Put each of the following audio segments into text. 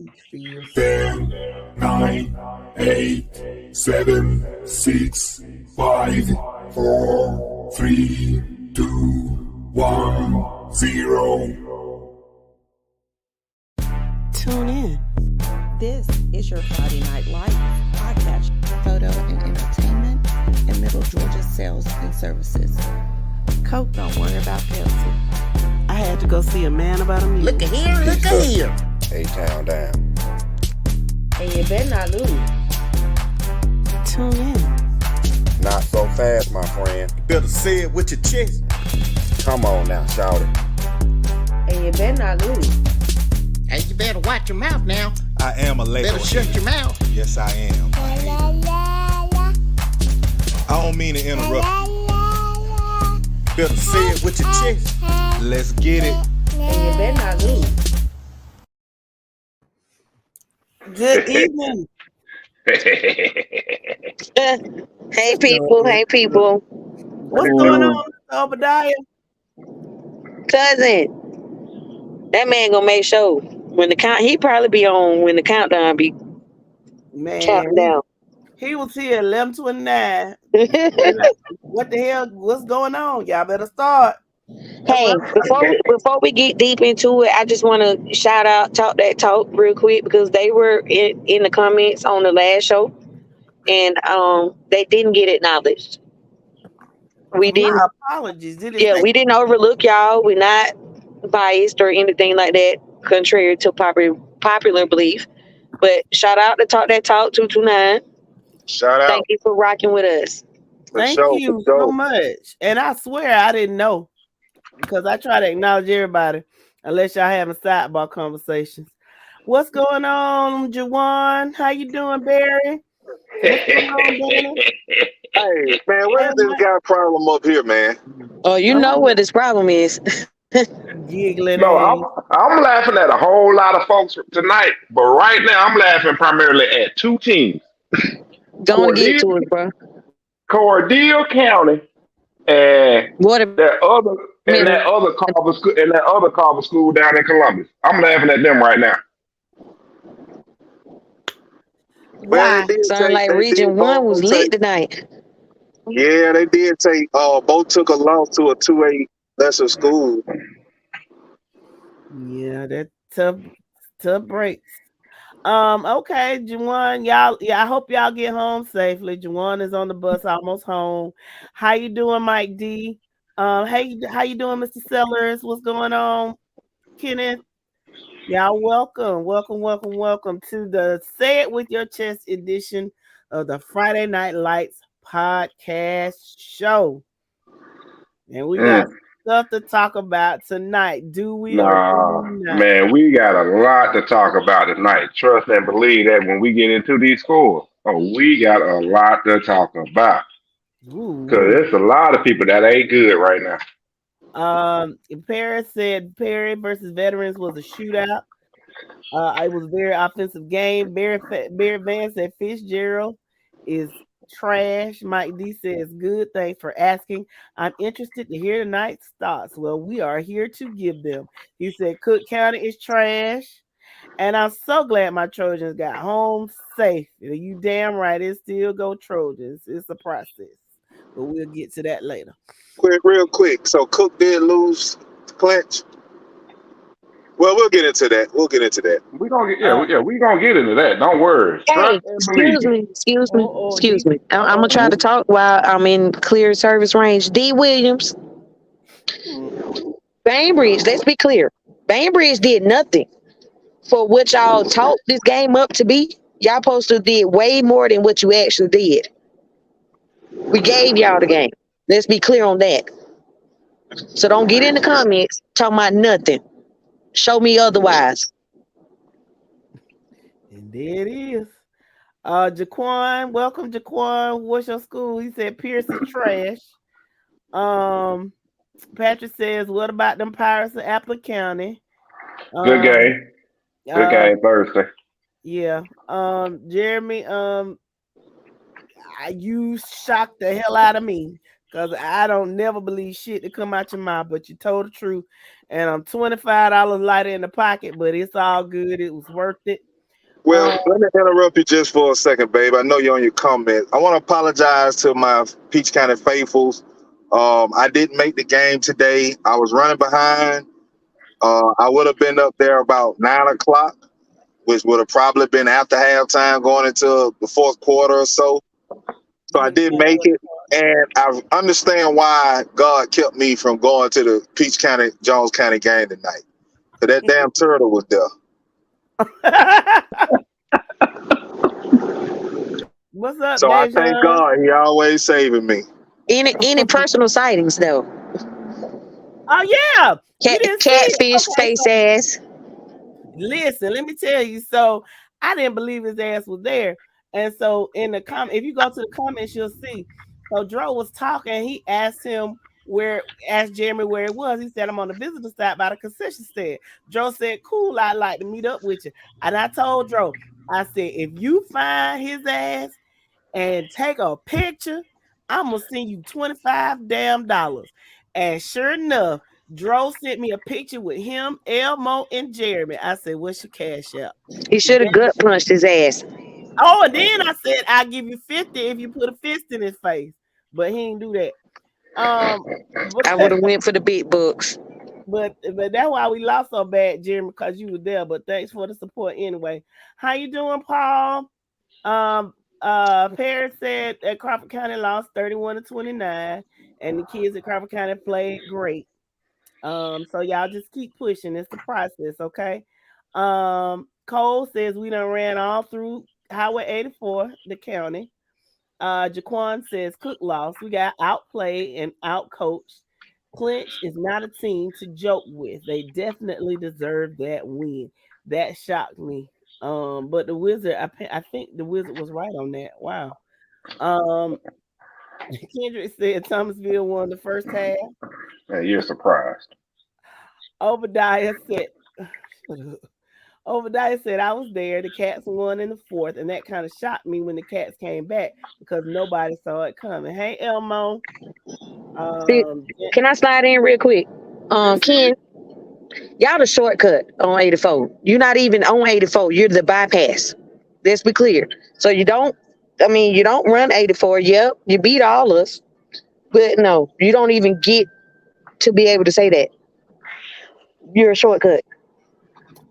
10, 9, 8, 7, 6, 5, 4, 3, 2, 1, 0. Tune in. This is your Friday Night Lights podcast, photo and entertainment, and Middle Georgia sales and services. Coke, don't worry about Pepsi. I had to go see a man about a meal. Look at here, look at here. A-Town down. Hey, you better not lose. Tune in. Not so fast, my friend. You better say it with your chest. Come on now, shout it. Hey, you better not lose. Hey, you better watch your mouth now. I am a Lego. Better shut your mouth. Yes, I am. I don't mean to interrupt you. Better say it with your chest. Let's get it. Hey, you better not lose. Good evening. Hey people, hey people. What's going on, Mr. Obadiah? Cousin, that man gonna make sure when the count, he probably be on when the countdown be counting Man, down. he was here at 11:29. What the hell? What's going on? Y'all better start. Hey, before we get deep into it, I just want to shout out Talk That Talk real quick because they were in the comments on the last show, and they didn't get acknowledged. We didn't. My apologies. We didn't overlook y'all. We're not biased or anything like that, contrary to popular belief. But shout out to Talk That Talk 229. Shout out. Thank you for rocking with us. Thank you so much. And I swear I didn't know because I try to acknowledge everybody unless y'all having sidebar conversations. What's going on, Jawan? How you doing, Barry? What's going on, Danny? Hey, man, where's this guy problem up here, man? Oh, you know what this problem is. Giggling. No, I'm laughing at a whole lot of folks tonight, but right now I'm laughing primarily at two teams. Don't get to it, bro. Cordele County and What a that other Carver school down in Columbus. I'm laughing at them right now. wow. Sound like Region 1 was lit tonight. Yeah, they did say both took a loss to a 2A lesser school. Yeah, that tough break. Okay, Jawan, y'all. Yeah, I hope y'all get home safely. Jawan is on the bus, almost home. How you doing, Mike D? Hey, how you doing, Mr. Sellers? What's going on, Kenneth? Y'all welcome to the Say It With Your Chest edition of the Friday Night Lights podcast show. And we got stuff to talk about tonight. Do we? Nah, man, we got a lot to talk about tonight. Trust and believe that when we get into these scores, we got a lot to talk about. Because there's a lot of people that ain't good right now. Paris said Perry versus Veterans was a shootout. It was a very offensive game. Barry Van said Fitzgerald is trash. Mike D says good. Thanks for asking. I'm interested to hear tonight's thoughts. Well, we are here to give them. He said Cook County is trash. And I'm so glad my Trojans got home safe. You damn right. It still go Trojans. It's a process. But we'll get to that later. Real quick. So Cook did lose the clinch. Well, we'll get into that. We gonna get into that. Don't worry. Hey, excuse me. I'm gonna try to talk while I'm in clear service range. D. Williams, Bainbridge. Let's be clear. Bainbridge did nothing for what y'all taught this game up to be. Y'all supposed to did way more than what you actually did. We gave y'all the game. Let's be clear on that. So don't get in the comments talking about nothing. Show me otherwise. And there it is. Jaquan, welcome, Jaquan. What's your school? He said Pierce is trash. Patrick says, what about them Pirates of Apple County? Good game. Good game Thursday. Yeah. Jeremy, you shocked the hell out of me because I don't never believe shit that come out your mouth, but you told the truth. And I'm $25 lighter in the pocket, but it's all good. It was worth it. Well, let me interrupt you just for a second, babe. I know you're on your comment. I want to apologize to my Peach County faithfuls. I didn't make the game today. I was running behind. I would have been up there about 9 o'clock, which would have probably been after halftime going into the fourth quarter or so. So I did make it. And I understand why God kept me from going to the Peach County, Jones County game tonight. So that damn turtle was there. What's up, So I Dejan? thank God he always saving me. Any personal sightings though? Oh yeah, you didn't see it? Catfish Okay, face ass. listen, let me tell you. So I didn't believe his ass was there, and so in the comment, if you go to the comments, you'll see. So Dro was talking. He asked Jeremy where it was. He said, "I'm on the visitor side by the concession stand." Dro said, "Cool, I'd like to meet up with you." And I told Dro, I said, "If you find his ass and take a picture, I'm gonna send you $25 damn dollars." And sure enough, Dro sent me a picture with him, Elmo, and Jeremy. I said, "What's your cash out?" He should have gut punched his ass. Oh, and then I said, "I'll give you 50 if you put a fist in his face." But he didn't do that. I would have went for the big bucks. But that's why we lost so bad, Jeremy, because you were there. But thanks for the support anyway. How you doing, Paul? Paris said that Crawford County lost 31-29, and the kids at Crawford County played great. So y'all just keep pushing. It's the process, okay? Cole says we done ran all through Highway 84, the county. Jaquan says Cook lost. We got outplayed and outcoached. Clinch is not a team to joke with. They definitely deserve that win. That shocked me. But the Wizard, I think the Wizard was right on that. Wow. Kendrick said Thomasville won the first half. Yeah, you're surprised. Obadiah said I was there. The Cats won in the fourth, and that kind of shocked me when the Cats came back because nobody saw it coming. Hey, Elmo. Can I slide in real quick? Ken, y'all the shortcut on 84. You're not even on 84. You're the bypass. Let's be clear. So you don't run 84. Yep, you beat all us. But no, you don't even get to be able to say that. You're a shortcut.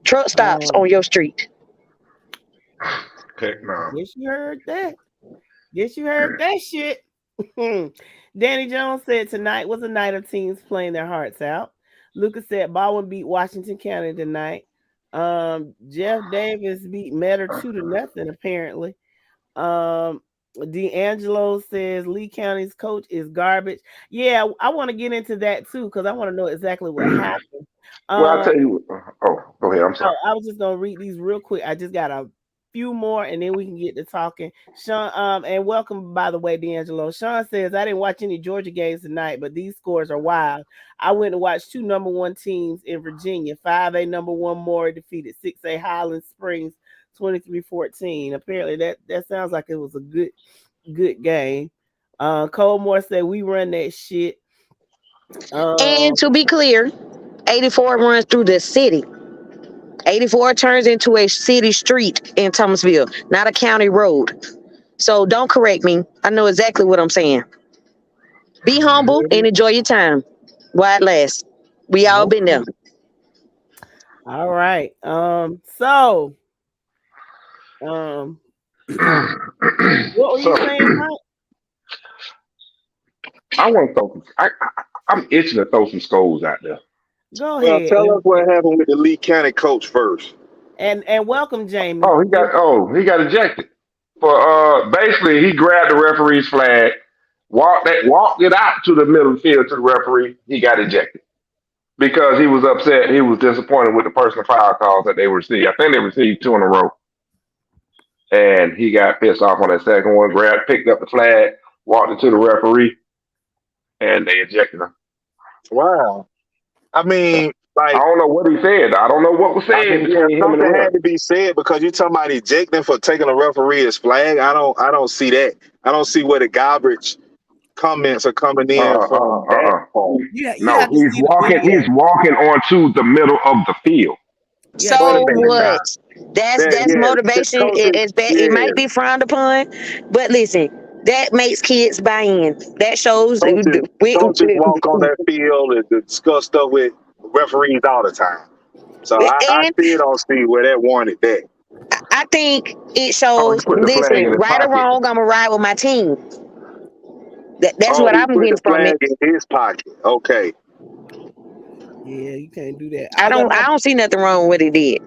Truck stops on your street. Heck no. Guess you heard that. Guess you heard that shit. Danny Jones said tonight was a night of teams playing their hearts out. Lucas said Baldwin beat Washington County tonight. Jeff Davis beat Metter 2-0 apparently. D'Angelo says Lee County's coach is garbage. Yeah, I want to get into that too because I want to know exactly what happened. Well, I'll tell you. Oh, go ahead. I'm sorry. I was just gonna read these real quick. I just got a few more, and then we can get to talking. Sean, and welcome by the way, D'Angelo. Sean says I didn't watch any Georgia games tonight, but these scores are wild. I went to watch two number one teams in Virginia. 5A number one Maury defeated 6A Highland Springs 23-14. Apparently, that sounds like it was a good game. Cole Moore said we run that shit. And to be clear, 84 runs through the city. 84 turns into a city street in Thomasville, not a county road. So don't correct me. I know exactly what I'm saying. Be humble and enjoy your time while it lasts. We all been there. All right. What were you saying, Mike? I want to throw. I'm itching to throw some skulls out there. Go Well, ahead. tell us what happened with the Lee County coach first. And welcome, Jamie. Oh, he got ejected for basically he grabbed the referee's flag, walked it out to the middle of the field to the referee. He got ejected because he was upset. He was disappointed with the personal foul calls that they received. I think they received 2 in a row, and he got pissed off on that second one. Picked up the flag, walked it to the referee, and they ejected him. Wow. I mean, like, I don't know what he said. I don't know what was said between him and the something ref. had to be said because you're talking about ejecting for taking a referee's flag. I don't see that. I don't see where the garbage comments are coming in from. No, he's walking onto the middle of the field. Yeah, So Wait a minute now. what? That's Yeah, the motivation. coaches, It yeah, might be frowned upon, but listen, that makes kids buy in. That shows coaches walk on that field and discuss stuff with referees all the time. So I and still don't see where that warranted that. I think it Oh, he shows. put the flag in Listen, his right or pocket. wrong, I'm gonna ride with my team. That's Oh, what he I'm put getting the from flag it. in his pocket. Okay. yeah, you can't do that. I Although don't see nothing wrong with what he did.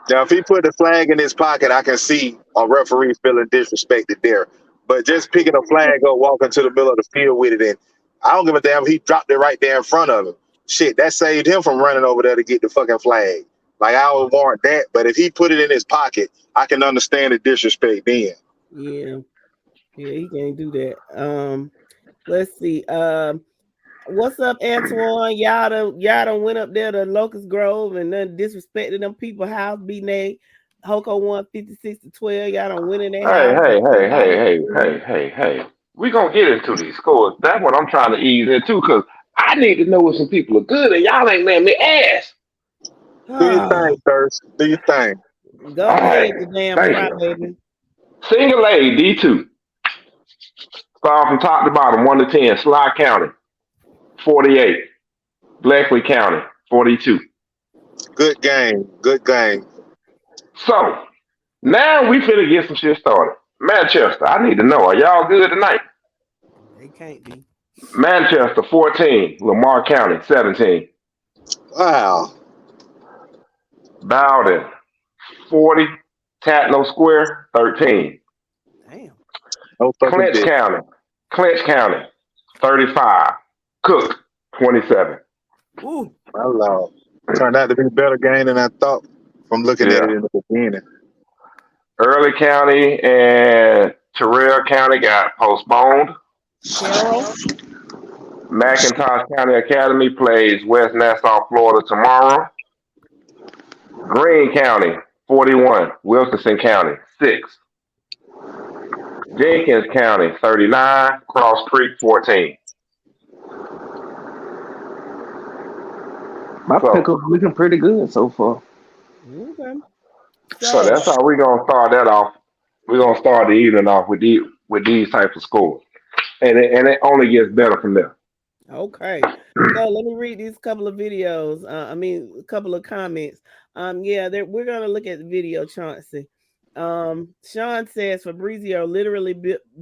Now, if he put the flag in his pocket, I can see a referee feeling disrespected there. But just picking a flag up, walking to the middle of the field with it, and I don't give a damn if he dropped it right there in front of him. Shit, that saved him from running over there to get the fucking flag. Like, I would warrant that. But if he put it in his pocket, I can understand the disrespect then. yeah, he can't do that. Let's see. What's up, Antoine? Y'all done went up there to Locust Grove and then disrespected them people house, beating they Hoko 156-12. Y'all done went in their house. Hey. We gonna get into these scores. That's what I'm trying to ease into, because I need to know if some people are good and y'all ain't letting me ask. Do your thing, Thirst. Do your thing. Go All ahead, right. the damn Thank crybaby. Single A, D2. Start from top to bottom, 1 to 10. Sly County, 48. Bleckley County, 42. Good game. Good game. So, now we finna get some shit started. Manchester, I need to know, are y'all good tonight? They can't be. Manchester, 14. Lamar County, 17. Wow. Bowden, 40. Tatno Square, 13. Damn. No fucking Clinch bitch. County, 35. Cook, 27. Ooh. My Lord. Turned out to be a better game than I thought from looking at it Yeah. in the beginning. Early County and Terrell County got postponed. Carol. McIntosh County Academy plays West Nassau, Florida tomorrow. Greene County, 41. Wilkinson County, 6. Jenkins County, 39. Cross Creek, 14. My pickle's looking pretty good so far. Okay. So that's how we're gonna start that off. We're gonna start the evening off with these types of scores, and it only gets better from there. Okay. So let me read these couple of videos. A couple of comments. We're gonna look at the video, Chauncey. Sean says Fabrizio literally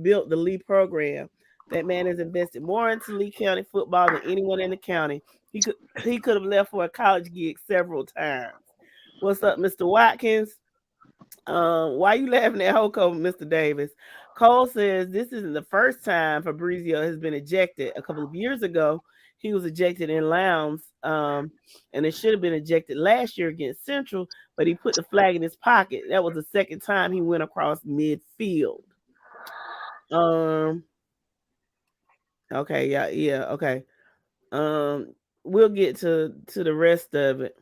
built the Lee program. That man has invested more into Lee County football than anyone in the county. He could have left for a college gig several times. What's up, Mr. Watkins? Why you laughing at Hoko, Mr. Davis? Cole says this isn't the first time Fabrizio has been ejected. A couple of years ago, he was ejected in Lowndes, and it should have been ejected last year against Central, but he put the flag in his pocket. That was the second time he went across midfield. Okay, okay. We'll get to the rest of it.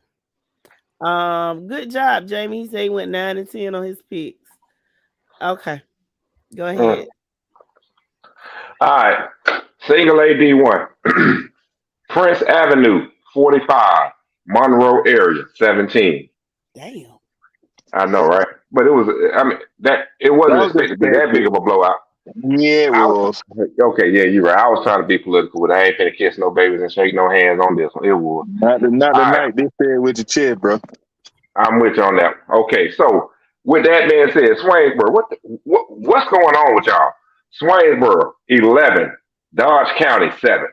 Good job, Jamie. He said he went 9 and 10 on his picks. Okay, go ahead. All right, single AD1. Prince Avenue, 45. Monroe area, 17. Damn. I know, right? But it was. It wasn't expected to be that big of a blowout. Yeah, it was. Okay, yeah, you're right. I was trying to be political, but I ain't finna kiss no babies and shake no hands on this one. It was. Not tonight. This said with your chest, bro. I'm with you on that. Okay, so with that being said, Swainsboro, what's going on with y'all? Swainsboro, 11. Dodge County, 7.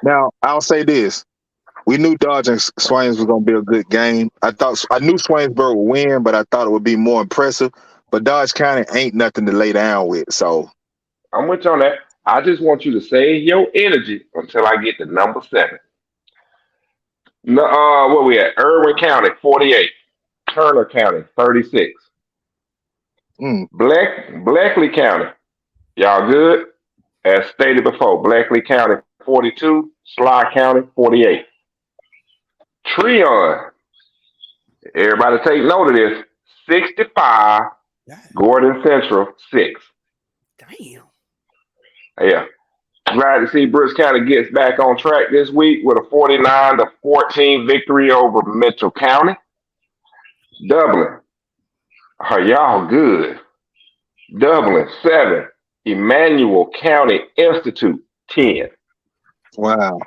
Now, I'll say this. We knew Dodge and Swains was going to be a good game. I knew Swainsboro would win, but I thought it would be more impressive. But Dodge County ain't nothing to lay down with. So I'm with you on that. I just want you to save your energy until I get to number 7. Where we at? Irwin County, 48. Turner County, 36. Bleckley County, y'all good? As stated before, Bleckley County, 42. Sly County, 48. Treon, everybody take note of this, 65. Gordon Central, 6. Damn. Yeah. Glad to see Brooks County gets back on track this week with a 49-14 victory over Mitchell County. Dublin, are y'all good? Dublin 7, Emmanuel County Institute 10. Wow.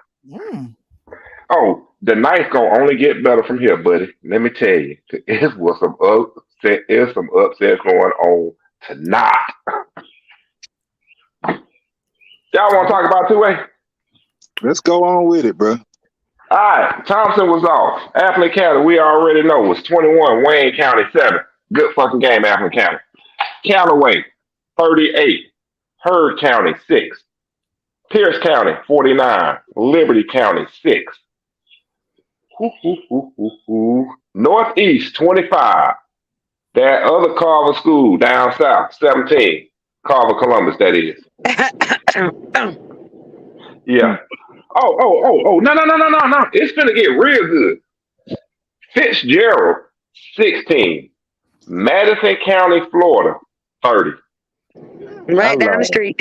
Oh, the night's gonna only get better from here, buddy. Let me tell you, it's was some upset. There's some upsets going on tonight. Y'all want to talk about 2A? Let's go on with it, bro. All right, Thompson was off. Appling County, we already know, was 21. Wayne County 7. Good fucking game, Appling County. Counterweight 38. Heard County 6. Pierce County 49. Liberty County 6. Northeast 25. That other Carver school down south 17. Carver Columbus, that is. Yeah. Oh. No. It's gonna get real good. Fitzgerald 16. Madison County, Florida 30. Right down the street.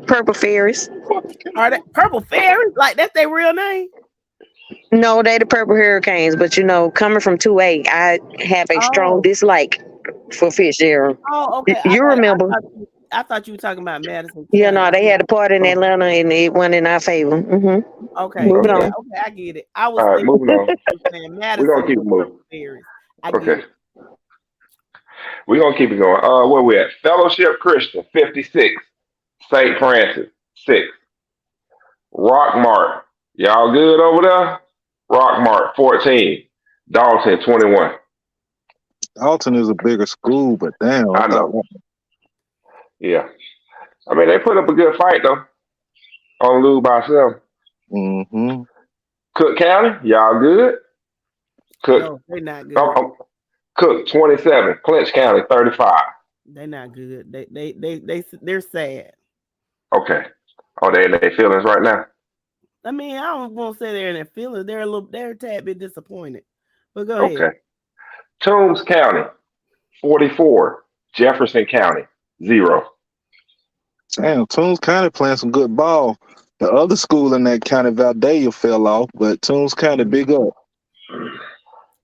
Purple Fairies. Are they Purple Fairies? Like that's their real name? No, they the Purple Hurricanes, but you know, coming from 2A, I have a strong dislike for Fitzgerald. Oh, okay. You remember? I thought you were talking about Madison. Yeah, no, they had a party in Atlanta and it went in our favor. Mm-hmm. Okay, moving on. Okay, I get it. I was all right, moving on. Madison. We're gonna keep moving. Okay. We're gonna keep it going. Where we at? Fellowship Christian 56. St. Francis 6. Rockmart. Y'all good over there? Rockmart 14. Dalton 21. Dalton is a bigger school, but damn. I know. Yeah. I mean, they put up a good fight, though. On lose by 7. Mm-hmm. Cook County, y'all good? Cook. No, they're not good. Cook 27. Clinch County 35. They're not good. They're sad. Okay. Oh, they in their feelings right now? I mean, I don't want to say they're in their feelings. They're a tad bit disappointed. But go ahead. Okay. Toombs County 44. Jefferson County 0. Damn, Toombs County playing some good ball. The other school in that county, Valdea, fell off, but Toombs County big up.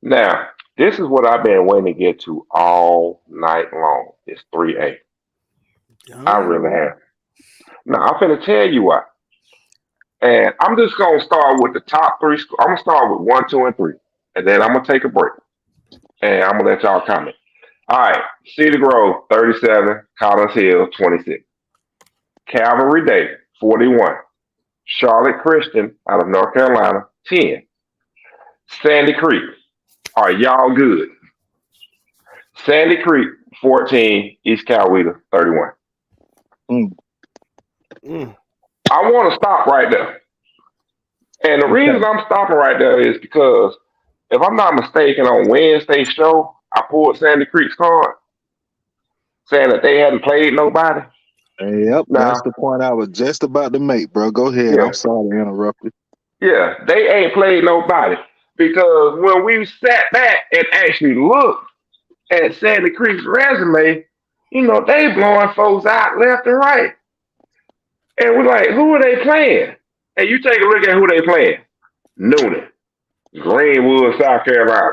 Now, this is what I've been waiting to get to all night long. It's 3A. I really have. Now, I'm going to tell you why. And I'm just going to start with the top 3 schools. I'm going to start with 1, 2, and 3. And then I'm going to take a break. And I'm going to let y'all comment. All right. Cedar Grove, 37. Collins Hill, 26. Calvary Day, 41. Charlotte Christian out of North Carolina, 10. Sandy Creek, are y'all good? Sandy Creek, 14. East Coweta, 31. I want to stop right there. And the reason I'm stopping right there is because if I'm not mistaken, on Wednesday's show, I pulled Sandy Creek's card saying that they hadn't played nobody. Yep, that's the point I was just about to make, bro. Go ahead. Yeah. I'm sorry to interrupt you. Yeah, they ain't played nobody. Because when we sat back and actually looked at Sandy Creek's resume, you know, they blowing folks out left and right. And we're like, who are they playing? And you take a look at who they playing. Noonan, Greenwood, South Carolina,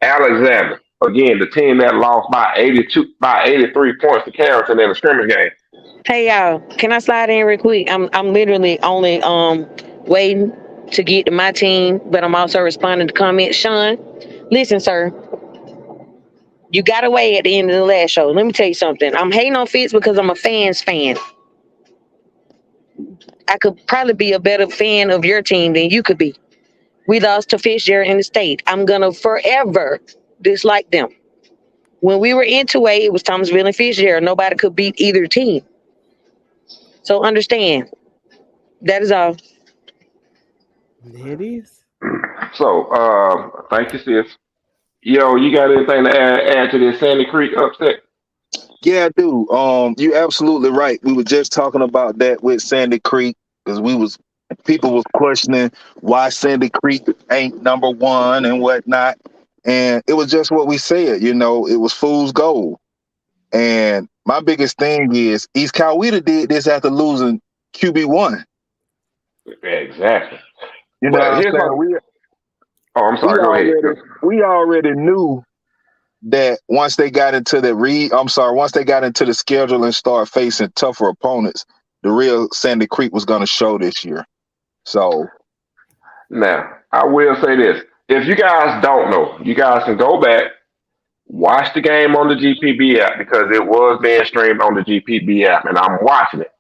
Alexander. Again, the team that lost by 83 points to Carrollton in the scrimmage game. Hey y'all, can I slide in real quick? I'm literally only waiting to get to my team, but I'm also responding to comments. Sean, listen, sir. You got away at the end of the last show. Let me tell you something. I'm hating on Fitz because I'm a Fans fan. I could probably be a better fan of your team than you could be. We lost to Fitzgerald in the state. I'm going to forever dislike them. When we were in 2A, it was Thomasville and Fitzgerald. Nobody could beat either team. So understand. That is all. There it is. So, thank you, sis. Yo, you got anything to add to this Sandy Creek upset? Yeah, I do. You're absolutely right. We were just talking about that with Sandy Creek because people was questioning why Sandy Creek ain't number 1 and whatnot. And it was just what we said, you know, it was fool's gold. And my biggest thing is East Coweta did this after losing QB1. Exactly. You know what But I'm here's my. saying? Oh, I'm sorry. Go ahead. We already knew that once they got into once they got into the schedule and started facing tougher opponents, the real Sandy Creek was going to show this year. So Now, I will say this. If you guys don't know, you guys can go back, watch the game on the GPB app because it was being streamed on the GPB app, and I'm watching it.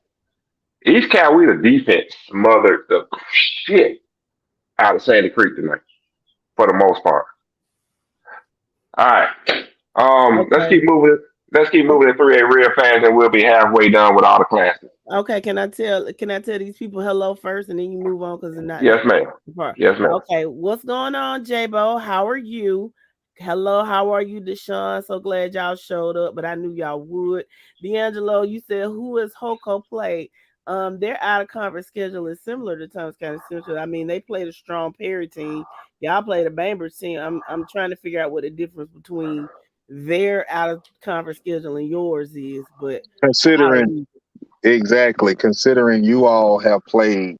East Coweta defense smothered the shit out of Sandy Creek tonight, for the most part. All right. Let's keep moving. Let's keep moving at 3A real fast, and we'll be halfway done with all the classes. Okay, can I tell these people hello first, and then you move on because they're not. Yes, ma'am. Yes, ma'am. Okay, what's going on, J-Bo? How are you? Hello, how are you, Deshaun? So glad y'all showed up, but I knew y'all would. D'Angelo, you said who is Hoko played? Their out of conference schedule is similar to Thomas County Central. I mean, they played a strong Perry team. Y'all played a Bainbridge team. I'm trying to figure out what the difference between their out of conference schedule and yours is, but considering you all have played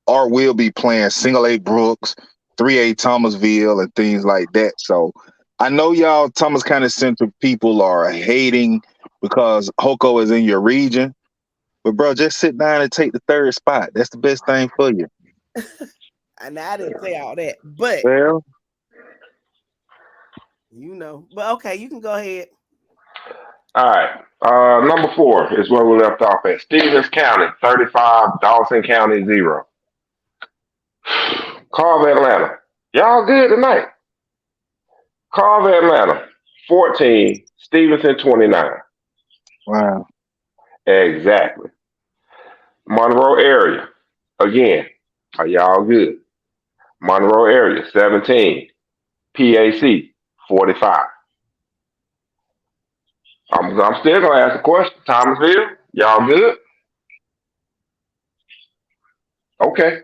or will be playing single A Brooks, 3A Thomasville, and things like that. So I know y'all Thomas County Central people are hating because Hoko is in your region. But bro, just sit down and take the third spot. That's the best thing for you. And I didn't say all that, but well, you know. But okay, you can go ahead. All right. Number 4 is where we left off at. Stevens County, 35. Dawson County, 0. Carver Atlanta. Y'all good tonight. Carver Atlanta, 14. Stevenson, 29. Wow. Exactly. Monroe area. Again, are y'all good? Monroe area, 17. PAC, 45. I'm still going to ask a question. Thomasville, y'all good? Okay.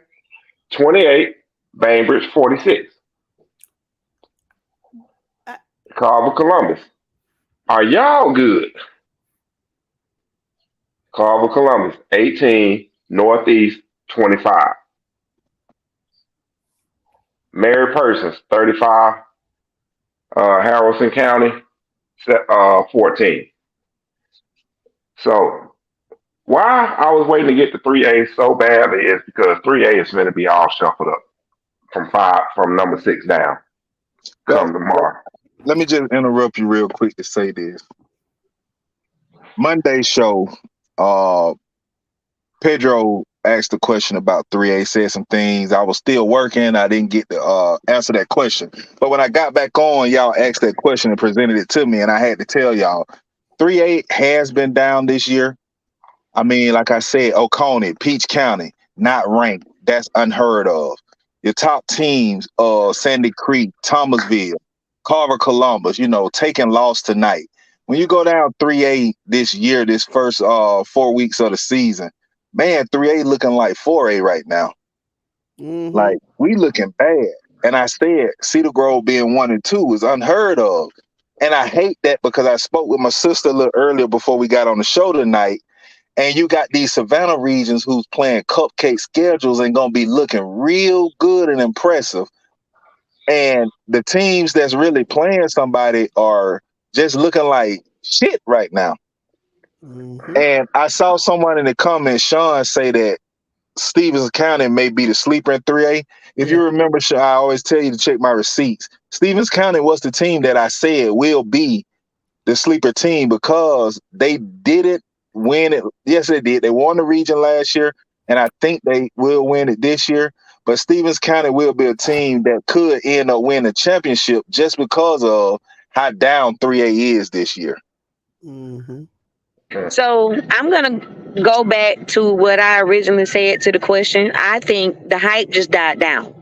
28. Bainbridge, 46. Carver Columbus. Are y'all good? Carver Columbus, 18. Northeast, 25. Mary Persons, 35. Harrelson County, 14. So why I was waiting to get to 3A so badly is because 3A is going to be all shuffled up from number 6 down come tomorrow. Let me just interrupt you real quick to say this. Monday show, Pedro asked a question about 3A, said some things. I was still working. I didn't get to answer that question. But when I got back on, y'all asked that question and presented it to me, and I had to tell y'all, 3A has been down this year. I mean, like I said, Oconee, Peach County, not ranked. That's unheard of. Your top teams, Sandy Creek, Thomasville, Carver Columbus, taking loss tonight. When you go down 3A this year, this first 4 weeks of the season, man, 3A looking like 4A right now. Mm-hmm. Like, we looking bad. And I said Cedar Grove being 1 and 2 is unheard of. And I hate that because I spoke with my sister a little earlier before we got on the show tonight. And you got these Savannah regions who's playing cupcake schedules and going to be looking real good and impressive. And the teams that's really playing somebody are just looking like shit right now. Mm-hmm. And I saw someone in the comments, Sean, say that Stevens County may be the sleeper in 3A. If you remember, Sean, I always tell you to check my receipts. Stevens County was the team that I said will be the sleeper team because they didn't win it. Yes, they did. They won the region last year, and I think they will win it this year. But Stevens County will be a team that could end up winning a championship just because of how down 3A is this year. Mm-hmm. So I'm going to go back to what I originally said to the question. I think the hype just died down.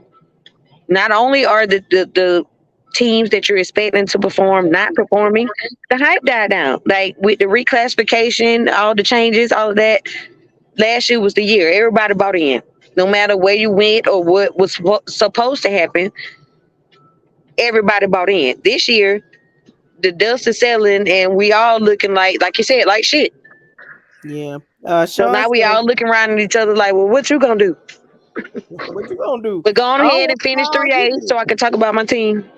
Not only are the teams that you're expecting to perform not performing, the hype died down. Like with the reclassification, all the changes, all of that, last year was the year. Everybody bought in. No matter where you went or what was supposed to happen, everybody bought in. This year, the dust is settling and we all looking like you said, like shit. Yeah. So Sean now we said, all looking around at each other like, well, what you gonna do? what you gonna do? But go on Oh, ahead and what finish Sean 3A did. so I can talk about my team.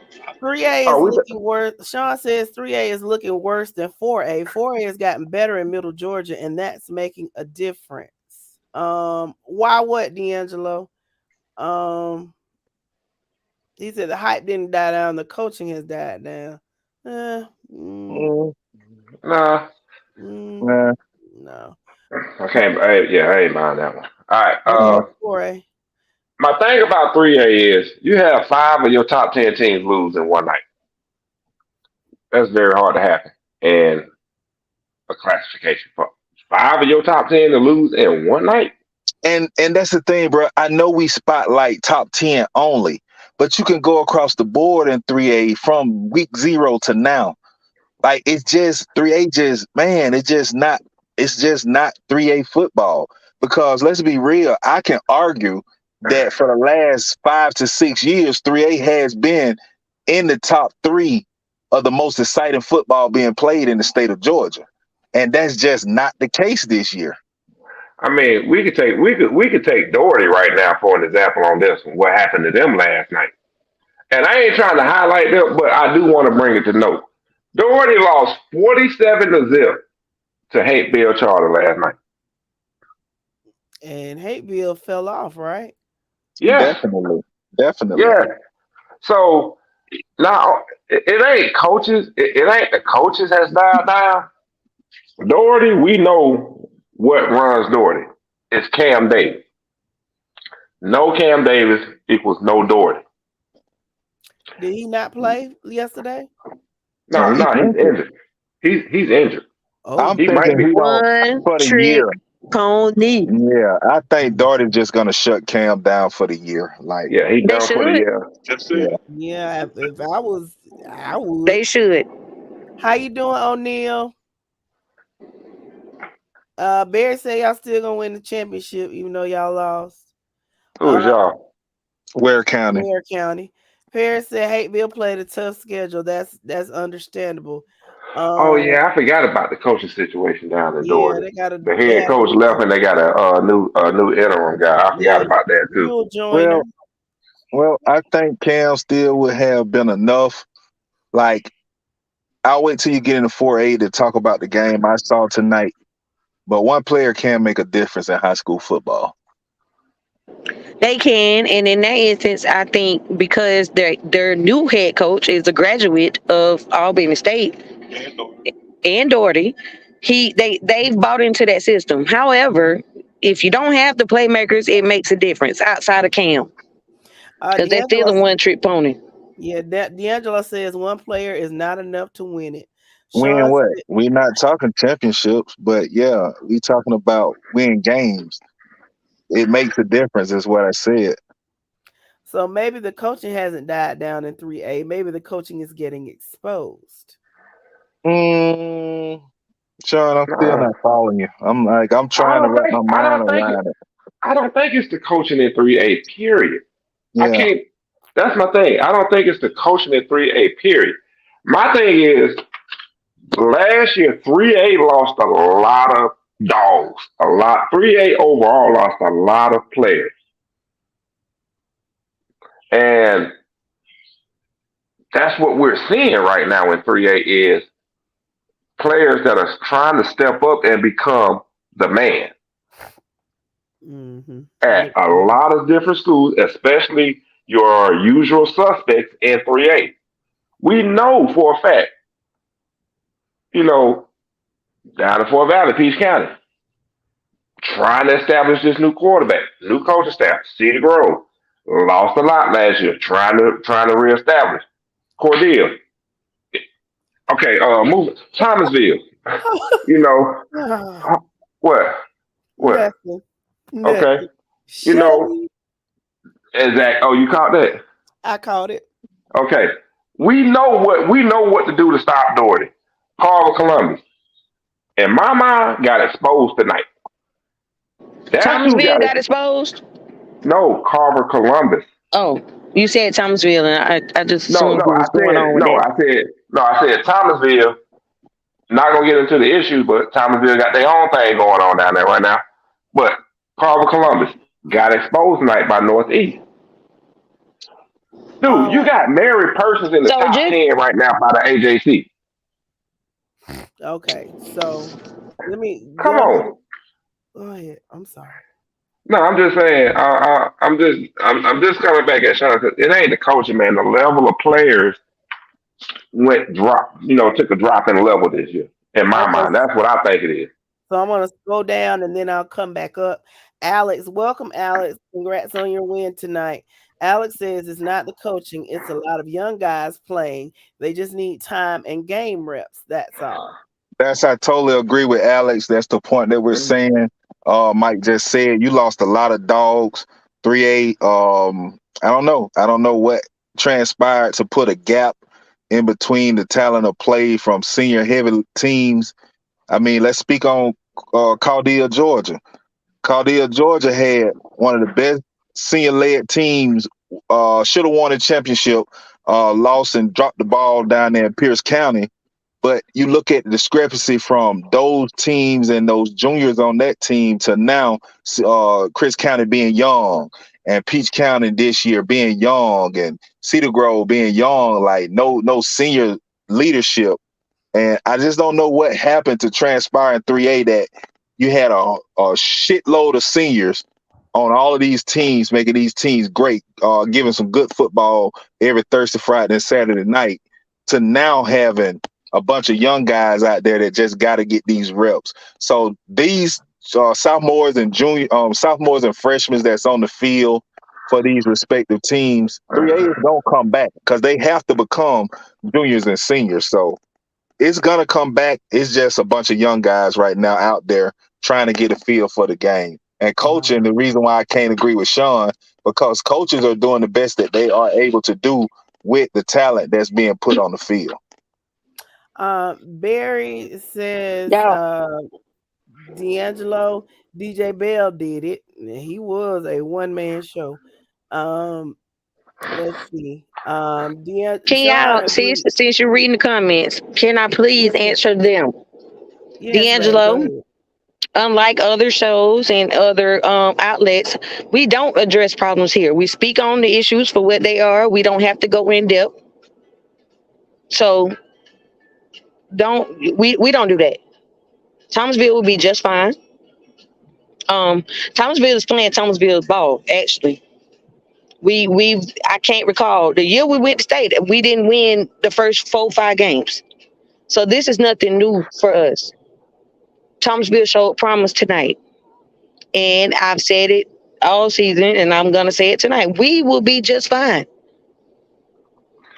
3A is Oh, looking worse. Sean says 3A is looking worse than 4A. 4A has gotten better in Middle Georgia, and that's making a difference. Why what, D'Angelo? He said the hype didn't die down, the coaching has died down. Nah. No. Okay, I ain't buying that one. All right. 4A. My thing about 3A is you have 5 of your top 10 teams lose in one night. That's very hard to happen in a classification. 5 of your top 10 to lose in one night. And that's the thing, bro. I know we spotlight top 10 only, but you can go across the board in 3A from week 0 to now. Like it's just 3A it's just not 3A football. Because let's be real, I can argue that for the last 5 to 6 years, 3A has been in the top 3 of the most exciting football being played in the state of Georgia. And that's just not the case this year. I mean, we could take Doherty right now for an example on this one. What happened to them last night? And I ain't trying to highlight them, but I do want to bring it to note. Doherty lost 47-0 to Hateville Charter last night. And Hateville fell off, right? Yeah, Definitely. yeah. So now it ain't coaches. It ain't the coaches has died down. Doherty, we know what runs Doherty. It's Cam Davis. No Cam Davis equals no Doherty. Did he not play yesterday? No, he's injured. He's injured. Oh, He might be one for the trick year. pony. Yeah, I think Doherty's just gonna shut Cam down for the year. Like, yeah, he done for the should. year. that's it. yeah. If I would. They should. How you doing, O'Neal? Barry say y'all still gonna win the championship, even though y'all lost. Who's y'all? Ware County. Ware County. Paris said Hateville played a tough schedule. That's understandable. Oh yeah, I forgot about the coaching situation down in Yeah, Doherty. they got The head coach left, and they got a new interim guy. I forgot about that too. You'll join Well, I think Cam still would have been enough. Like, I'll wait till you get into 4A to talk about the game I saw tonight. But one player can make a difference in high school football. They can, and in that instance, I think because their new head coach is a graduate of Albany State and Doherty, they've bought into that system. However, if you don't have the playmakers, it makes a difference outside of Cam, because they're still a one-trick pony. Yeah, D'Angelo says one player is not enough to win it. Win what? We're not talking championships, but yeah, we talking about winning games. It makes a difference, is what I said. So maybe the coaching hasn't died down in 3A. Maybe the coaching is getting exposed. Sean, I'm still not following you. I'm trying to wrap my mind around it. I don't think it's the coaching in 3A, period. Yeah. I can't. That's my thing. I don't think it's the coaching in 3A, period. My thing is, last year, 3A lost a lot of dogs. 3A overall lost a lot of players. And that's what we're seeing right now in 3A is players that are trying to step up and become the man. Mm-hmm. At a lot of different schools, especially your usual suspects in 3A. We know for a fact, down in Fort Valley, Peach County, trying to establish this new quarterback, new coaching staff, Cedar Grove, lost a lot last year, trying to reestablish. Cordell. Okay, moving Thomasville. What? Nothing. Okay. Exactly. Oh, you caught that? I caught it. Okay. We know what to do to stop Doherty. Carver Columbus. And my mind got exposed tonight. Thomasville got exposed? No, Carver Columbus. Oh, you said Thomasville, and I just assumed what was going on with that. I said Thomasville Not gonna get into the issue, but Thomasville got their own thing going on down there right now. But Carver Columbus got exposed tonight by Northeast. Dude, you got married persons in the So top just 10 right now by the AJC. Okay, so let me Come go. on. Go ahead. I'm sorry. No, I'm just saying. I'm just coming back at Sean. 'Cause it ain't the coaching, man. The level of players took a drop in level this year. In my Okay, mind, that's what I think it is. so I'm gonna go down and then I'll come back up. Alex, welcome, Alex. Congrats on your win tonight. Alex says it's not the coaching, it's a lot of young guys playing. They just need time and game reps. That's all. I totally agree with Alex. That's the point that we're saying. Mike just said you lost a lot of dogs. 3A. I don't know. I don't know what transpired to put a gap in between the talent of play from senior heavy teams. I mean, let's speak on Caldea, Georgia. Caldea, Georgia had one of the best senior-led teams. Should have won a championship. Lost and dropped the ball down there in Pierce County. But you look at the discrepancy from those teams and those juniors on that team to now, Chris County being young and Peach County this year being young and Cedar Grove being young, like no senior leadership. And I just don't know what happened to transpire in 3A that you had a shitload of seniors on all of these teams, making these teams great, giving some good football every Thursday, Friday, and Saturday night, to now having a bunch of young guys out there that just got to get these reps. So these sophomores and freshmen that's on the field for these respective teams, 3A is going to come back because they have to become juniors and seniors. So it's going to come back. It's just a bunch of young guys right now out there trying to get a feel for the game. And coaching, the reason why I can't agree with Sean, because coaches are doing the best that they are able to do with the talent that's being put on the field. Barry says D'Angelo, DJ Bell did it. He was a one-man show. Let's see. Can y'all, since you're reading the comments, can I please answer them? Yes, D'Angelo, unlike other shows and other outlets, we don't address problems here. We speak on the issues for what they are. We don't have to go in depth. So we don't do that. Thomasville will be just fine. Thomasville is playing Thomasville's ball, actually. I can't recall the year we went to state, we didn't win the first 4-5 games. So this is nothing new for us. Thomasville showed promise tonight. And I've said it all season and I'm gonna say it tonight. We will be just fine.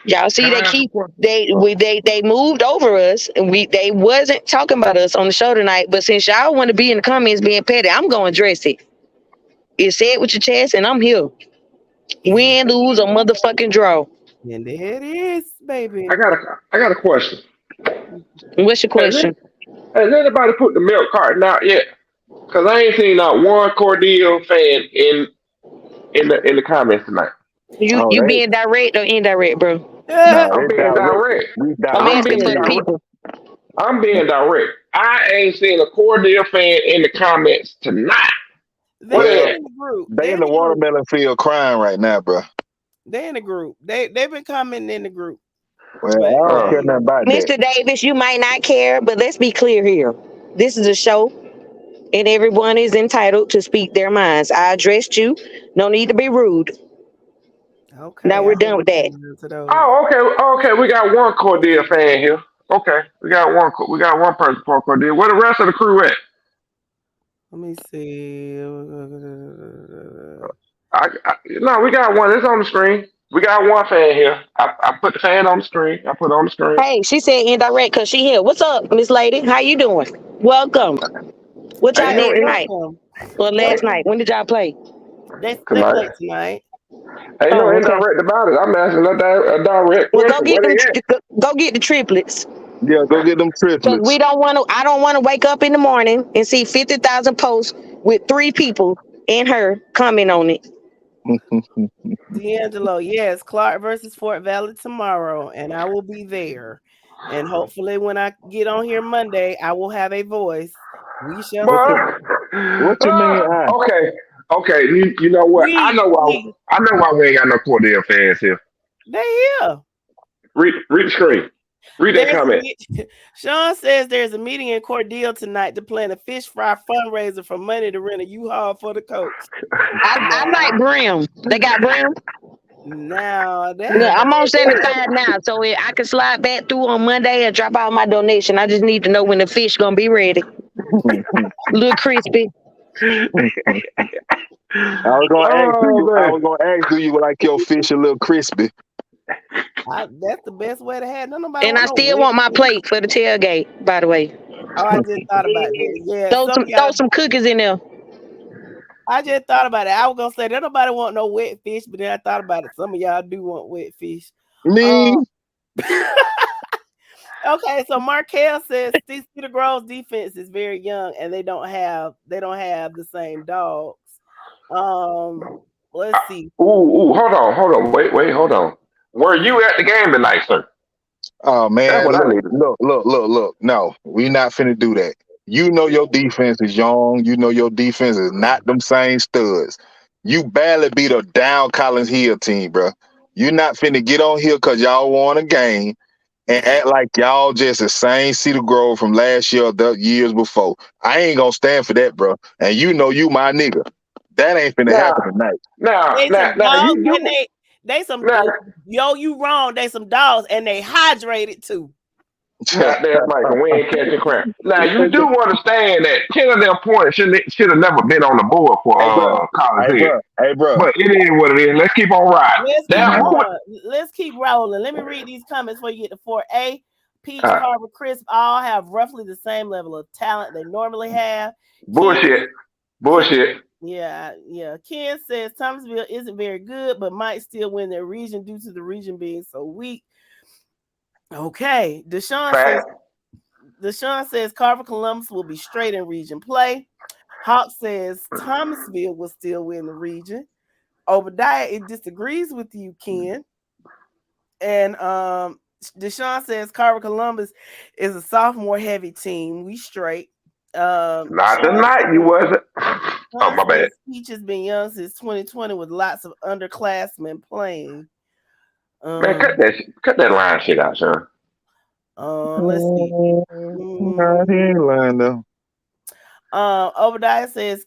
Y'all see they moved over us and they wasn't talking about us on the show tonight, but since y'all want to be in the comments being petty, I'm gonna address it. You say it with your chest and I'm here. Win, lose, or motherfucking draw. And there it is, baby. I got a question. What's your question? Has anybody put the milk carton out yet? Because I ain't seen not one Cordeal fan in the comments tonight. You being direct or indirect, bro? No, I'm being direct. I'm asking for the people. I'm being direct. I ain't seen a Cordeal fan in the comments tonight. They're in the group. They in the watermelon field crying right now, bro. They in the group. They've been commenting in the group. Well, I don't care nothing about Mr. that. Davis, you might not care, but let's be clear here. This is a show, and everyone is entitled to speak their minds. I addressed you. No need to be rude. Okay. Now we're done with that. Oh, okay. We got one Cordeal fan here. Okay, we got one person for Cordeal. Where the rest of the crew at? Let me see. No, we got one. It's on the screen. We got one fan here. I put the fan on the screen. I put it on the screen. Hey, she said indirect because she here. What's up, Miss Lady? How you doing? Welcome. What y'all did tonight? Well, last night. When did y'all play? They played tonight. Ain't no indirect about it. I'm asking a direct well, question. Go get the triplets. Yeah, go get them triplets. Because I don't want to wake up in the morning and see 50,000 posts with 3 people and her comment on it. D'Angelo, yes, Clark versus Fort Valley tomorrow, and I will be there. And hopefully when I get on here Monday, I will have a voice. We shall see. What you mean? Okay. You know what? I know why we ain't got no Cordell fans here. They here. Read the screen. Read that comment. Sean says there's a meeting in Cordell tonight to plan a fish fry fundraiser for money to rent a U-Haul for the coach. I like brim. They got brim. Now I'm on 75 now, so I can slide back through on Monday and drop out my donation. I just need to know when the fish gonna be ready. Little crispy. I was gonna ask, do you like your fish a little crispy? That's the best way to have. And I still want my plate for the tailgate, by the way. Oh, I just thought about that. Yeah, throw some cookies in there. I just thought about it. I was gonna say that nobody want no wet fish, but then I thought about it. Some of y'all do want wet fish. Me. Okay, so Markel says Cedar Grove's defense is very young and they don't have the same dogs. Let's see. Hold on. Wait, hold on. Were you at the game tonight, sir? Oh man, that's what I need. Look. No, we not finna do that. You know your defense is young. You know your defense is not them same studs. You barely beat a down Collins Hill team, bro. You're not finna get on here because y'all won a game and act like y'all just the same Cedar Grove from last year or the years before. I ain't gonna stand for that, bro. And you know you my nigga. That ain't finna happen tonight. You wrong. They some dogs and they hydrated too. Goddamn, Mike, we ain't catching crap. Now you do understand that 10 of them points should have never been on the board for Collins Hill. Hey, bro. But it is what it is. Let's keep on riding. Let's keep rolling. Let me read these comments before you get to 4A. Peach, Carver, Crisp all have roughly the same level of talent they normally have. Bullshit. Yeah. Ken says Thomasville isn't very good, but might still win their region due to the region being so weak. Okay. Deshaun says Carver Columbus will be straight in region play. Hawk says Thomasville will still win the region. Obadiah disagrees with you, Ken. And Deshaun says Carver Columbus is a sophomore heavy team. We straight. Not tonight, you wasn't. Oh, my bad. Peach has been young since 2020 with lots of underclassmen playing. Man, cut that line shit out, Sean. Let's see. He ain't lying though. Obadiah says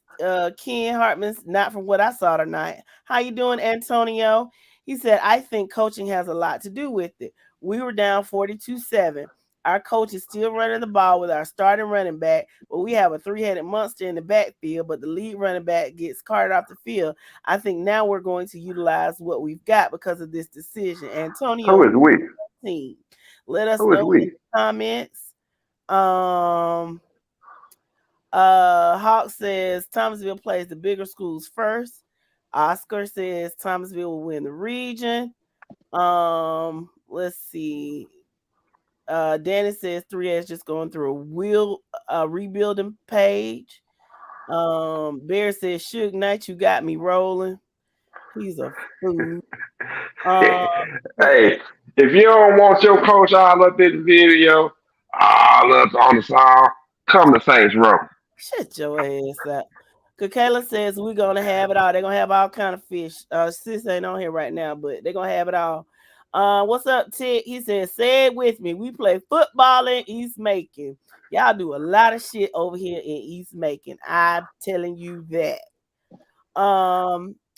Ken Hartman's not from what I saw tonight. How you doing, Antonio? He said, I think coaching has a lot to do with it. We were down 42-7. Our coach is still running the ball with our starting running back, but we have a three-headed monster in the backfield, but the lead running back gets carted off the field. I think now we're going to utilize what we've got because of this decision. Antonio, who is we? Let us know in the comments. Hawk says Thomasville plays the bigger schools first. Oscar says Thomasville will win the region. Let's see. Danny says 3S just going through a rebuilding page. Bear says Suge Knight, you got me rolling. He's a fool. Hey, if you don't want your coach all up in the video, all up on the song, come to Saints Row. Shut your ass up. Kayla says we're gonna have it all. They're gonna have all kind of fish. Sis ain't on here right now, but they're gonna have it all. What's up, Tig? He says, say it with me. We play football in East Macon. Y'all do a lot of shit over here in East Macon. I'm telling you that.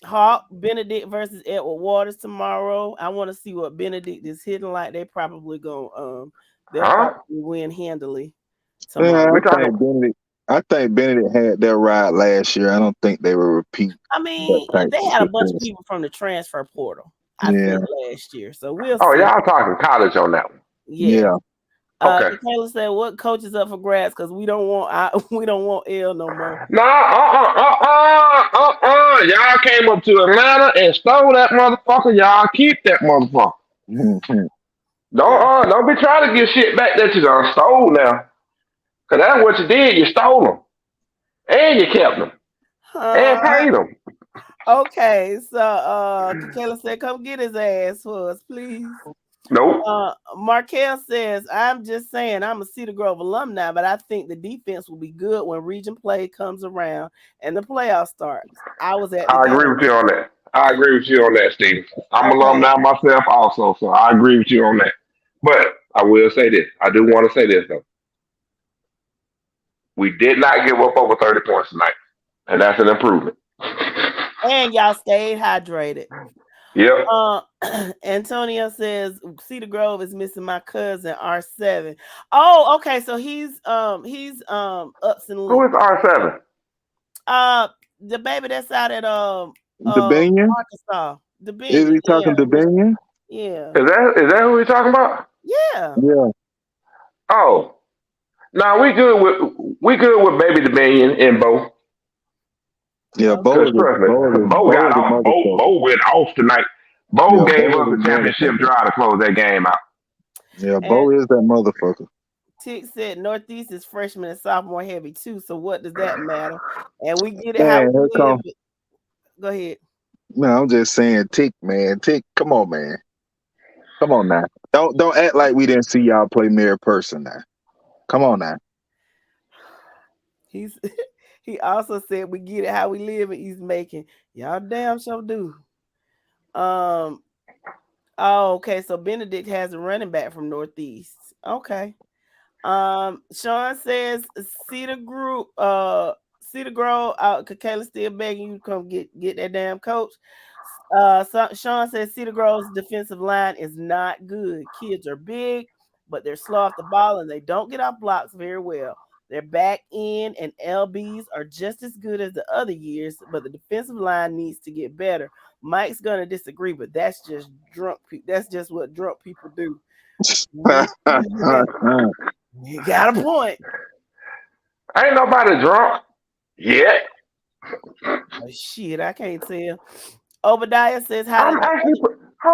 Hawk, Benedict versus Edward Waters tomorrow. I want to see what Benedict is hitting like. They probably gonna probably win handily. Yeah, I think Benedict had their ride last year. I don't think they will repeat. I mean, they had a bunch of people from the transfer portal. I think last year. So we'll see. Y'all talking college on that one. Yeah. Okay. Taylor said, "What coach is up for grabs? Because we don't want L no more." No, y'all came up to Atlanta and stole that motherfucker. Y'all keep that motherfucker. Don't be trying to get shit back that you done stole now. Cause that's what you did. You stole them, and you kept them, and paid them. Okay, so Kayla said, "Come get his ass for us, please." Nope. Markel says, I'm just saying I'm a Cedar Grove alumni, but I think the defense will be good when region play comes around and the playoffs starts. I was at the I game. agree with you on that. I agree with you on that, Steve. I'm Okay. alumni myself also, so I agree with you on that. But I will say this. I do want to say this though. We did not give up over 30 points tonight, and that's an improvement. And y'all stayed hydrated. Yep. Antonio says Cedar Grove is missing my cousin R7. Oh, okay. So he's ups and Who is R7? The baby that's out at Debinion? Arkansas. Debinion. Is he talking Debinion? Yeah. Is that who we talking about? Yeah. Yeah. Oh. No, we good with baby Debinion and Bo. Yeah, Bo went off tonight. Bo gave up the championship drive to close that game out. Yeah, Bo is that motherfucker. Tick said Northeast is freshman and sophomore heavy too. So what does that matter? And we get it how we live. Go ahead. No, I'm just saying, Tick, man. Tick, come on, man. Come on now. Don't act like we didn't see y'all play Mary Person now. Come on now. He also said we get it how we live in East Macon. Y'all damn sure do. Oh, okay. So Benedict has a running back from Northeast. Okay. Sean says Cedar Grove out. Kayla still begging you to come get that damn coach. Sean says Cedar Grove's defensive line is not good. Kids are big, but they're slow off the ball and they don't get off blocks very well. Their back end and LBs are just as good as the other years, but the defensive line needs to get better. Mike's gonna disagree, but that's just that's just what drunk people do. You got a point. Ain't nobody drunk yet. Oh, shit, I can't tell. Obadiah says hold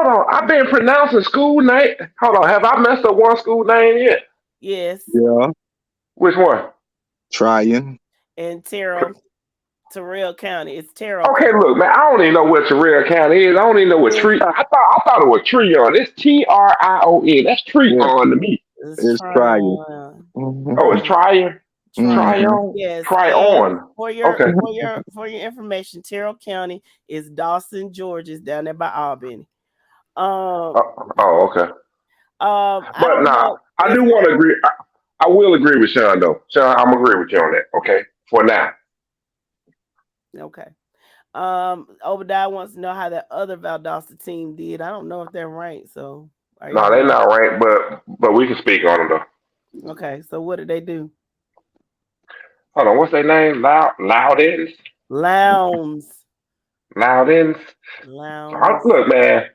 on. I've been pronouncing school name. Hold on. Have I messed up one school name yet? Yes. Yeah. Which one? Tryon. And Terrell County. It's Terrell. Okay, look, man. I don't even know what Terrell County is. I don't even know what tree. I thought it was Treon. It's Trion. That's Treon to me. It's Tryon. Oh, it's Tryon. Tryon. Yes. Tryon. For your information, Terrell County is Dawson, Georgia, is down there by Albany. Okay. But I do want to agree. I will agree with Sean though. Sean, I'm agree with you on that. Okay, for now. Okay. Obadiah wants to know how that other Valdosta team did. I don't know if they're ranked. So no, they're not ranked, but we can speak on them though. Okay, so what did they do? Hold on, what's their name? Loudens. Look, man.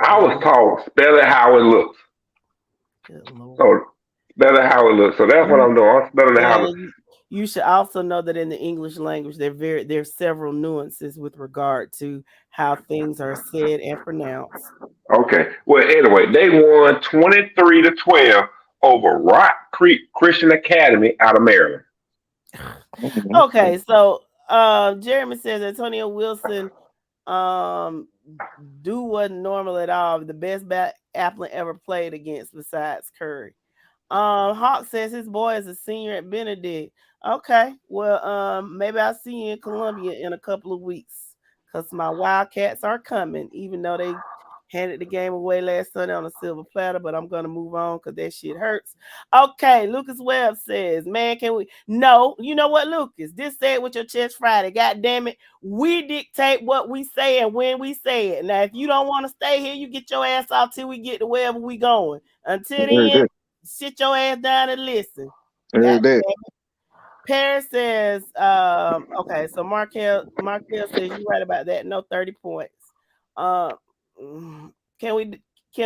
I was taught spell it how it looks. So spell it how it looks. So that's what I'm doing. I'm spelling it how it looks. You should also know that in the English language, there's several nuances with regard to how things are said and pronounced. Okay. Well, anyway, they won 23-12 over Rock Creek Christian Academy out of Maryland. Okay, so Jeremy says Antonio Wilson wasn't normal at all. The best Applin ever played against besides Curry. Hawk says his boy is a senior at Benedict. Okay, well, maybe I'll see you in Columbia in a couple of weeks because my Wildcats are coming, even though they handed the game away last Sunday on a silver platter, but I'm going to move on because that shit hurts. Okay, Lucas Webb says, man, can we? No, you know what, Lucas? This say it with your chest Friday. God damn it. We dictate what we say and when we say it. Now, if you don't want to stay here, you get your ass out till we get to wherever we going. Until then, sit your ass down and listen. Paris says, okay, so Markel says you're right about that. No 30 points. Can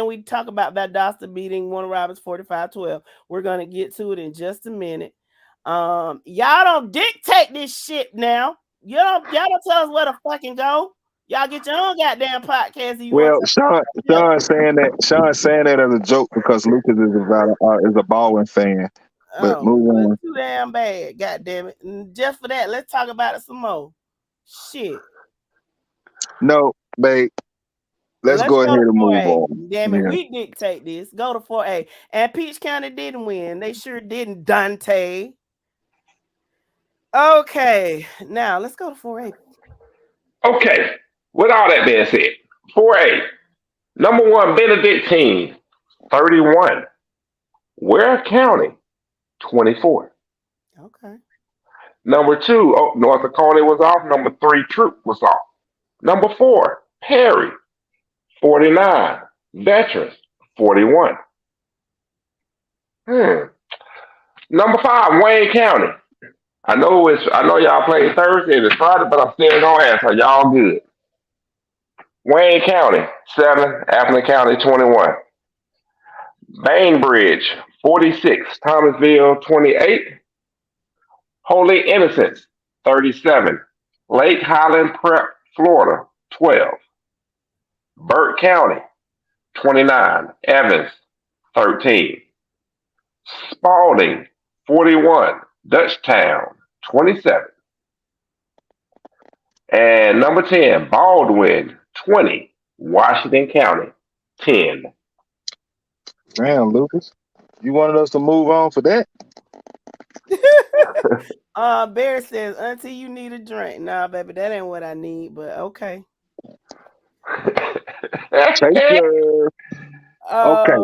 we talk about Valdosta beating Warner Robins 45-12? We're gonna get to it in just a minute. Y'all don't dictate this shit now. Y'all don't tell us where to fucking go. Y'all get your own goddamn podcast. Sean saying that as a joke because Lucas is a Baldwin fan. But move on. Too damn bad, goddamn it. And just for that, let's talk about it some more. Shit. No, babe. Let's Let's go go ahead to and move 4A. on. Damn it, Yeah. we dictate this. Go to 4A. And Peach County didn't win. They sure didn't, Dante. Okay, now let's go to 4A. Okay. With all that being said, 4A, number one, Benedictine, 31. Ware County, 24. Okay. Number two, North Dakota was off. Number three, Troop was off. Number four, Perry, 49. Veterans, 41. Number five, Wayne County. I know y'all played Thursday and it's Friday, but I'm still gonna answer. Y'all good. Wayne County, 7. Appleton County, 21. Bainbridge, 46. Thomasville, 28. Holy Innocents, 37. Lake Highland Prep, Florida, 12. Burke County, 29. Evans, 13. Spalding, 41. Dutchtown, 27. And number 10, Baldwin, 20. Washington County, 10. Damn, Lucas. You wanted us to move on for that? Barry says, Auntie, you need a drink. Nah, baby, that ain't what I need, but okay. Take care. Okay.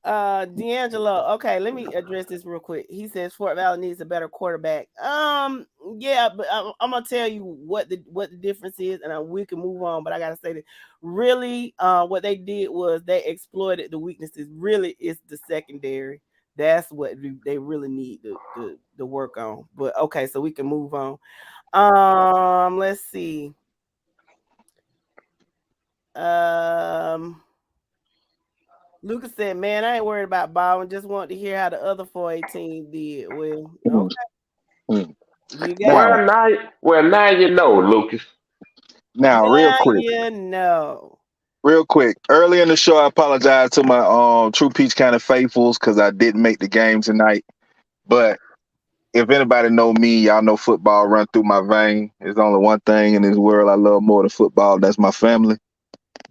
D'Angelo. Okay, let me address this real quick. He says Fort Valley needs a better quarterback. Yeah, but I'm gonna tell you what the difference is, and we can move on. But I gotta say that really, what they did was they exploited the weaknesses. Really, it's the secondary. That's what they really need to work on. But okay, so we can move on. Let's see. Lucas said, "Man, I ain't worried about Baldwin. Just want to hear how the other 418 did." Well, okay. You got now you know, Lucas. Now, real quick. You know. Real quick. Early in the show, I apologize to my True Peach County faithfuls because I didn't make the game tonight. But if anybody know me, y'all know football run through my vein. There's only one thing in this world I love more than football. That's my family.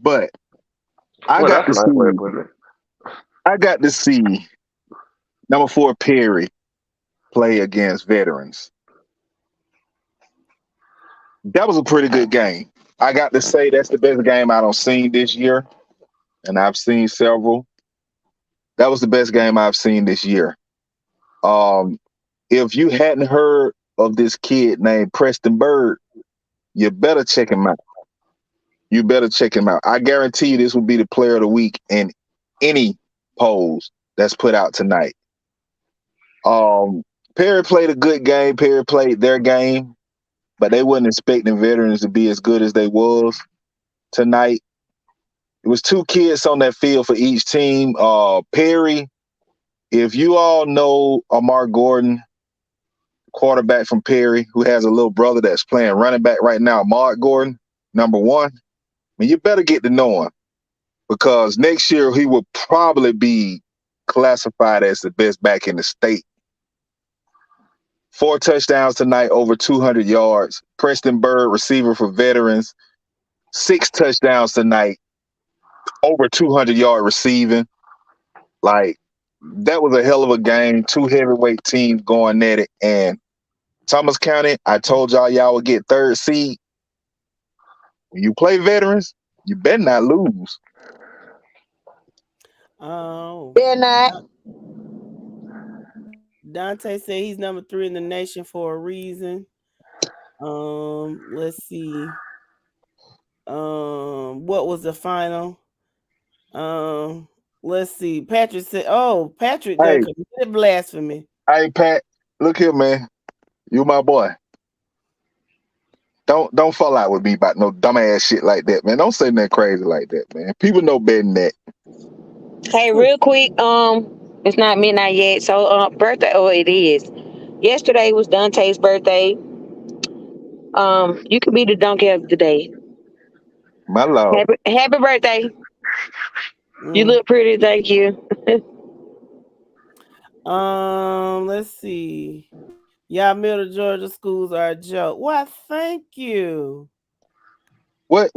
But I got to see number 4 Perry play against Veterans. That was a pretty good game. I got to say that's the best game I don't seen this year, and I've seen several. That was the best game I've seen this year. If you hadn't heard of this kid named Preston Bird, you better check him out. You better check him out. I guarantee you this will be the player of the week in any polls that's put out tonight. Perry played a good game. Perry played their game, but they wasn't expecting Veterans to be as good as they was tonight. It was 2 kids on that field for each team. Perry, if you all know Amar Gordon, quarterback from Perry, who has a little brother that's playing running back right now, Mark Gordon, number 1, I mean, you better get to know him because next year he will probably be classified as the best back in the state. 4 touchdowns tonight, over 200 yards. Preston Bird, receiver for Veterans, 6 touchdowns tonight, over 200-yard receiving. Like, that was a hell of a game. 2 heavyweight teams going at it. And Thomas County, I told y'all would get 3rd seed. When you play Veterans, you better not lose. Oh. Better not. Dante said he's number 3 in the nation for a reason. Let's see. What was the final? Let's see. Patrick said, Patrick done committed blasphemy. Hey, Pat, look here, man. You my boy. Don't fall out with me about no dumbass shit like that, man. Don't say nothing crazy like that, man. People know better than that. Hey, real quick, it's not midnight yet, so birthday. Oh, it is. Yesterday was Dante's birthday. You could be the donkey of the day. My lord. Happy birthday. You look pretty, thank you. Let's see. Y'all middle Georgia schools are a joke. Why, thank you. What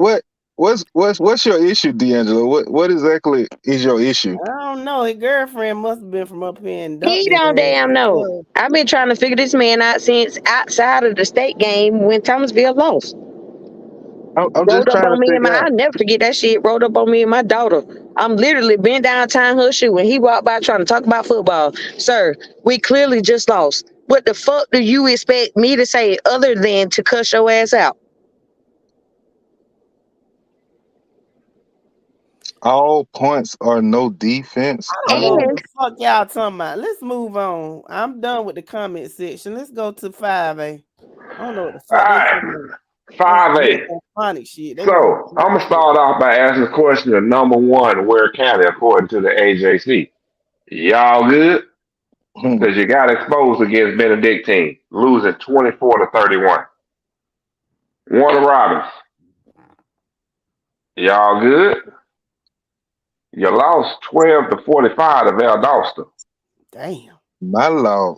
What's your issue, D'Angelo? What exactly is your issue? I don't know. His girlfriend must have been from up here and dumped He his don't ass. damn know. I've been trying to figure this man out since outside of the state game when Thomasville lost. I'm just Rolled up trying to on me and figure I'll out. never forget that shit. Rolled up on me and my daughter. I'm literally been down tying her shoe and he walked by trying to talk about football. Sir, we clearly just lost. What the fuck do you expect me to say other than to cuss your ass out? All points are no defense. I don't know what And the fuck y'all talking about. Let's move on. I'm done with the comment section. Let's go to 5A. I don't know what the All fuck they right, talking about. 5A. Funny shit. They So I'm gonna start off by asking the question of number one, Ware County, according to the AJC. Y'all good? Hmm. Because you got exposed against Benedictine, losing 24-31. Warner Robins, y'all good? You lost 12-45 to Valdosta. Damn. My lord.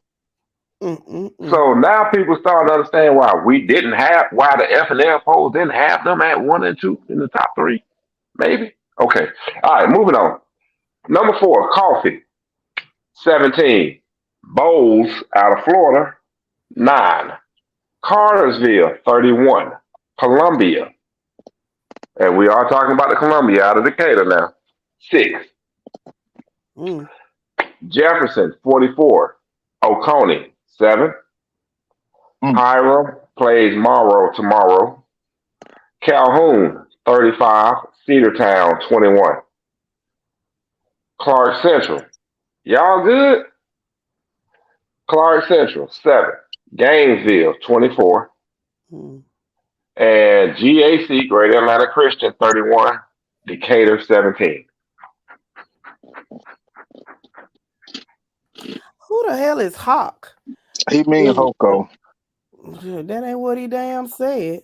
So now people start to understand why why the FNL polls didn't have them at 1 and 2 in the top 3. Maybe. Okay. All right, moving on. Number 4, Coffee, 17. Bowles out of Florida, 9. Cartersville, 31. Columbia, and we are talking about the Columbia out of Decatur now, 6. Jefferson, 44. Oconee, 7. Hiram plays Morrow tomorrow. Calhoun, 35. Cedartown, 21. Clark Central, y'all good? Clark Central, 7. Gainesville, 24. And GAC, Greater Atlanta Christian, 31. Decatur, 17. Who the hell is Hawk? He mean Hoko. That ain't what he damn said.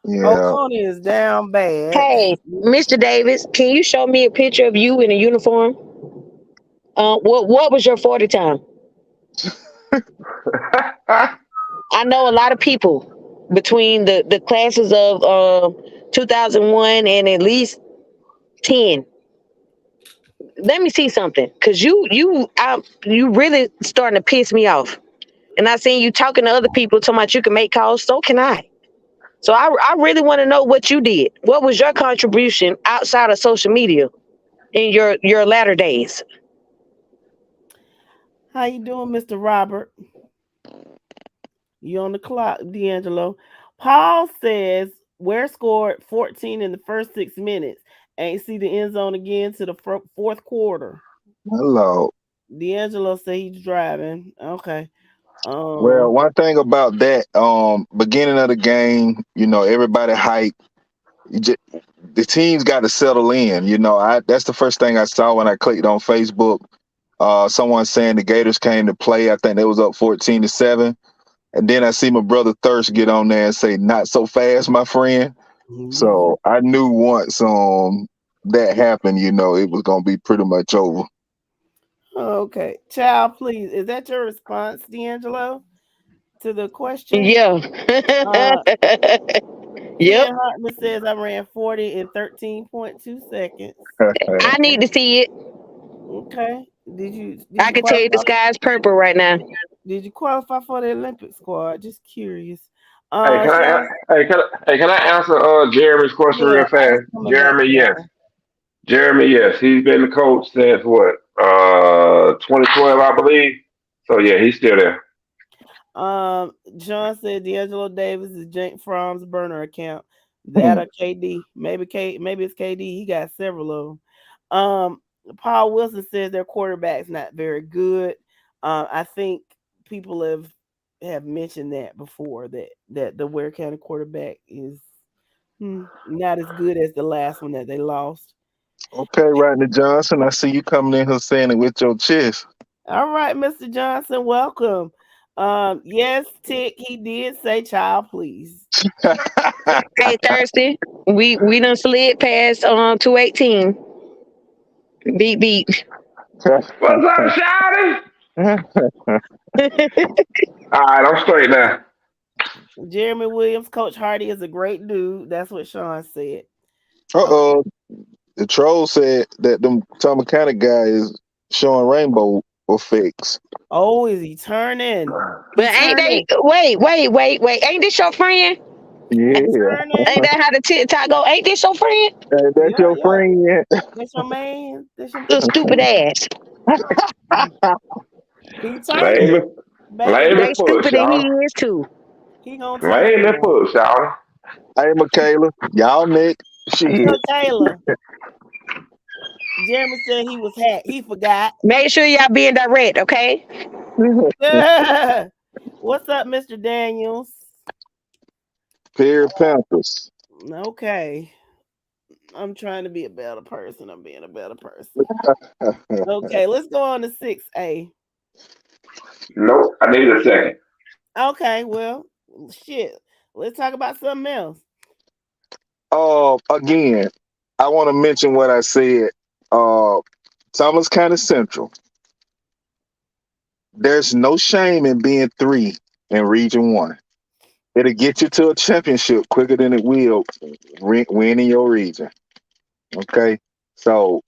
Yeah. Oconee is down bad. hey, Mr. Davis, can you show me a picture of you in a uniform? What was your 40 time? I know a lot of people between the classes of 2001 and at least 10. Let me see something, cause you really starting to piss me off. And I seen you talking to other people talking about you can make calls. So can I. So I really want to know what you did. What was your contribution outside of social media in your latter days? How you doing, Mr. Robert? You on the clock, D'Angelo. Paul says Ware scored 14 in the first 6 minutes. Ain't see the end zone again to the fourth quarter. Hello. D'Angelo said he's driving. Okay. Well, one thing about that, beginning of the game, everybody hype. The team's got to settle in. That's the first thing I saw when I clicked on Facebook. Someone saying the Gators came to play. I think they was up 14-7. And then I see my brother Thirst get on there and say, "Not so fast, my friend." So I knew once that happened, it was gonna be pretty much over. Okay. Child, please. Is that your response, D'Angelo, to the question? Yeah. Yep. Hartman says I ran 40 in 13.2 seconds. I need to see it. Okay. I can tell you the sky's purple right now. Did you qualify for the Olympic squad? Just curious. Hey, can I answer Jeremy's question real fast? Jeremy, yes. Jeremy, yes. He's been the coach since what? 2012, I believe. So yeah, he's still there. John said D'Angelo Davis is Jake Fromm's burner account. That or KD. Maybe it's KD. He got several of them. Paul Wilson says their quarterback's not very good. I think people have mentioned that before, that the Ware County quarterback is not as good as the last one that they lost. Okay, Rodney Johnson, I see you coming in here saying it with your chest. All right, Mr. Johnson, welcome. Yes, Tick, he did say child, please. Hey, Thursday, we done slid past 218. Beat. What's up, Shouty? All right, I'm straight now. Jeremy Williams, Coach Hardy is a great dude. That's what Sean said. Uh-oh. The troll said that them Tom Mechanic guy is showing rainbow effects. Oh, is he turning? But ain't they? Wait. Ain't this your friend? Yeah. Ain't that how the TikTok go? Ain't this your friend? That's your friend. That's your man. That's your Little stupid ass. He turning. Lame They as fuck, stupid and he y'all. is too. He gonna turn. Lame as fuck, y'all. Hey, Michaela. Y'all Nick. Shit. Michaela. Jeremy said he was hacked. He forgot. Make sure y'all being direct, okay? What's up, Mr. Daniels? Pair of Panthers. Okay. I'm trying to be a better person. I'm being a better person. Okay, let's go on to 6A. Nope, I need a second. Okay, well, shit. Let's talk about something else. Again, I want to mention what I said. Thomas County Central. There's no shame in being 3 in Region 1. It'll get you to a championship quicker than it will winning your region. Okay? So,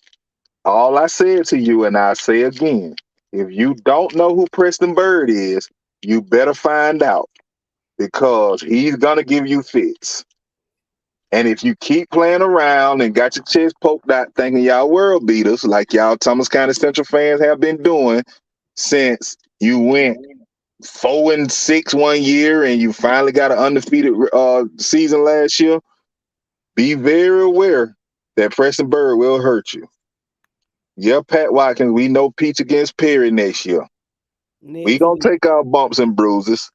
all I said to you, and I say again, if you don't know who Preston Bird is, you better find out because he's going to give you fits. And if you keep playing around and got your chest poked out thinking y'all world beaters, like y'all Thomas County Central fans have been doing since you went 4-6 one year and you finally got an undefeated season last year, be very aware that Preston Bird will hurt you. Yeah, Pat Watkins, we know Peach against Perry next year. We gonna take our bumps and bruises.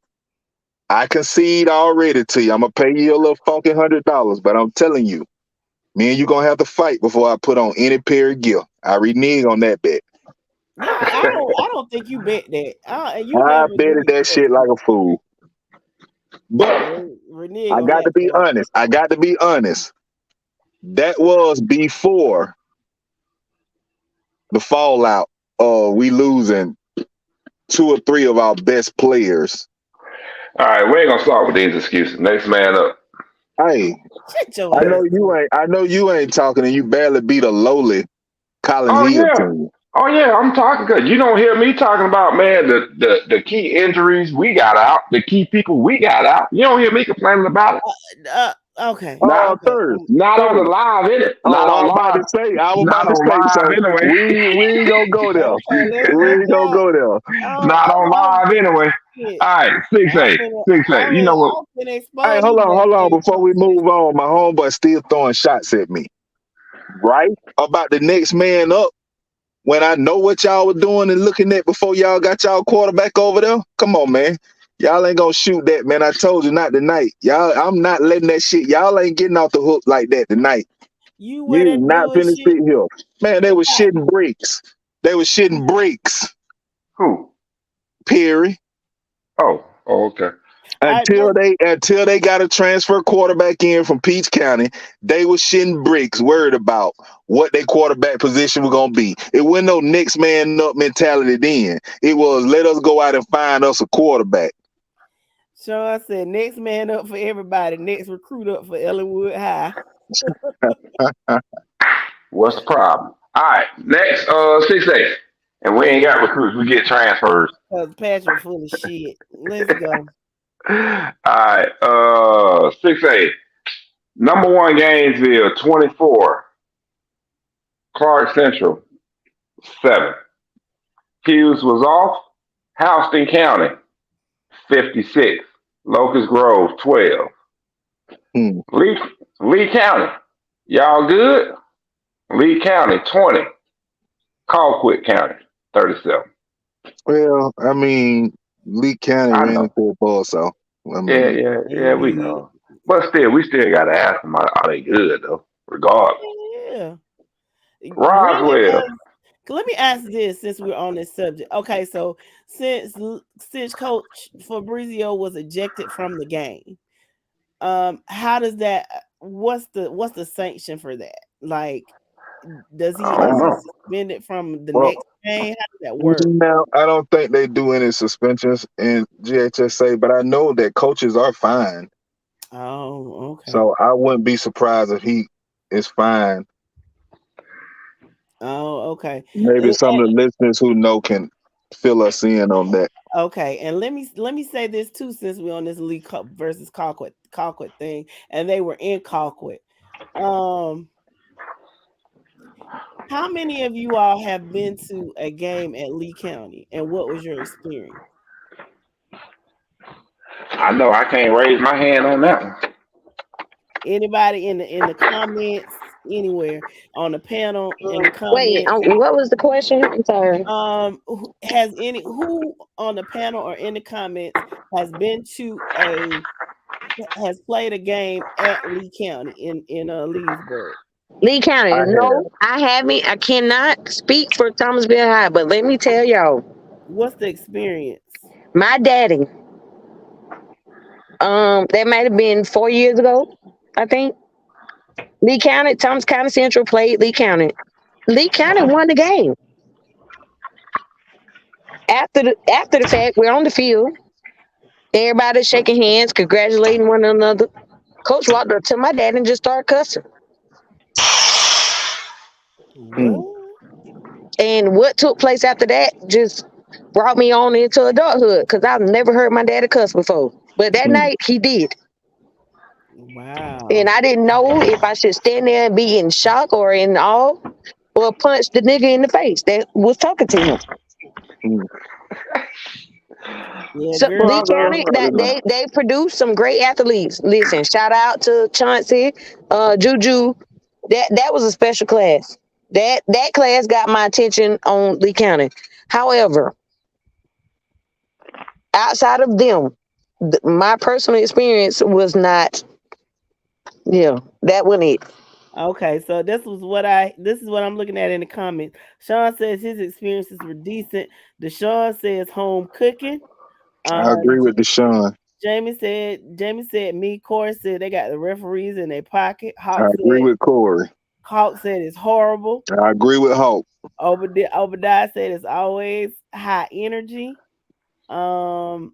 I concede already to you. I'm gonna pay you a little funky $100, but I'm telling you, me and you gonna have to fight before I put on any Perry gear. I renege on that bet. Yeah, I don't think you bet that. I betted that shit like a fool. But I got to be honest. That was before the fallout of we losing 2 or 3 of our best players. All right, we ain't gonna start with these excuses. Next man up. Hey, I know you ain't talking, and you barely beat a lowly Collins Hill team. Oh yeah, I'm talking good. You don't hear me talking about, man, the key injuries we got out, the key people we got out. You don't hear me complaining about it. Okay. Not on the live, innit? Not on live. I was about to say something. Anyway. We ain't gonna go there. We ain't gonna go there. Not on live anyway. All right, 6A. You know what? Hey, hold on. Before we move on, my homeboy still throwing shots at me. Right? About the next man up. When I know what y'all were doing and looking at before y'all got y'all quarterback over there. Come on, man. Y'all ain't gonna shoot that, man. I told you not tonight. I'm not letting that shit. Y'all ain't getting off the hook like that tonight. You not finna sit here. Man, they was shitting bricks. Who? Perry. Oh, okay. Until they got a transfer quarterback in from Peach County, they was shitting bricks, worried about what their quarterback position was gonna be. It wasn't no next man up mentality then. It was let us go out and find us a quarterback. So I said next man up for everybody, next recruit up for Ellenwood High. What's the problem? All right, next 6A. And we ain't got recruits, we get transfers. Because Patrick full of shit. Let's go. All right, 6A. Number 1 Gainesville 24. Clark Central 7. Hughes was off. Houston County 56. Locust Grove 12. Lee County, y'all good? Lee County 20. Colquitt County 37. Well, I mean, Lee County ran into a ball, so I mean, yeah, we know. But still, we still gotta ask them, are they good though? Regardless. Yeah. Roswell. Let me ask this since we're on this subject. Okay, so since Coach Fabrizio was ejected from the game, how does that? What's the sanction for that? Like, does he suspended from the next game? How does that work? Now, I don't think they do any suspensions in GHSA, but I know that coaches are fined. Oh, okay. So I wouldn't be surprised if he it's fine. Oh, okay. Maybe And, some of the listeners who know can fill us in on that. okay, and let me say this too, since we're on this Lee versus Colquitt thing, and they were in Colquitt. How many of you all have been to a game at Lee County, and what was your experience? I know I can't raise my hand on that one. Anybody in the comments, anywhere on the panel, in the Wait, comments? what was the question? I'm sorry. Who on the panel or in the comments has played a game at Lee County in Leesburg? Lee County. I No, have. I haven't. I cannot speak for Thomasville High, but let me tell y'all, What's the experience? my daddy, that might have been 4 years ago, I think. Lee County, Thomas County Central played Lee County. Lee County won the game. After the fact, we're on the field. Everybody shaking hands, congratulating one another. Coach walked up to my dad and just started cussing. What? And what took place after that just brought me on into adulthood because I've never heard my daddy cuss before. But that night he did. Wow. And I didn't know if I should stand there and be in shock or in awe or punch the nigga in the face that was talking to him. Yeah, So girl, Lee County, that they produced some great athletes. Listen, shout out to Chauncey, Juju. That was a special class. That class got my attention on Lee County. However, outside of them, my personal experience was not. Yeah, that wasn't it. Okay, so this is what I'm looking at in the comments. Sean says his experiences were decent. Deshaun says home cooking. I agree with Deshaun. Jamie said me. Corey said they got the referees in their pocket. I agree with Corey. Hawk said it's horrible. I agree with Hawk. Obadiah said it's always high energy. The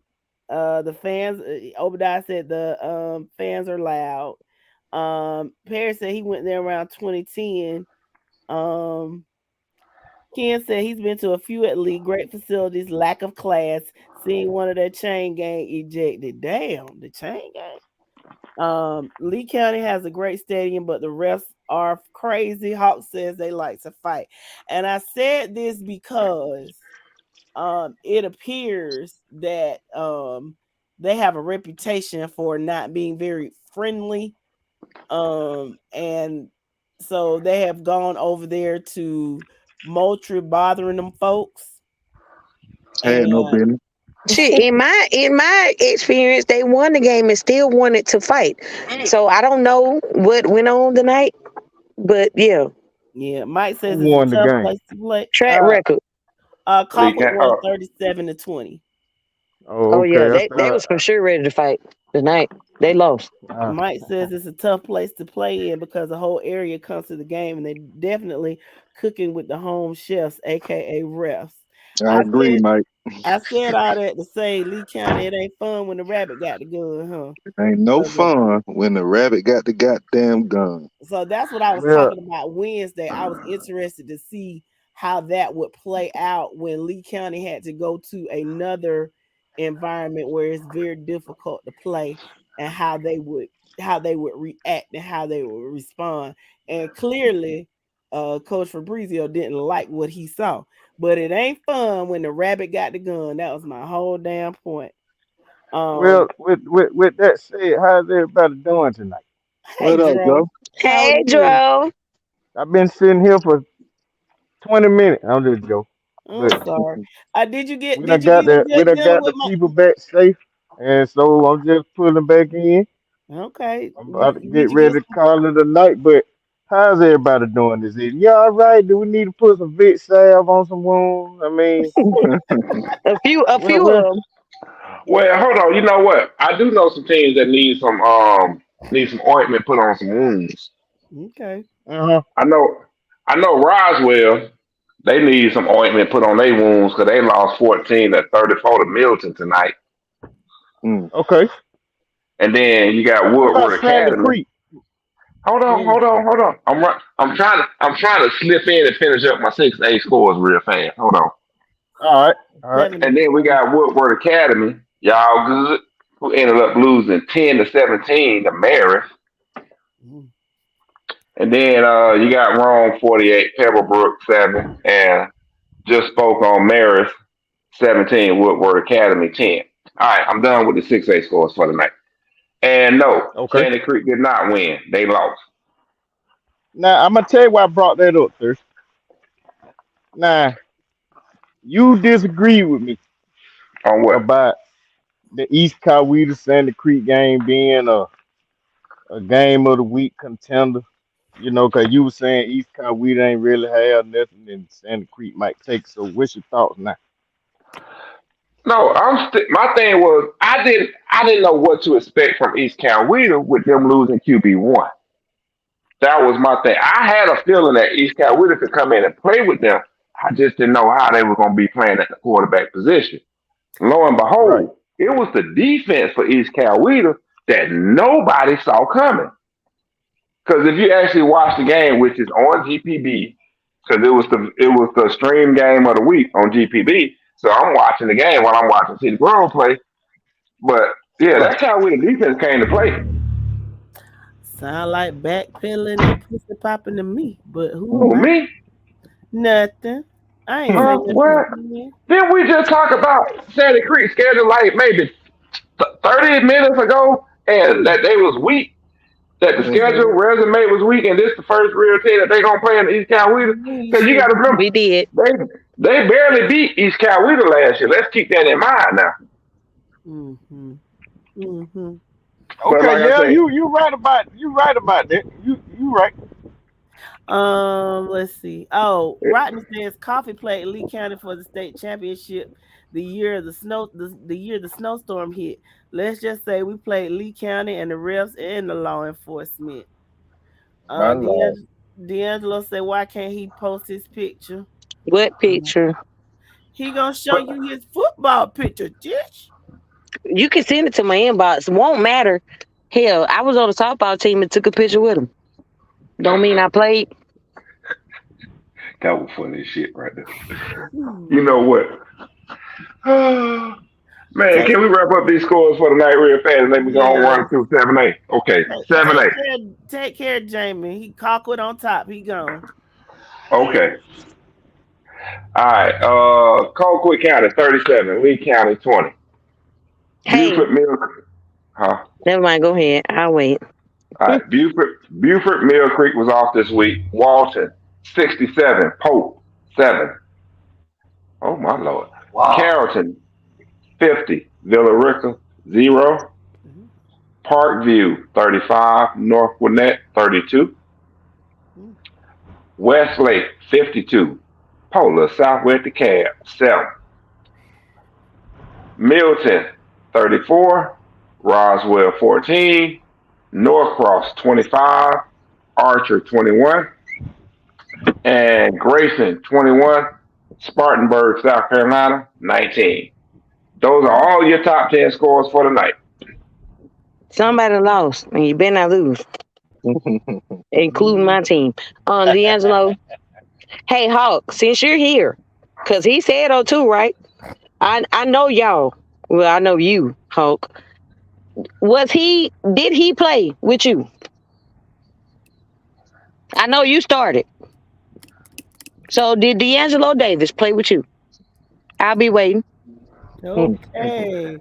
fans. Obadiah said the fans are loud. Perry said he went there around 2010. Ken said he's been to a few at Lee. Great facilities, lack of class. Seeing one of their chain gang ejected. Damn, the chain gang. Lee County has a great stadium, but the refs are crazy. Hawk says they like to fight. And I said this because it appears that they have a reputation for not being very friendly. And so they have gone over there to Moultrie bothering them folks. Had no business. Shit, in my experience, they won the game and still wanted to fight. So I don't know what went on tonight, but yeah. Yeah, Mike says Who won it's a the tough game? place to play. Track record. Colquitt won 37-20. Oh yeah, they was for sure ready to fight tonight. They lost. Mike says it's a tough place to play in because the whole area comes to the game and they definitely cooking with the home chefs, aka refs. I agree, Mike. I said all that to say Lee County, it ain't fun when the rabbit got the gun, huh? Ain't no fun when the rabbit got the goddamn gun. So that's what I was talking about Wednesday. I was interested to see how that would play out when Lee County had to go to another environment where it's very difficult to play, and how they would react and how they would respond. And clearly, Coach Fabrizio didn't like what he saw. But it ain't fun when the rabbit got the gun. That was my whole damn point. Well, with that said, how's everybody doing tonight? Hey, what up, Joe? Hey, Joe. I've been sitting here for 20 minutes. I'm just joking. I'm sorry. Did you get? We done got the people back safe, and so I'm just pulling back in. Okay. I'm about to get ready to call it a night, but how's everybody doing this evening? Yeah, all right. Do we need to put some Vic salve on some wounds? I mean, a few of them. Well, hold on. You know what? I do know some teams that need some ointment put on some wounds. Okay. I know Roswell. They need some ointment put on their wounds because they lost 14-34 to Milton tonight. Okay. And then you got Woodward Academy. Hold on. I'm trying to slip in and finish up my 6A scores real fast. Hold on. All right. And then we got Woodward Academy, y'all good, who ended up losing 10-17 to Marist. And then you got Rome 48, Pebblebrook 7, and just spoke on Marist 17, Woodward Academy 10. All right, I'm done with the 6A scores for the night. And no, Sandy Creek did not win. They lost. Now, I'm going to tell you why I brought that up, Thirst. Now, you disagree with me on what? About the East Coweta Sandy Creek game being a game of the week contender. You know, because you were saying East Coweta ain't really have nothing and Sandy Creek might take. So what's your thoughts now? No, my thing was I didn't know what to expect from East Coweta with them losing QB1. That was my thing. I had a feeling that East Coweta could come in and play with them. I just didn't know how they were going to be playing at the quarterback position. Lo and behold, It was the defense for East Coweta that nobody saw coming. Because if you actually watch the game, which is on GPB, because it was the stream game of the week on GPB, so I'm watching the game while I'm watching City Grove play. But yeah, that's how the defense came to play. Sound like backpedaling and pussy popping to me, but who me? Nothing. I ain't saying what? Didn't we just talk about Sandy Creek schedule like maybe 30 minutes ago, and that they was weak? That the schedule resume was weak, and this the first real team that they gonna play in the East Coweta. Because you got to remember, we did. They barely beat East Coweta last year. Let's keep that in mind now. Okay, like yeah, you right about that. You right. Let's see. Oh, Rodney says Coffee played Lee County for the state championship the year the snowstorm hit. Let's just say we played Lee County and the refs and the law enforcement. D'Angelo said, why can't he post his picture? What picture? He gonna show you his football picture, Dish. You can send it to my inbox. It won't matter. Hell, I was on the softball team and took a picture with him. Don't mean I played. That was funny as shit right there. You know what? Man, can we wrap up these scores for the night real fast and let me go on 1 through 7A? Okay, 7A. Take care, Jamie. He Colquitt on top. He gone. Okay. All right. Colquitt County 37, Lee County 20. Hey. Buford Mill. Huh? Never mind. Go ahead. I'll wait. All right. Buford Mill Creek was off this week. Walton 67, Pope 7. Oh my Lord. Wow. Carrollton 50, Villa Rica 0. Parkview 35, North Gwinnett 32. Westlake 52, Polar Southwest DeKalb 7. Milton 34, Roswell 14, Norcross 25, Archer 21, and Grayson 21, Spartanburg, South Carolina 19. Those are all your top 10 scores for the night. Somebody lost, and you better not lose, including my team. D'Angelo. Hey, Hawk, since you're here, because he said too, right? I know y'all. Well, I know you, Hawk. Did he play with you? I know you started. So did D'Angelo Davis play with you? I'll be waiting. Okay.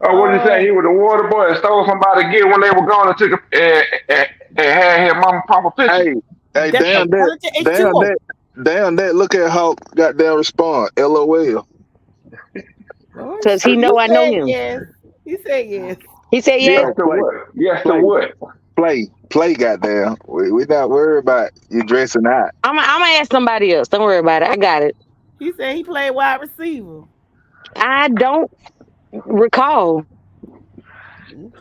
Oh, what did he say? He was a water boy and stole somebody's gear when they were gone and took and had his mama pop a picture. Hey, damn that. Look at how goddamn respond. LOL. Because he know I know him. Yes. He said yes. He said yes. Yes to what? Yes to what? Play, goddamn. We not worried about you dressing out. I'm gonna ask somebody else. Don't worry about it. I got it. He said he played wide receiver. I don't recall.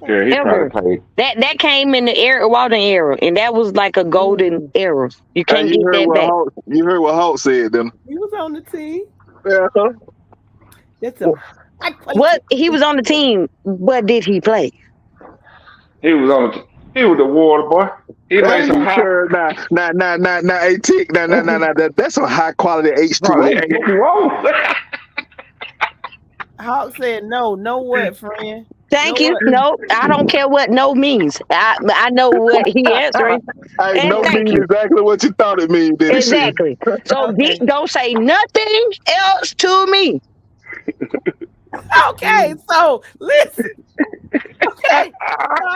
Yeah, he probably played. That came in the Walden era, and that was like a golden era. You can't get that back. You heard what Hawk said, then. He was on the team. Yeah. That's a what he was on the team, but did he play? He was on He was the water boy. He made some high. Sure, nah, hey, Tick, nah, that's some high quality H2O. Whoa. Hawk said no what, friend? Thank No you. what? No, I don't care what no means. I know what he answering. Hey, And no thank mean you. exactly what you thought it mean, did Exactly. So Okay. don't say nothing else to me. Okay, so listen. Okay, so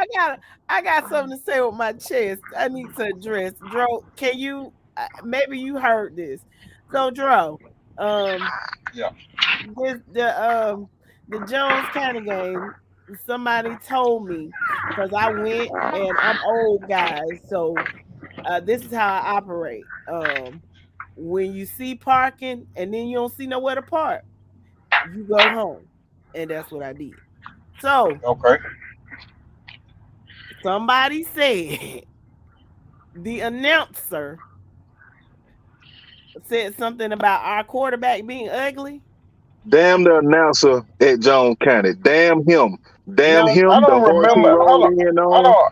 I got something to say with my chest. I need to address. Dro, can you? Maybe you heard this. So, Dro, Yeah. the Jones County game. Somebody told me because I went and I'm old, guys. So, this is how I operate. When you see parking and then you don't see nowhere to park, you go home, and that's what I did. So, Okay. somebody said the announcer said something about our quarterback being ugly. Damn the announcer at Jones County. Damn him. Damn No, him. I The don't horse he remember. rode in Hold on. on.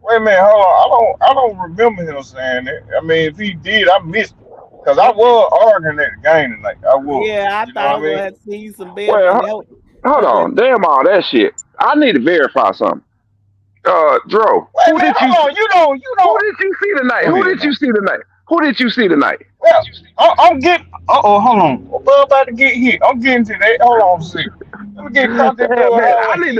Wait a minute. Hold on. I don't remember him saying that. I mean, if he did, I missed it. Because I was arguing at the game tonight. I was. yeah, I You know thought I what was I gonna mean? have to see you some Well, Beverly Hills. hold on. Damn all that shit. I need to verify something. Dro, Wait a who minute. did you? Hold on. You don't. Who did you see tonight? Go Who ahead, did you see tonight? Who did you see tonight? Well, I'm getting. Hold on. We're about to get hit. I'm getting to that. Hold on a second. Let me get caught into Man, a I highway. need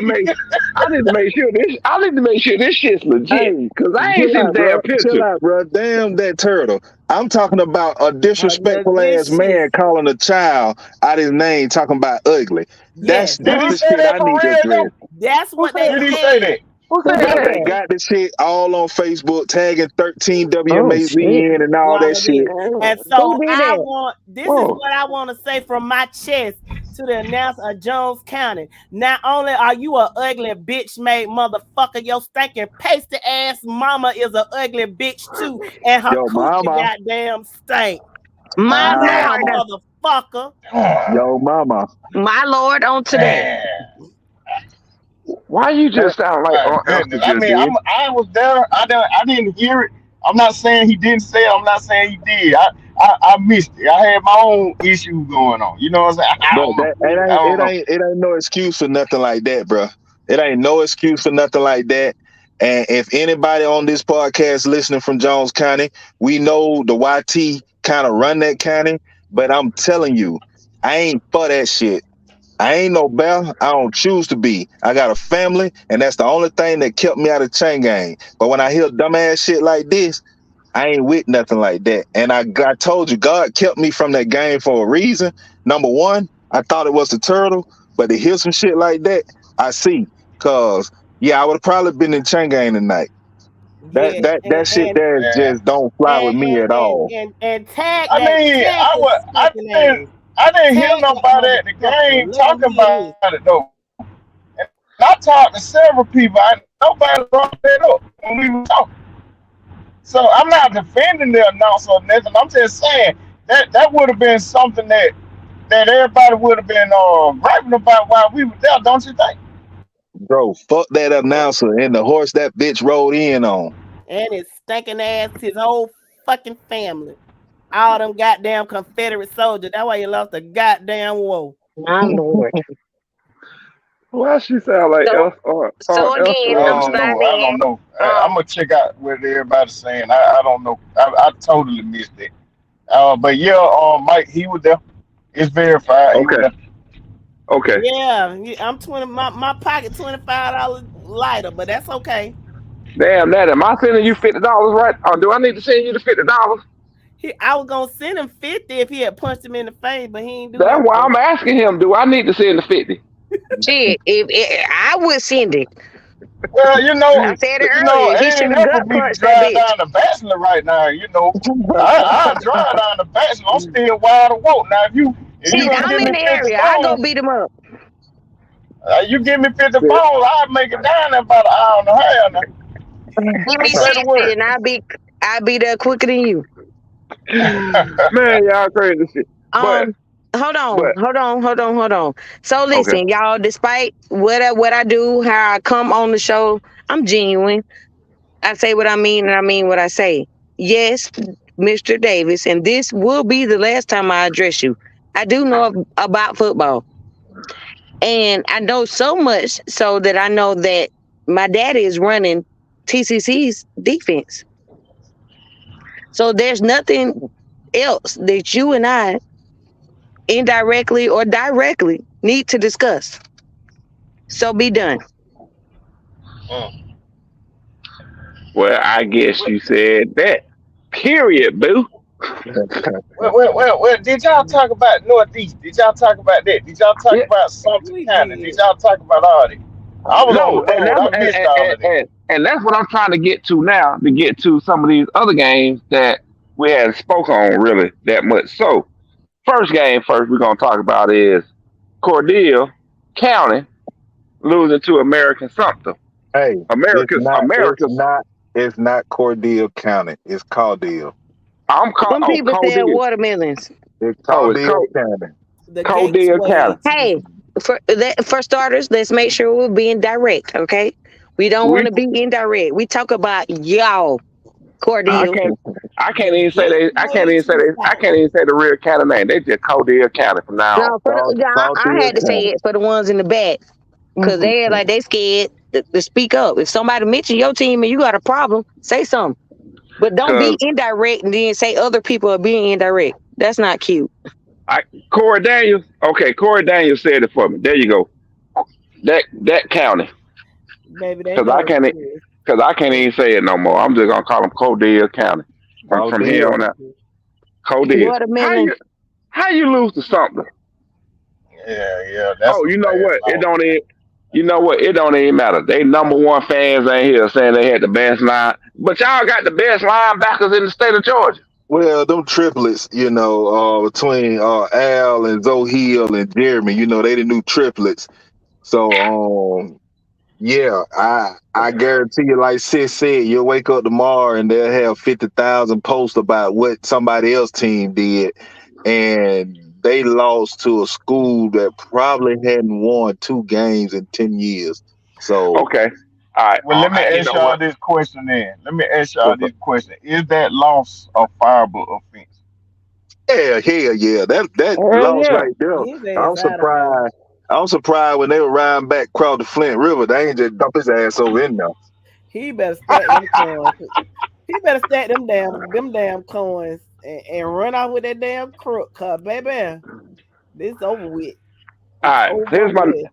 to make sure this shit's legit. Hey, Cause I ain't chill seen the out, bro. damn Chill picture. out, bro. Damn that turtle. I'm talking about a disrespectful ass Delicious. man calling a child out his name, talking about ugly. Yes, Did he That's the say shit that I for need to real though? address. that's what they Did he say said. that? Who Who said said that? They that? got the shit all on Facebook, tagging 13 Oh shit. WMAZN and all that Y'all shit. did. And Who so did that? this is Whoa. what I want to say from my chest to the announcer of Jones County. Not only are you a ugly bitch made motherfucker, your stinking pasty ass mama is a ugly bitch too, and her Yo, coochie mama. goddamn stink. My Now, lord. motherfucker. Yo, mama. My lord onto that. Man, Why you just sound like my Esther goodness. I just mean, did? I was there. I didn't hear it. I'm not saying he didn't say it. I'm not saying he did. I missed it. I had my own issues going on. You know what I'm saying? I But don't that know. I don't know. it ain't no excuse for nothing like that, bro. It ain't no excuse for nothing like that. And if anybody on this podcast listening from Jones County, we know the YT kind of run that county, but I'm telling you, I ain't for that shit. I ain't no bear. I don't choose to be. I got a family, and that's the only thing that kept me out of chain gang. But when I hear dumbass shit like this, I ain't with nothing like that. And I told you, God kept me from that game for a reason. Number one, I thought it was the turtle, but to hear some shit like that, I see. Cause yeah, I would have probably been in chain gang tonight. Yeah, That shit there Man. just don't fly with me at all. and tag I that mean, tag his stinking ass. I didn't hear Tag that nobody at the motherfucker. game Let him talking hear this. about it though. And I talked to several people. Nobody brought that up when we were talking. So I'm not defending the announcer or nothing. I'm just saying that would have been something that everybody would have been griping about while we were there, don't you think? Bro, fuck that announcer and the horse that bitch rode in on. And his stinking ass, his whole fucking family. All them goddamn Confederate soldiers. That's why you lost the goddamn war. My lord. Why she sound like So, Esther? again, I I'm don't know. I starting don't know. in. I'm gonna check out what everybody's saying. I don't know. I totally missed it. But yeah, Mike, he was there. It's verified. He was Okay. there. Okay. Yeah, I'm 20. My pocket $25 lighter, but that's okay. Damn that. Am I sending you $50 right? Or do I need to send you the $50? I was gonna send him 50 if he had punched him in the face, but he ain't do That's that. why I'm asking him. Do I need to send the 50? Shit, if I would send it. Well, I said it earlier. He it should ain't have nothing gut for me to punched that drive bitch. down the Bachelor right now. I drive down the Bachelor. I'm still wide awake. Now, if you Shit, gonna I'm give in me the 50 area. I go bones, beat him up. you give me 50 bones, I'll make it down there about an hour and a half. Now, Give me say the 60 word. and I'll be there quicker than you. Man, y'all crazy shit. Um, Hold But on. So okay, listen, y'all, despite what I do, how I come on the show, I'm genuine. I say what I mean and I mean what I say. Yes, Mr. Davis, and this will be the last time I address you. I do know about football. And I know so much so that I know that my daddy is running TCC's defense. So there's nothing else that you and I indirectly or directly need to discuss. So be done. well, I guess you said that. Period, boo. Well, did y'all talk about Northeast? Did y'all talk about that? Did y'all talk Yeah, about Sumter We County? did. Did y'all talk about all that? I was on the no, and road. that's I missed all of that. and that's what I'm trying to get to now. To get to some of these other games that we hadn't spoke on really that much. So, first game first we're gonna talk about is Cordell County losing to American something. Hey, America's. it's not Cordell County. It's Caldell. I'm called. Them Oh, people said Cordell. watermelons. It's Oh, it's Caldell County. The gates Cordell County. way. Hey, for starters, let's make sure we're being direct, okay? We don't want We to be indirect. We talk about y'all, I Cordell. can't. I can't The even say they. I can't even say gateway they. to I South. can't even say the real county name. They just Cordell County from now on. No, I Caldell had to say County. it for the ones in the back because they like they scared to speak up. If somebody mention your team and you got a problem, say something. But don't be Cause indirect and then say other people are being indirect. That's not cute. I Corey Daniels. Okay, Corey Daniels said it for me. There you go. That county. Baby, they Cause know I what can't. it is. Cause I can't even say it no more. I'm just gonna call them Cordell County from here Caldell. on out. Cordell. Watermelon. How you lose to something? Yeah, that's Oh, a you know bad what? It loss. don't even. You know what? It don't even matter. They number one fans ain't here saying they had the best line, but y'all got the best linebackers in the state of Georgia. Well, them triplets, between Al and Zohiel and Jeremy, they the new triplets. So, yeah, I guarantee you, like Sis said, you'll wake up tomorrow and they'll have 50,000 posts about what somebody else team did, and they lost to a school that probably hadn't won 2 games in 10 years. So, Okay. All right. Well, let me You ask know y'all what? this question then. Let me ask y'all this question. Is that loss a fireable offense? yeah, hell yeah, that Hell loss yeah. right there. His I'm ass out of there. surprised. I'm surprised when they were riding back across the Flint River, they ain't just dump his ass over in there. He better stack them coins. He better stack them damn coins and run out with that damn crook. Cause baby, this over with. All It's right. over Here's my. with.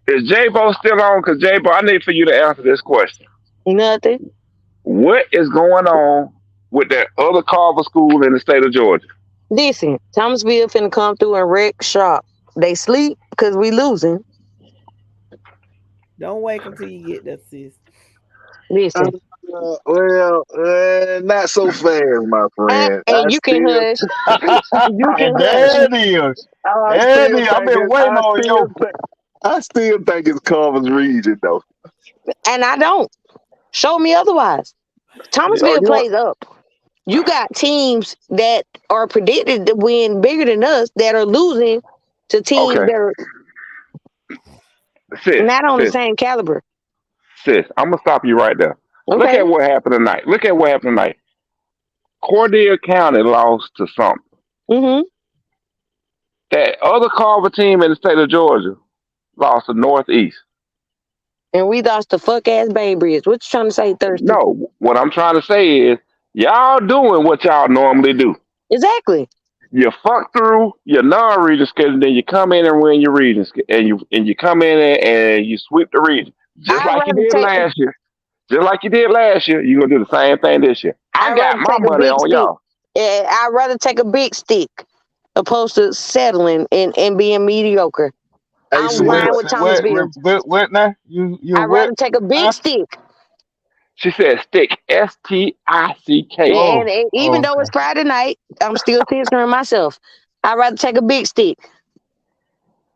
Is J Bo still on? Because J Bo, I need for you to answer this question. Nothing. What is going on with that other Carver school in the state of Georgia? Listen, Thomasville finna come through and wreck shop. They sleep because we losing. Don't wait until you get that, sis. Listen. Not so fast, my friend. And you can hush. You can And hush. there it is. I There it still is. I've think been it, waiting on your. I still think it's Carver's region though. And I don't. Show me otherwise. Oh, Thomasville you want? plays up. You got teams that are predicted to win bigger than us that are losing to teams Okay. that are Sis, not on the sis, same caliber. sis. I'm going to stop you right there. Look Okay. at what happened tonight. Look at what happened tonight. Cordell County lost to something. Mm-hmm. That other Carver team in the state of Georgia lost to Northeast. And we lost the fuck ass Bainbridge. What you trying to say, Thirsty? No, what I'm trying to say is y'all doing what y'all normally do. Exactly. You fuck through your non-region schedule, then you come in and win your region and you come in and you sweep the region just I'd like you rather did take last year. Just like you did last year, you're gonna do the same thing this year. I I'd got rather my take a money big on stick. y'all. I'd rather take a big stick opposed to settling and being mediocre. Hey, I'm Say fine Swift, with what? Thomasville. What now? You I'd what? rather take a big Huh? stick. She said stick STICK. Oh, And even though okay. it's Friday night, I'm still censoring myself. I'd rather take a big stick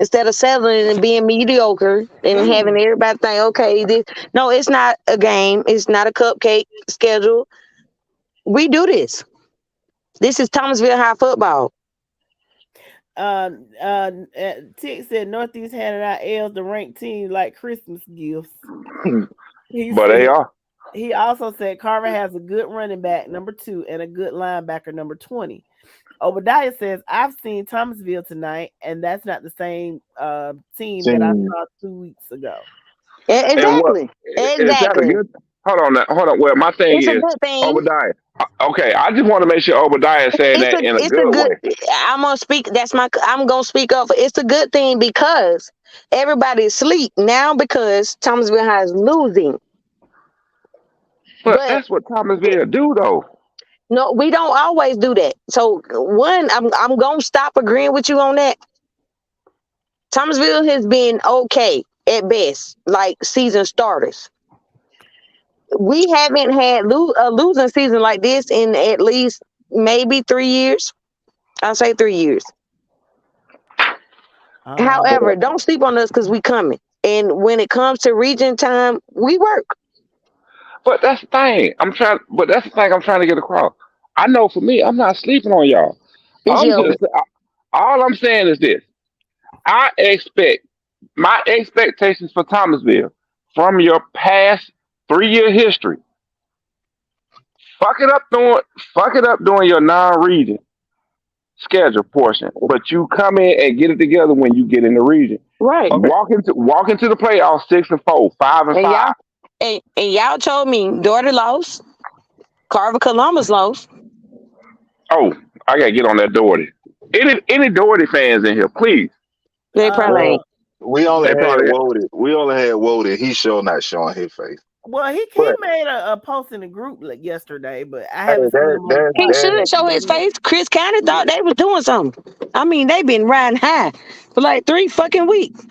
instead of settling and being mediocre and having everybody think, okay, no, it's not a game. It's not a cupcake schedule. We do this. This is Thomasville High football. Tick said Northeast handed out L's to ranked teams like Christmas gifts. He But said, they are. he also said Carver has a good running back, number 2, and a good linebacker, number 20. Obadiah says, I've seen Thomasville tonight, and that's not the same team that I saw 2 weeks ago. Exactly. Is that a good? Hold on. Well, my thing It's a is good thing. Obadiah. Okay, I just want to make sure Obadiah is saying that in a good way. I'm gonna speak. I'm gonna speak up. It's a good thing because everybody's asleep now because Thomasville High is losing. But that's what Thomasville do, though. No, we don't always do that. So I'm gonna stop agreeing with you on that. Thomasville has been okay at best, like season starters. We haven't had a losing season like this in at least maybe 3 years. I'll say 3 years. However, don't sleep on us because we coming. And when it comes to region time, we work. But that's the thing. I'm trying to get across. I know for me, I'm not sleeping on y'all. All I'm saying is this. I expect my expectations for Thomasville from your past 3-year history. Fuck it up doing your non-region schedule portion, but you come in and get it together when you get in the region. Right. Walk into the playoffs 6-4, 5-5. And y'all told me Doherty lost, Carver Columbus lost. Oh, I gotta get on that Doherty. Any Doherty fans in here, please? They probably ain't. We only had Woden. He's sure not showing his face. Well, he made a post in the group yesterday, but I haven't seen him. He shouldn't show his face. Chris County thought they was doing something. I mean, they've been riding high for like 3 fucking weeks.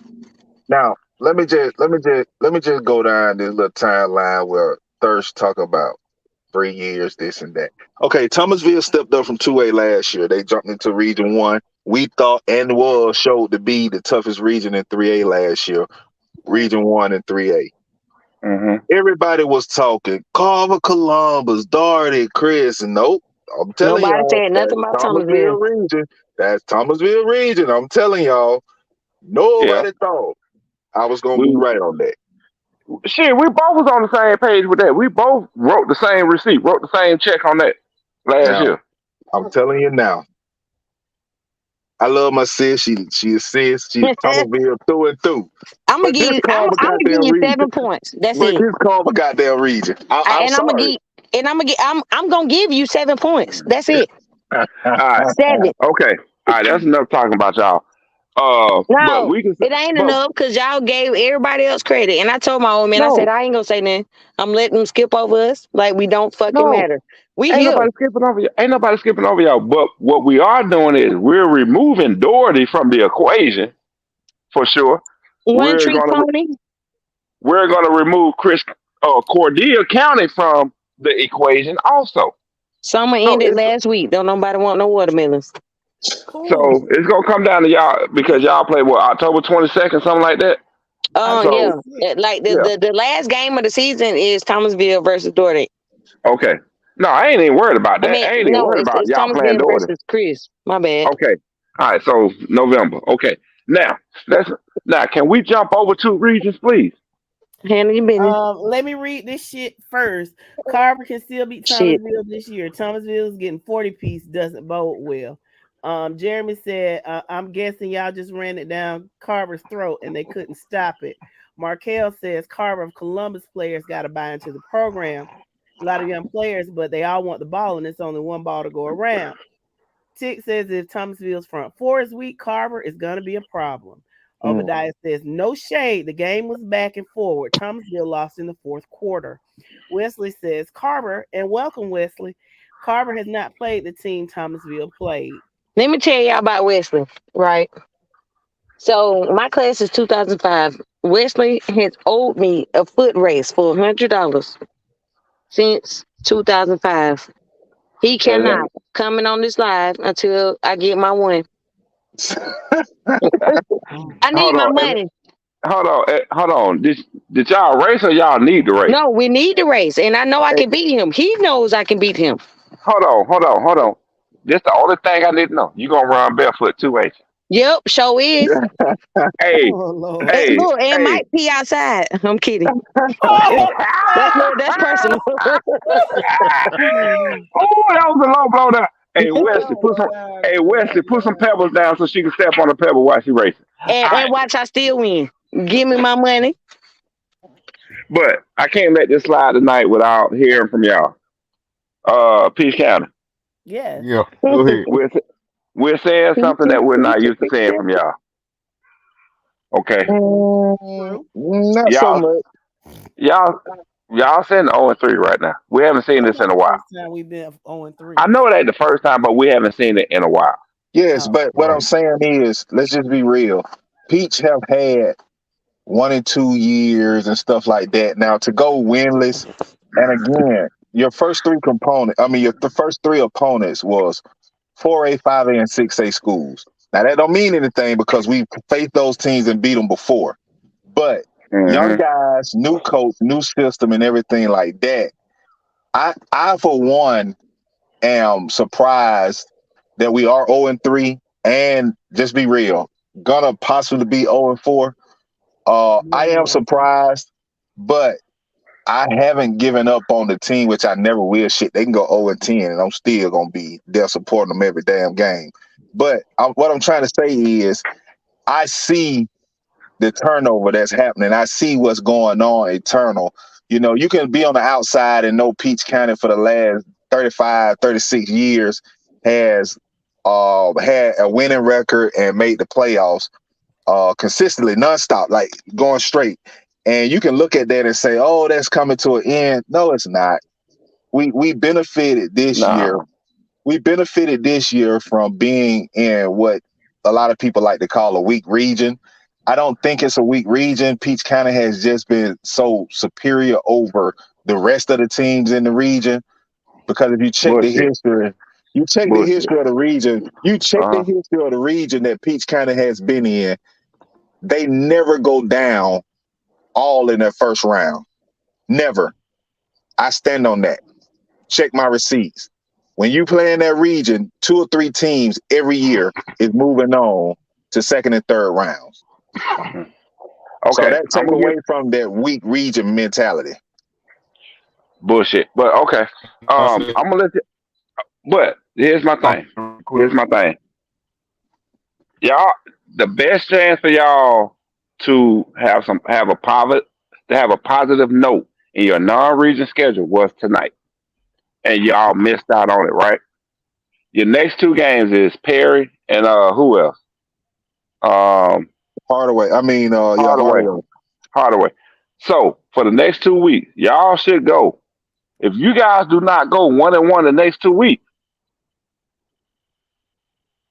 Now, let me just go down this little timeline where Thirst talk about 3 years, this and that. Okay, Thomasville stepped up from 2A last year. They jumped into Region 1. We thought and was showed to be the toughest region in 3A last year. Region 1 and 3A. Mm-hmm. Everybody was talking Carver, Columbus, Doherty, Chris, and nope. I'm telling y'all. Nobody said nothing about Thomasville region. That's Thomasville region. I'm telling y'all. Nobody thought I was gonna be right on that. Shit, we both was on the same page with that. We both wrote the same receipt, wrote the same check on that last year. I'm telling you now. I love my sis. She assists. She's Thomasville through and through. I'm gonna give you 7 points. That's it. This Carver goddamn region. I'm gonna give you 7 points. That's it. All right. 7. Okay. All right. That's enough talking about y'all. No, it ain't enough because y'all gave everybody else credit. And I told my old man, I said, I ain't gonna say nothing. I'm letting them skip over us like we don't fucking matter. Ain't nobody skipping over y'all. But what we are doing is we're removing Doherty from the equation for sure. We're gonna remove Cordelia County from the equation also. Summer ended last week. Don't nobody want no watermelons. Cool. So it's gonna come down to y'all because y'all play October 22nd, something like that. Like the last game of the season is Thomasville versus Doherty. Okay. No, I ain't even worried about that. I ain't even worried about y'all playing Doherty versus Chris. My bad. Okay. All right. So November. Okay. Now can we jump over 2 regions, please? Handle your business. Let me read this shit first. Carver can still beat Thomasville this year. Thomasville is getting 40 piece. Doesn't bode well. Jeremy said, I'm guessing y'all just ran it down Carver's throat and they couldn't stop it. Markel says Carver of Columbus players got to buy into the program. A lot of young players, but they all want the ball and it's only one ball to go around. Tick says if Thomasville's front 4 is weak, Carver is going to be a problem. Obadiah says no shade. The game was back and forward. Thomasville lost in the 4th quarter. Wesley says Carver, and welcome Wesley. Carver has not played the team Thomasville played. Let me tell y'all about Wesley, right? So my class is 2005. Wesley has owed me a foot race for $100 since 2005. He cannot coming on this live until I get my one. I need my money. Hold on. Did y'all race or y'all need to race? No, we need to race, and I know I can beat him. He knows I can beat him. Hold on. This the only thing I need to know. You gonna run barefoot too, ain't you? Yep, show is. Hey, Oh Lord. And hey, look, and hey. might pee outside. I'm kidding. Oh, That's personal. Oh, that was a low blow down. Hey Wesley, oh put some. God. Hey Wesley, put some pebbles down so she can step on the pebble while she racing. All And right, watch I still win. Give me my money. but I can't let this slide tonight without hearing from y'all. Peace County. Yes. Yeah, go ahead. We're we're saying something that we're not used to saying from y'all. Okay, True. Not so y'all, much. y'all, y'all saying 0-3 right now. We haven't seen That's this in not a the while. first time we've been 0-3. I know it ain't the first time, but we haven't seen it in a while. Yes, Oh. but what I'm Right. saying is, let's just be real. Peach have had 1 and 2 years and stuff like that. Now to go winless, and again, your first three component, I mean, the first three opponents was 4A, 5A, and 6A schools. Now that don't mean anything because we faced those teams and beat them before. But young Hmm. guys, new coach, new system, and everything like that. I for one am surprised that we are 0-3, and just be real, gonna possibly be 0-4. I am surprised, but I haven't given up on the team, which I never will. Shit, they can go 0-10, and I'm still gonna be there supporting them every damn game. But what I'm trying to say is, I see the turnover that's happening. I see what's going on eternal. You know, you can be on the outside and know Peach County for the last 35, 36 years has had a winning record and made the playoffs consistently, nonstop, like going straight. And you can look at that and say, "Oh, that's coming to an end." No, it's not. We benefited this year. No, We benefited this year from being in what a lot of people like to call a weak region. I don't think it's a weak region. Peach County has just been so superior over the rest of the teams in the region. Because if you check the bullshit, history, you check the bullshit. history of the region, you check the Uh huh. history of the region that Peach County has been in, they never go down all in their first round. Never. I stand on that. Check my receipts. When you play in that region, 2 or 3 teams every year is moving on to second and third rounds. So Okay, that I'm take gonna give away from that weak region mentality. bullshit, but okay. I said I'm gonna let you. But here's my thing. quick. Here's my thing. Y'all, the best chance for y'all to have a positive note in your non-region schedule was tonight, and y'all missed out on it. Right? Your next two games is Perry and who else? Um, Hardaway. Yeah, Hardaway. Hardaway. Hardaway. So for the next 2 weeks, y'all should go. If you guys do not go 1-1 the next 2 weeks,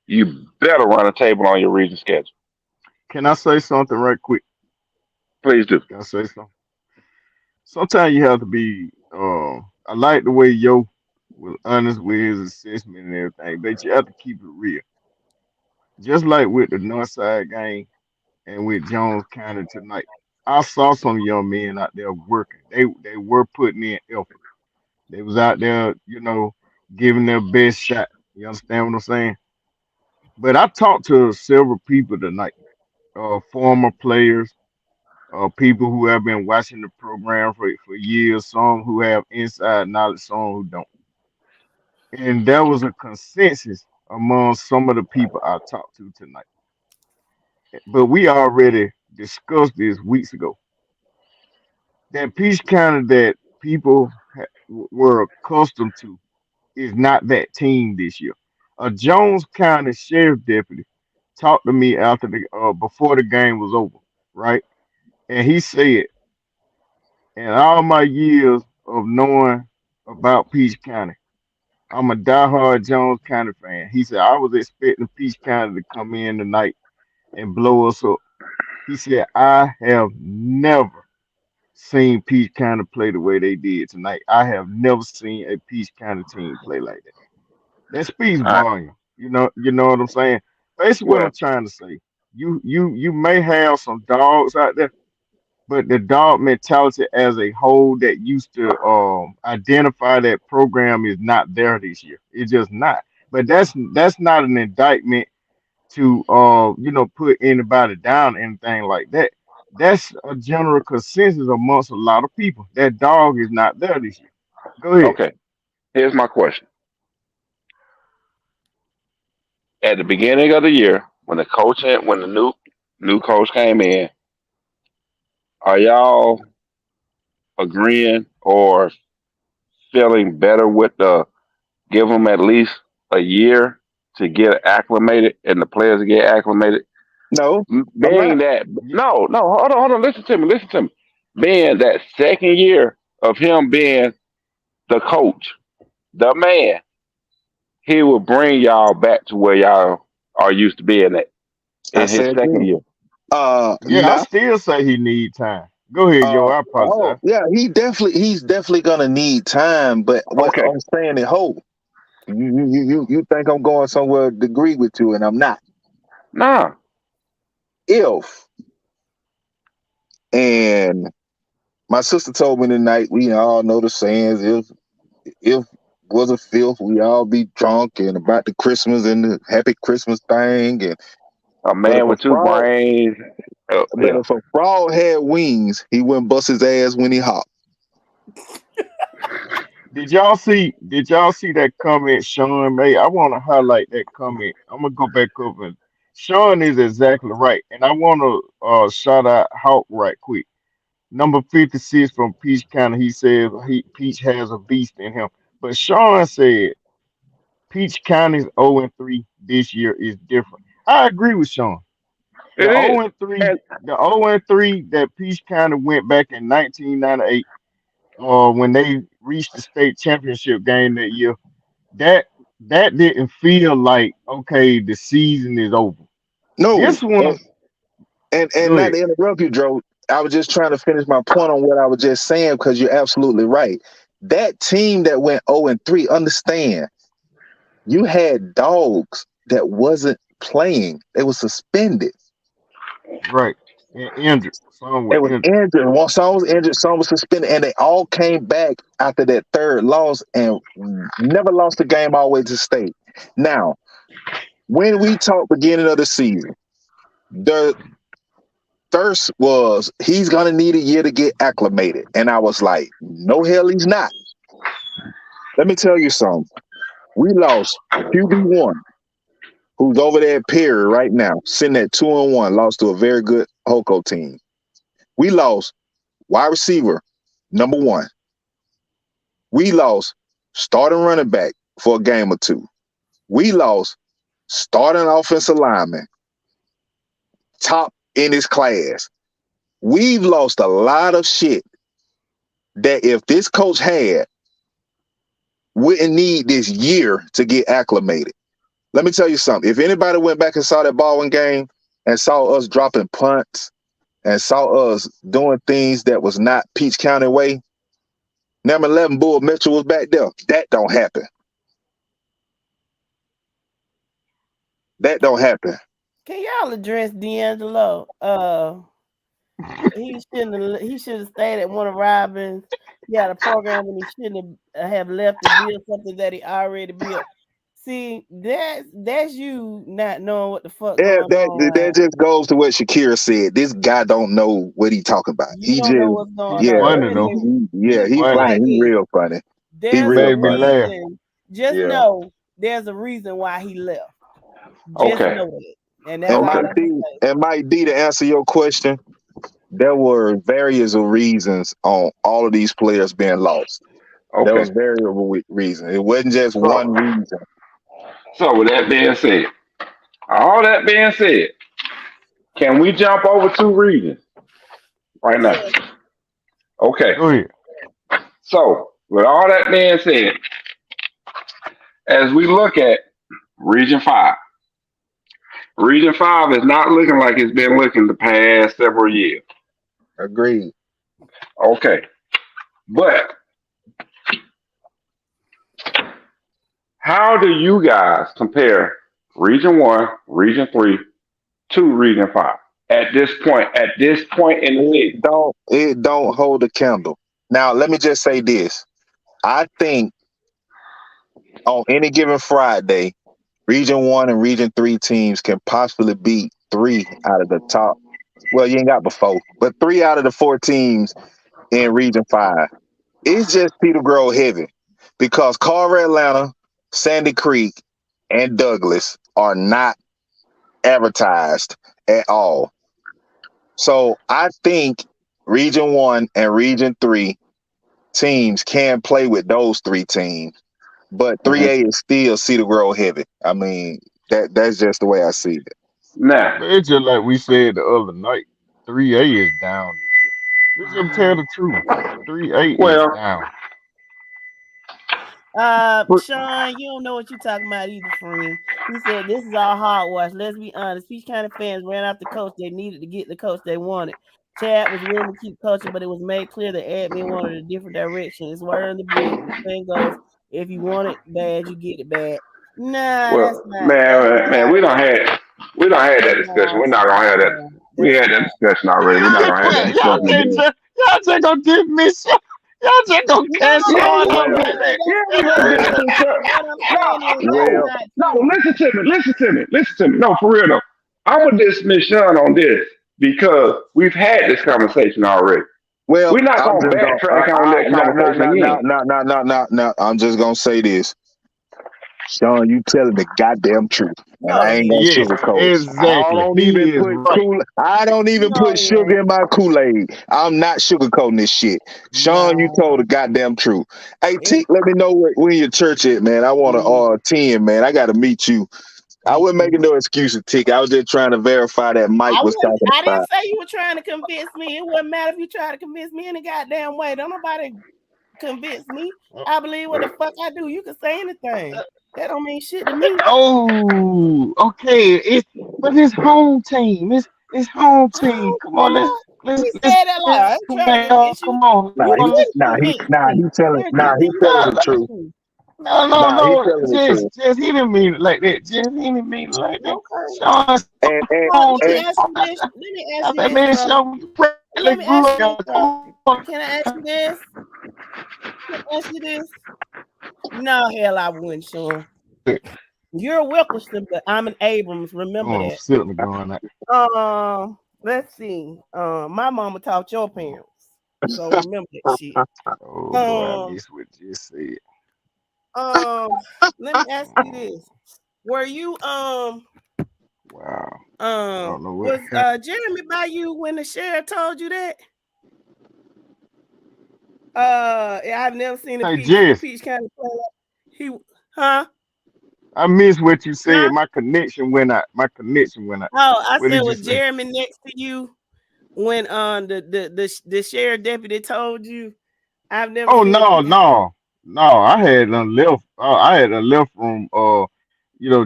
you better run a table on your region schedule. Can I say something right quick? Please do. Can I say something? Sometimes you have to be. I like the way Yo was honest with his assessment and everything, but you have to keep it real. Just like with the Northside game and with Jones County tonight, I saw some young men out there working. They were putting in effort. They was out there, giving their best shot. You understand what I'm saying? But I talked to several people tonight, former players, people who have been watching the program for years, some who have inside knowledge, some who don't. And there was a consensus among some of the people I talked to tonight. But we already discussed this weeks ago. That Peace County that people were accustomed to is not that team this year. A Jones County sheriff deputy talked to me after the before the game was over, right? And he said, in all my years of knowing about Peach County, I'm a diehard Jones County fan. He said I was expecting Peach County to come in tonight and blow us up. He said I have never seen Peach County play the way they did tonight. I have never seen a Peach County team play like that. That speaks All right. volume. You know what I'm saying? Basically, what Well, I'm trying to say. You may have some dogs out there, but the dog mentality as a whole that used to identify that program is not there this year. It's just not. But that's not an indictment to put anybody down, anything like that. That's a general consensus amongst a lot of people. That dog is not there this year. Go ahead. Okay, here's my question. At the beginning of the year, when the new coach came in, are y'all agreeing or feeling better with the give them at least a year to get acclimated and the players to get acclimated? No, I'm Being not. that Yeah, no, hold on, listen to me. Being that second year of him being the coach, the man, he will bring y'all back to where y'all are used to being at I in his said second again. year. I No. still say he need time. Go ahead, yo. I Oh apologize. yeah, he's definitely gonna need time. But what Okay, I'm saying is, hope you think I'm going somewhere to agree with you, and I'm not. nah, If and my sister told me tonight, we all know the sayings. If was a filth, we all be drunk and about the Christmas and the happy Christmas thing. And a but if man a with two frog, brains. but Yeah, if a frog had wings, he wouldn't bust his ass when he hopped. Did y'all see that comment Sean made? I want to highlight that comment. I'm gonna go back up and Sean is exactly right. And I want to shout out Hawk right quick. Number 56 from Peach County. He says Peach has a beast in him. But Sean said Peach County's 0 and 3 this year is different. I agree with Sean. The it is. 0 and 3, And the 0 and 3 that Peach County went back in 1998, when they reached the state championship game that year, that that didn't feel like okay, the season is over. No, This one, and go not ahead. to interrupt you, Joe. I was just trying to finish my point on what I was just saying because you're absolutely right. That team that went 0 and 3, understand, you had dogs that wasn't playing. They were suspended. Right. And injured. Some They were was injured. injured. One some was injured, some was suspended, and they all came back after that third loss and never lost the game all the way to state. Now, when we talked beginning of the season, the thirst was he's gonna need a year to get acclimated. And I was like, no hell he's not. Let me tell you something. We lost QB1, who's over there at Perry right now, sitting at 2-1, lost to a very good Hoco team. We lost wide receiver number one. We lost starting running back for a game or two. We lost starting offensive lineman, top in his class. We've lost a lot of shit that if this coach had, wouldn't need this year to get acclimated. Let me tell you something. If anybody went back and saw that Baldwin game and saw us dropping punts and saw us doing things that was not Peach County way, number 11 Bull Mitchell was back there. That don't happen. That don't happen. Can y'all address D'Angelo? He should have stayed at one of Robin's. He had a program and he shouldn't have left to build something that he already built. See, that's you not knowing what the fuck Yeah, going that on. just goes to what Shakira said. This guy don't know what he talking about. You He don't know just, what's going He yeah, on. funny though. He he funny. funny. Like He this. real funny. He He There's a real made me funny. laugh. reason. Just Yeah. know there's a reason why he left. Just okay, know it. And that's And all okay, I'm Mike gonna D, say. to answer your question, there were various reasons on all of these players being lost. There okay. was variable reasons. It wasn't just one So, reason. so with that being said, all that being said, can we jump over two regions right now? Yeah. Okay. Go ahead. So, with all that being said, as we look at Region 5, Region 5 is not looking like it's been looking the past several years. Agreed. Okay. But how do you guys compare Region 1, Region 3 to Region 5 at this point in the league? It don't hold a candle. Now, let me just say this. I think on any given Friday, Region 1 and Region 3 teams can possibly beat 3 out of the top. Well, you ain't got but 4, but 3 out of the 4 teams in Region 5. It's just Cedar Grove heavy because Carver, Atlanta, Sandy Creek, and Douglas are not advertised at all. So I think Region 1 and Region 3 teams can play with those 3 teams, but 3A is still Cedar Grove heavy. I mean, that's just the way I see it. Now, It's just like we said the other night. 3A is down this year. Let's just tell the truth. 3A is well, down. Sean, you don't know what you're talking about either, friend. He said this is all hogwash. Let's be honest. Peach County fans ran out the coach they needed to get the coach they wanted. Chad was willing to keep coaching, but it was made clear that admin wanted a different direction. It's word on the bridge. The thing goes, if you want it bad, you get it bad. Nah, that's not. man, we don't had that discussion. We're not gonna have that. We had that discussion already. We're not gonna have that discussion. Y'all just gonna dismiss. Y'all just gonna cash on Well, them. no, listen to me. No, for real though. I'm gonna dismiss Sean on this because we've had this conversation already. Well, we're not gonna backtrack on that conversation again. No. I'm just gonna say this. Sean, you telling the goddamn truth. And I ain't gonna sugarcoat. Exactly. I don't even put sugar in my Kool-Aid. I'm not sugarcoating this shit. Sean, you told the goddamn truth. Hey, T, let me know where your church at, man. I want to attend, man. I gotta meet you. I wasn't making no excuses, Tick. I was just trying to verify that Mike was talking about. I didn't say you were trying to convince me. It wouldn't matter if you tried to convince me any goddamn way. Don't nobody convince me. I believe what the fuck I do. You can say anything. That don't mean shit to me. Oh, okay. But it's home team. It's home team. Come on, let's say that loud. Come on. He's telling the truth. No. Just he didn't mean it like that. Just he didn't mean it like that. Sean, let me ask you this. Can I ask you this? No, hell, I wouldn't, Sean. You're a Wilkerson, but I'm an Abrams. Remember that. Let's see. My mama taught your parents, so remember that shit. Oh, boy, I missed what you said. Let me ask you this: were you Wow. I don't know what was Jeremy by you when the sheriff told you that? I've never seen a Peach County player. I missed what you said. My connection went out. Oh, I said was Jeremy next to you when the sheriff deputy told you? I've never. Oh no. I had a left. I had a left room.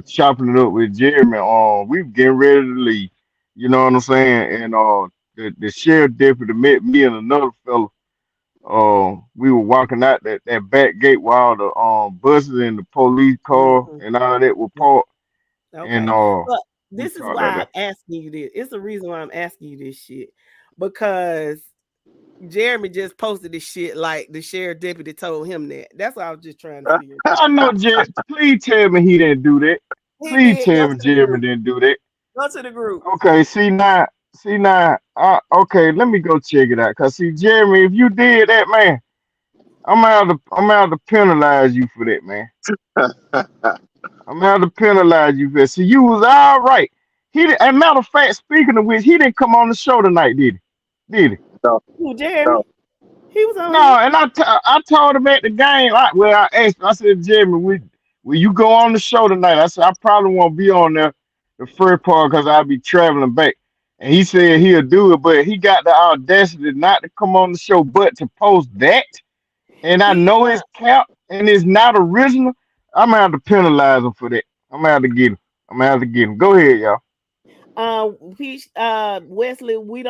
Chopping it up with Jeremy. We were getting ready to leave. You know what I'm saying? And the sheriff deputy met me and another fella. We were walking out that back gate while the buses and the police car and all that were parked. Okay. And this is why I'm asking you this. It's the reason why I'm asking you this shit, because Jeremy just posted this shit like the sheriff deputy told him that. That's what I was just trying to figure out. I know, Jeremy. Please tell me he didn't do that. Please tell me Jeremy didn't do that. Go to the group. Okay, see now, okay, let me go check it out. Cause see, Jeremy, if you did that, man, I'm out to penalize you for that, man. I'm out to penalize you for that. See, you was all right. As a matter of fact, speaking of which, he didn't come on the show tonight, did he? No. Jeremy. He was on. No, and I told him at the game. I asked him, I said, Jeremy, will you go on the show tonight? I said, I probably won't be on there the first part because I'll be traveling back. And he said he'll do it, but he got the audacity not to come on the show, but to post that. And I know it's cap and it's not original. I'm gonna have to penalize him for that. I'm gonna have to get him. Go ahead, y'all. Peach, Wesley, we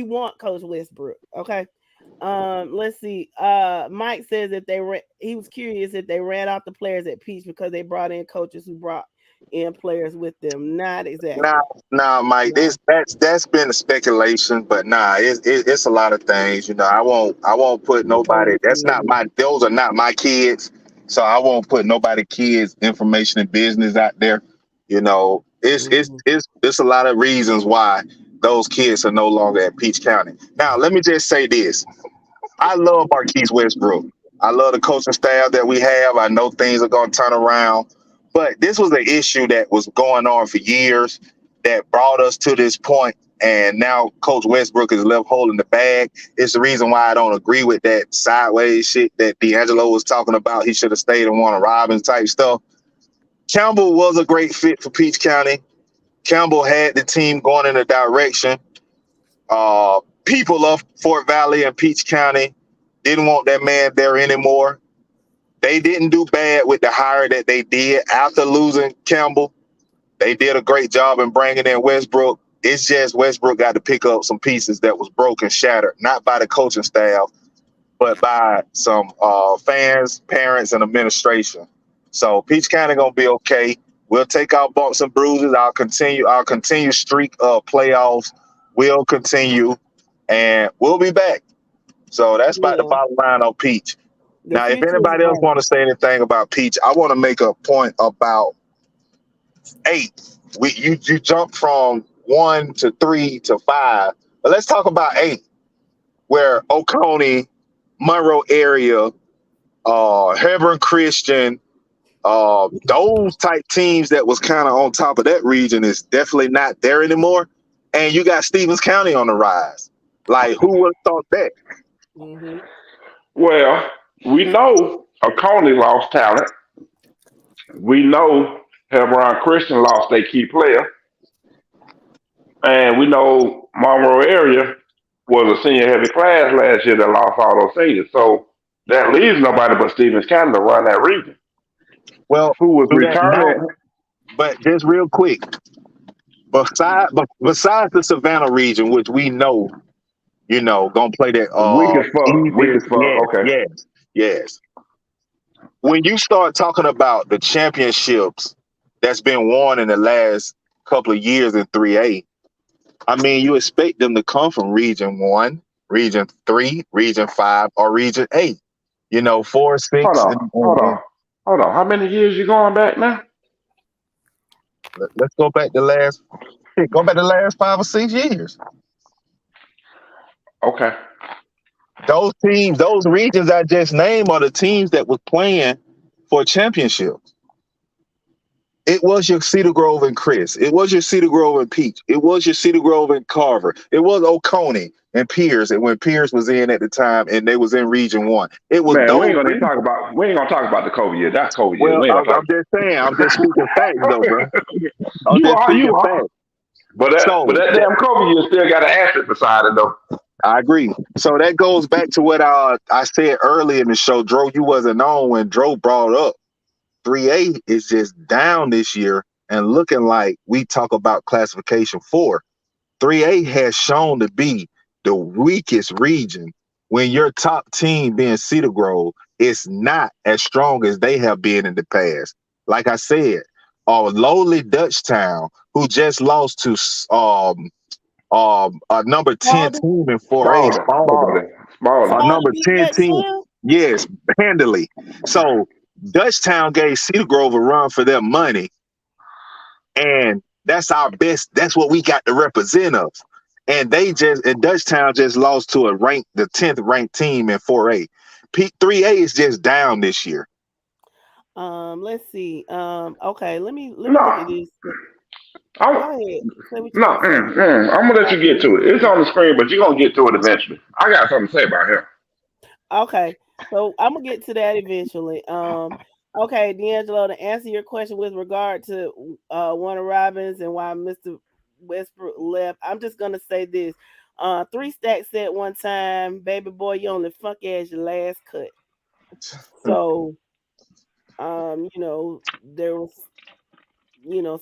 want Coach Westbrook. Okay. Let's see. Mike says that he was curious if they ran out the players at Peach because they brought in coaches who brought in players with them. Not exactly. Nah, Mike. That's been a speculation, but it's a lot of things. I won't put nobody. Those are not my kids. So I won't put nobody kids' information and business out there. You know, it's a lot of reasons why those kids are no longer at Peach County. Now, let me just say this. I love Marquise Westbrook. I love the coaching staff that we have. I know things are going to turn around. But this was an issue that was going on for years that brought us to this point. And now Coach Westbrook is left holding the bag. It's the reason why I don't agree with that sideways shit that D'Angelo was talking about. He should have stayed in Warner Robins type stuff. Campbell was a great fit for Peach County. Campbell had the team going in a direction. People of Fort Valley and Peach County didn't want that man there anymore. They didn't do bad with the hire that they did after losing Campbell. They did a great job in bringing in Westbrook. It's just Westbrook got to pick up some pieces that was broken, shattered, not by the coaching staff, but by some fans, parents, and administration. So Peach County gonna be okay. We'll take our bumps and bruises. Our continued streak of playoffs will continue, and we'll be back. So that's about the bottom line on Peach. Now, if anybody else want to say anything about Peach, I want to make a point about 8. You jumped from 1 to 3 to 5, but let's talk about 8, where Oconee, Monroe area, Hebron Christian, those type teams that was kind of on top of that region is definitely not there anymore. And you got Stevens County on the rise. Like, who would have thought that? Mm-hmm. Well, we know Oconee lost talent. We know Hebron Christian lost their key player. And we know Monroe area was a senior heavy class last year that lost all those seniors. So that leaves nobody but Stevens County to run that region. Well, who was returning? But just real quick, besides the Savannah region, which we know, gonna play that weak as fuck. Yes. When you start talking about the championships that's been won in the last couple of years in 3A, I mean, you expect them to come from Region 1, Region 3, Region 5, or Region 8. 4, 6. Hold on. How many years you going back now? Let's go back the last 5 or 6 years. Okay. Those teams, those regions I just named are the teams that was playing for championships. It was your Cedar Grove and Chris. It was your Cedar Grove and Peach. It was your Cedar Grove and Carver. It was Oconee and Pierce. And when Pierce was in at the time and they was in Region 1. It was we ain't gonna talk about the COVID year. That's COVID year. Well, I'm just saying, I'm just speaking facts though, bro. You are. But that damn COVID year still got an asterisk beside it though. I agree. So that goes back to what I said earlier in the show. Dro, you wasn't on when Dro brought up 3A is just down this year and looking like we talk about classification 4. 3A has shown to be the weakest region when your top team being Cedar Grove is not as strong as they have been in the past. Like I said, lowly Dutchtown, who just lost to a number 10 team in 4A. A number 10 team. Yes, handily. So Dutchtown gave Cedar Grove a run for their money. And that's our best. That's what we got to represent us. And Dutchtown just lost to the 10th ranked team in 4A. 3A is just down this year. Let's see. Okay, let me look at this. Go ahead. I'm gonna let you get to it. It's on the screen, but you're gonna get to it eventually. I got something to say about him. Okay, so I'm gonna get to that eventually. Okay, D'Angelo, to answer your question with regard to Warner Robins and why Mr. Westbrook left, I'm just gonna say this. 3 Stacks said one time, "Baby boy, you only funk as your last cut." So, there was,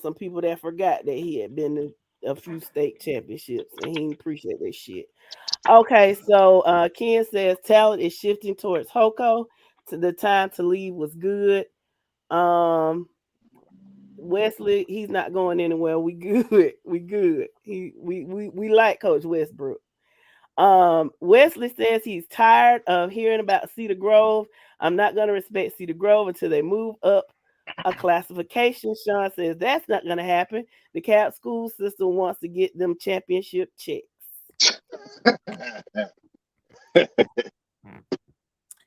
some people that forgot that he had been to a few state championships and he didn't appreciate that shit. Okay, so Ken says talent is shifting towards Hoko. To the time to leave was good. Wesley, he's not going anywhere. We good. We good. We like Coach Westbrook. Wesley says he's tired of hearing about Cedar Grove. I'm not going to respect Cedar Grove until they move up a classification. Sean says that's not going to happen. The Cap school system wants to get them championship checks.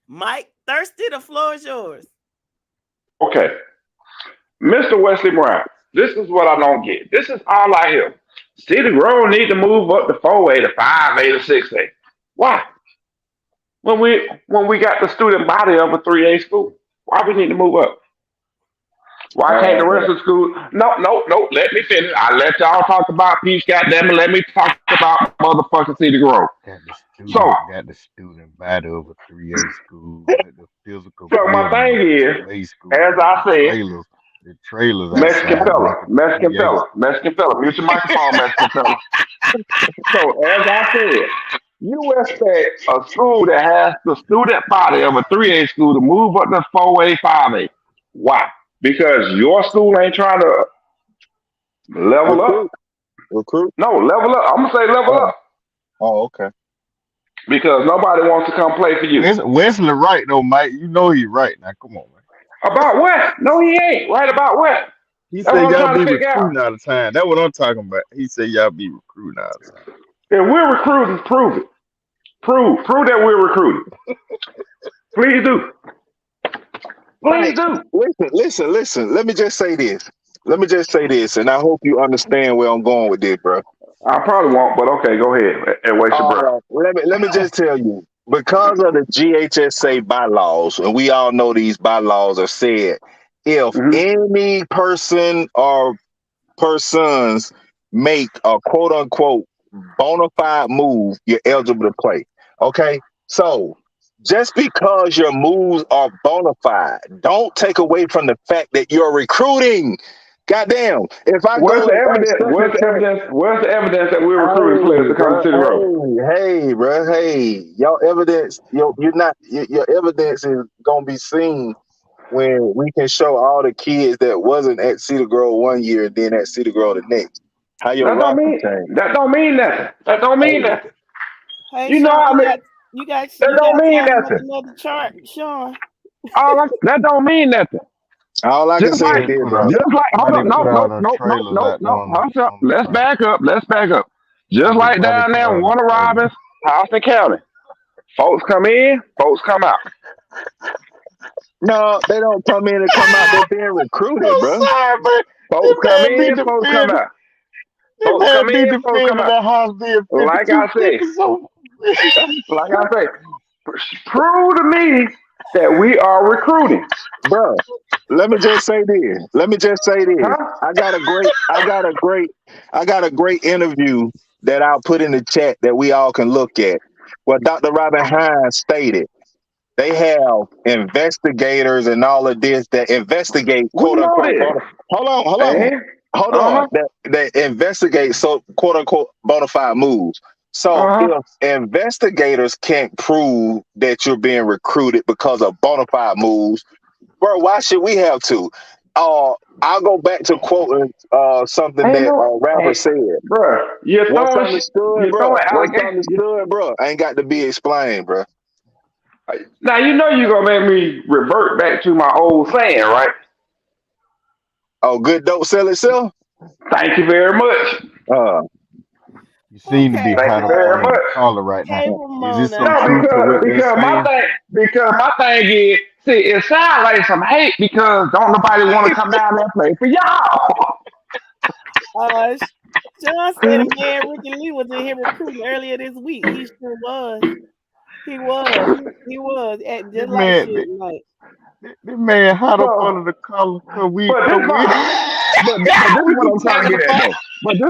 Mike Thirsty, the floor is yours. Okay. Mr. Wesley Brown, this is what I don't get. This is all I hear. Cedar Grove need to move up to 4A to 5A to 6A. Why? When we got the student body of a 3A school, why we need to move up? Why can't the rest of the school? No. Let me finish. I let y'all talk about Peach. Goddamn it, let me talk about motherfucking Cedar Grove. Got the student body of a 3A school. The physical. So my thing is, as I said. The trailers. Mexican fella. Mute your microphone, Mexican fella. So as I said, you expect a school that has the student body of a 3A school to move up to 4A, 5A. Why? Because your school ain't trying to level up. Recruit? No, level up. I'm gonna say level up. Oh, okay. Because nobody wants to come play for you. Wesley right though, Mike. You know he's right. Now come on, man. About what? No, he ain't. Right about what? He said y'all be recruiting all the time. That's what I'm talking about. He said y'all be recruiting all the time. If we're recruiting, prove it. Prove that we're recruiting. Please do. Please do. Listen. Let me just say this, and I hope you understand where I'm going with this, bro. I probably won't, but okay, go ahead and waste your breath. Let me just tell you. Because of the GHSA bylaws, and we all know these bylaws are said, if any person or persons make a quote unquote bona fide move, you're eligible to play. Okay? So just because your moves are bona fide, don't take away from the fact that you're recruiting. Goddamn! If I where's the evidence that we're recruiting players to come to the road? Hey, bro. Hey, your evidence. Your evidence is gonna be seen when we can show all the kids that wasn't at Cedar Grove one year and then at Cedar Grove the next. How your roster changed. That don't mean nothing. That don't mean nothing. Hey, you know Sean, what I mean? That don't mean nothing. Another chart, Sean. That don't mean nothing. All I can say is this, bro. Just like, hold on, no. Hush up. Let's back up. Just like down there in Warner Robins, Houston County. Folks come in, folks come out. No, they don't come in and come out. They're being recruited, bro. Folks come in, folks come out. Folks come in, folks come out. Like I say, prove to me that we are recruiting, bro. Let me just say this. Huh? I got a great interview that I'll put in the chat that we all can look at. Where Dr. Robin Hines stated they have investigators and all of this that investigate quote unquote. Hold on. That investigate quote unquote bona fide moves. So if investigators can't prove that you're being recruited because of bona fide moves, bro, why should we have to? I'll go back to quoting something that rapper said. Bro, what's understood, bro, ain't got to be explained, bro. Now, you know you're going to make me revert back to my old saying, right? Oh, good dope sell itself? Thank you very much. You seem to be kind of on the caller right now. Is this some truth because my thing is, see, it sounds like some hate because don't nobody want to come down there and play for y'all. Sean said, man, Ricky Lee was in here recruiting earlier this week. He sure was. He was. Just like shit, like. This man hot up under the collar. But this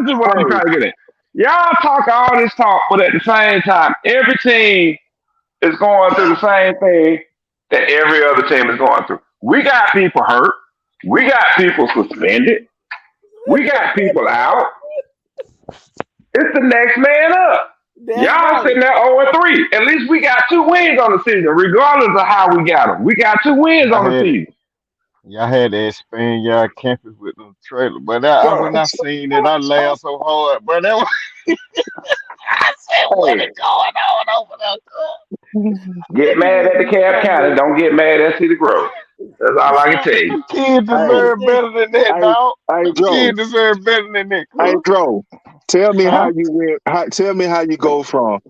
is what I'm trying to get at. Y'all talk all this talk, but at the same time, every team is going through the same thing that every other team is going through. We got people hurt. We got people suspended. We got people out. It's the next man up. Y'all sitting there 0-3. At least we got 2 wins on the season, regardless of how we got them. We got 2 wins on the season. Y'all had to expand y'all campus with them trailers, but when I seen it, I laughed so hard. But that was I said, what is going Get mad at the Cab County. Don't get mad at Cedar Grove. That's all I can tell you. Kids Hey, deserve better than that, hey, dog. hey, Dro. Kids deserve better than that, Hey, cuz. Dro. Tell me how Huh? you went. Tell me how you go from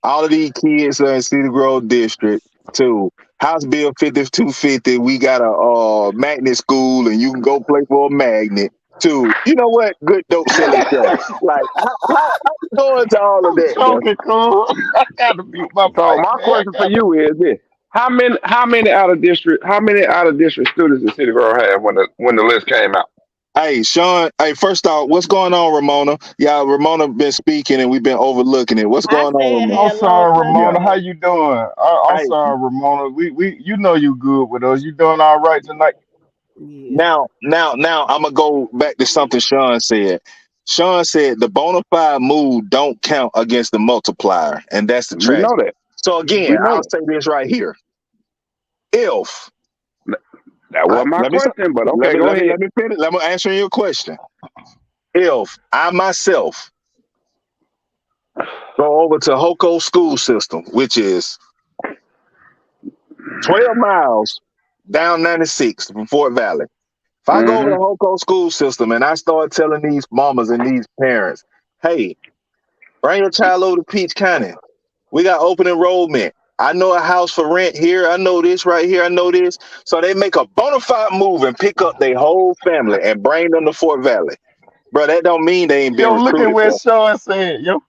all of these kids in Cedar Grove District to House Bill 5250. We got a magnet school, and you can go play for a magnet. To you know what? Good dope selling show. Like how you going to all of I'm that, bro? joking, cuz. I gotta mute my So mic, my man. question for you is this: How many out of district students did Cedar Grove have when the list came out? Hey, Sean. Hey, first off, what's going on, Ramona? Yeah, Ramona been speaking, and we've been overlooking it. What's I going on, said Ramona? I'm hello sorry, to Yeah. Ramona. How her. you doing? I'm Hey, sorry, Ramona. We you know you good with us. You doing all right tonight? Yeah. now, I'm gonna go back to something Sean said. Sean said the bona fide move don't count against the multiplier, and that's the We know transfer. that. So We again, know I'll that. say this right here: if That was my let me question, but let okay, me go let me ahead. let me finish. Let me answer your question. If I myself go over to Hoko school system, which is 12 miles down 96 from Fort Valley. If I go over Mm-hmm. to Hoko school system and I start telling these mamas and these parents, hey, bring your child over to Peach County. We got open enrollment. I know a house for rent here. I know this right here. I know this. So they make a bona fide move and pick up their whole family and bring them to Fort Valley. Bro, that don't mean they ain't been Yo, look at recruited, what bro. Sean said, yo.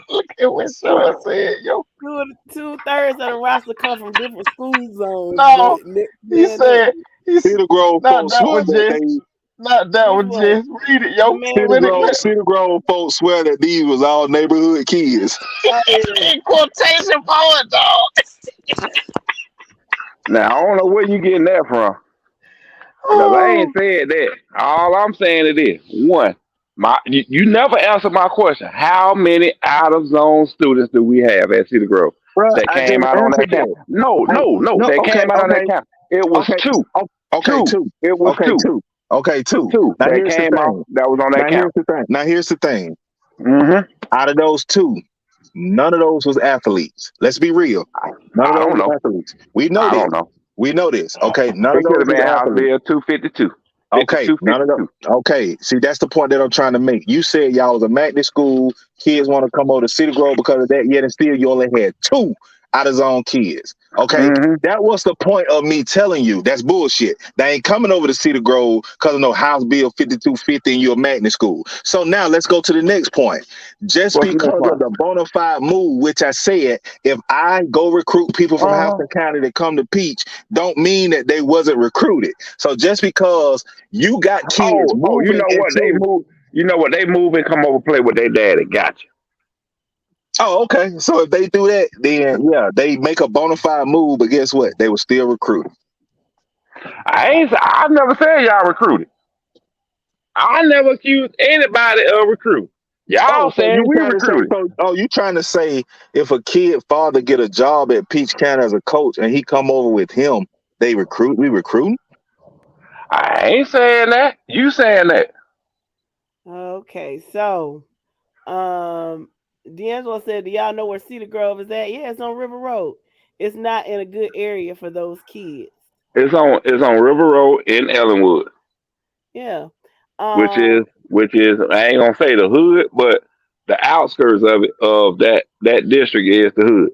Look at what Sean said, yo. 2/3 of the roster come from different school zones, No, but he man, look, said he's Cedar Grove not folks that swear one, that Jess. they Not that which one, one? Jess. Read it, The yo. man who Cedar Grove folks swear that these was all neighborhood kids. oh yeah. In quotation point, dog. Now I don't know where you getting that from. Because I ain't Oh, said that. All I'm saying it is one. You never answered my question. How many out of zone students do we have at Cedar Grove Bro, that I came just out on that answered camp? that. No, I, no, no. no, That okay, came out on that okay, camp. It was okay, two. okay, Two. two. It was Okay, two. two. Okay, two. Two Now that here's the came off thing. that was on that camp. Now here's the thing. Mm-hmm. Out of those two, none of those was athletes. Let's be real. None of I those don't know. were athletes. We know I this. don't know. We know this. Okay, none of It could those have was been House athletes. Bill 252. Okay, 52, none of them. 52. Okay, see, that's the point that I'm trying to make. You said y'all was a magnet school. Kids want to come over to Cedar Grove because of that, yet and still you only had two out of zone kids. Okay, Mm-hmm. that was the point of me telling you that's bullshit. They ain't coming over to Cedar Grove because of no House Bill 5250 and you're a magnet school. So now let's go to the next point. Just What's the next because of one? the bona fide move, which I said, if I go recruit people from Uh-huh. Houston County to come to Peach, don't mean that they wasn't recruited. So just because you got kids You moving know what? They into. move. You know what? They move and come over play with their daddy. Gotcha. Oh, okay. So if they do that, then yeah, they make a bona fide move. But guess what? They were still recruited. I never said y'all recruited. I never accused anybody of recruiting. Oh, Y'all so saying you we trying to say? recruited. So, you trying to say if a kid father get a job at Peach County as a coach and he come over with him, they recruit? We recruiting? I ain't saying that. You saying that. Okay, so D'Angelo said, do y'all know where Cedar Grove is at? Yeah, it's on River Road. It's not in a good area for those kids. It's on River Road in Ellenwood, Yeah. which is I ain't gonna say the hood, but the outskirts of that district is the hood.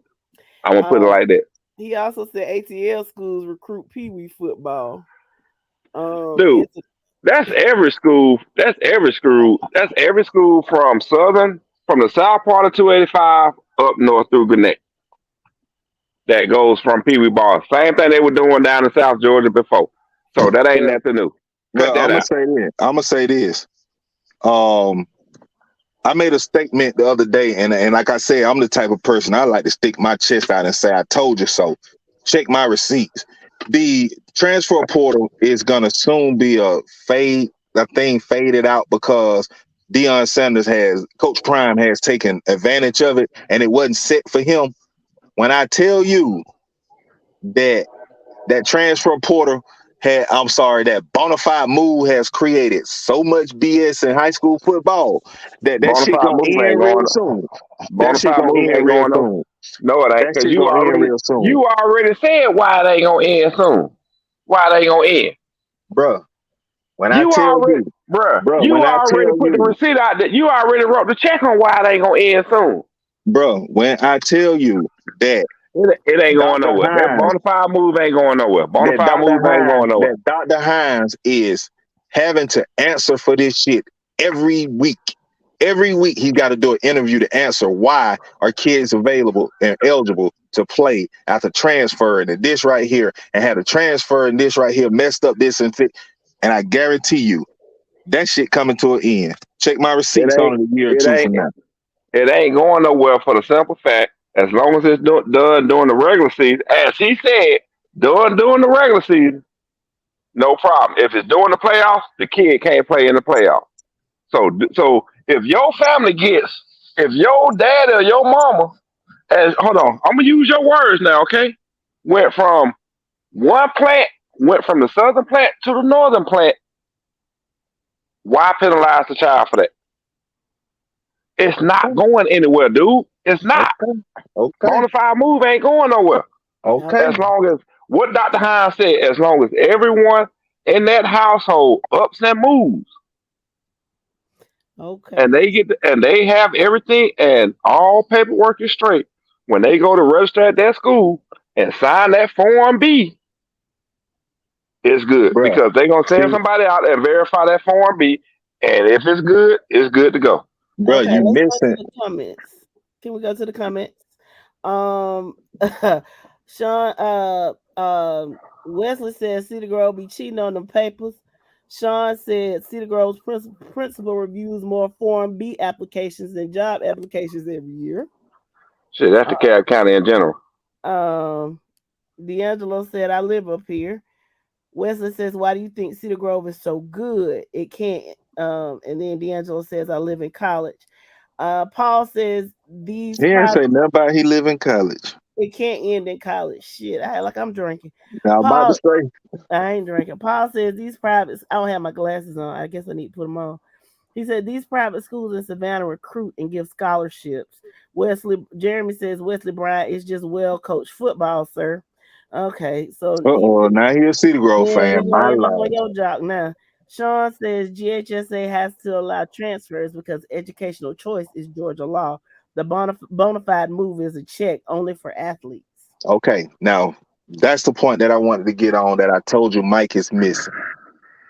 I'm gonna put it Um like that. he also said ATL schools recruit Pee Wee football. Dude, It's that's every school. That's every school. That's every school from the south part of 285 up north through Gwinnett. That goes from Pee Wee ball. Same thing they were doing down in South Georgia before. So that ain't Well, nothing new. Cut well, that I'm gonna out. say this. Um, I made a statement the other day, and like I said, I'm the type of person I like to stick my chest out and say, "I told you so." Check my receipts. The transfer portal is gonna soon be a thing faded out because Deion Sanders Coach Prime has taken advantage of it, and it wasn't set for him. When I tell you that transfer portal that Bonafide move has created so much BS in high school football that shit Bonafide gonna move end ain't real going. soon. That shit Bonafide gonna move end ain't real going. No, soon. no, it ain't. That Cause shit gonna end real soon, you already said why it ain't gonna end soon. Why it ain't gonna end. bruh. When I You tell already, you, bruh. bruh, You when I already tell put the you, receipt out there. You already wrote the check on why it ain't gonna end soon. bruh, when I tell you that It ain't going Dr. nowhere. That Hines, Bonafide move ain't going nowhere. Bonafide move ain't going nowhere. That Dr. Hines is having to answer for this shit every week. Every week he got to do an interview to answer why are kids available and eligible to play after transferring and this right here and had a transfer and this right here messed up this and fit. And I guarantee you that shit coming to an end. Check my It receipts ain't. on it a year or It two from ain't. now. It ain't going nowhere for the simple fact, as long as it's done during the regular season, as he said, during the regular season, no problem. If it's during the playoffs, the kid can't play in the playoffs. So if your family if your dad or your mama, as hold on, I'm gonna use your words now, okay? Went from one plant, went from the southern plant to the northern plant. Why penalize the child for that? It's not going anywhere, dude. It's not. Okay. Bonafide move ain't going nowhere. Okay. As long as what Dr. Hines said, as long as everyone in that household ups and moves, Okay. and they have everything and all paperwork is straight. When they go to register at that school and sign that Form B, it's good Bruh. because they're gonna send See, somebody out and verify that Form B, and if it's good to go. bruh, Okay, you let's go missing. to the comments. Can we go to the comments? Um, Sean, Wesley says Cedar Grove be cheating on them papers. Sean said Cedar Grove's principal reviews more Form B applications than job applications every year. Shit, that's the DeKalb County in general. D'Angelo said, I live up here. Wesley says, why do you think Cedar Grove is so good? It can't. And then D'Angelo says, I live in college. Paul says, He ain't say nothing about he live in college. it can't end in college. Shit, I'm drinking. Now, I'm about to say, I ain't drinking. Paul says these privates. I don't have my glasses on. I guess I need to put them on. He said these private schools in Savannah recruit and give scholarships. Jeremy says Wesley Bryant is just well coached football, sir. Okay, so now he a Cedar Grove fan. My on lord. your jock now. Sean says GHSA has to allow transfers because educational choice is Georgia law. The bona fide move is a check only for athletes. Okay, now that's the point that I wanted to get on that I told you Mike is missing.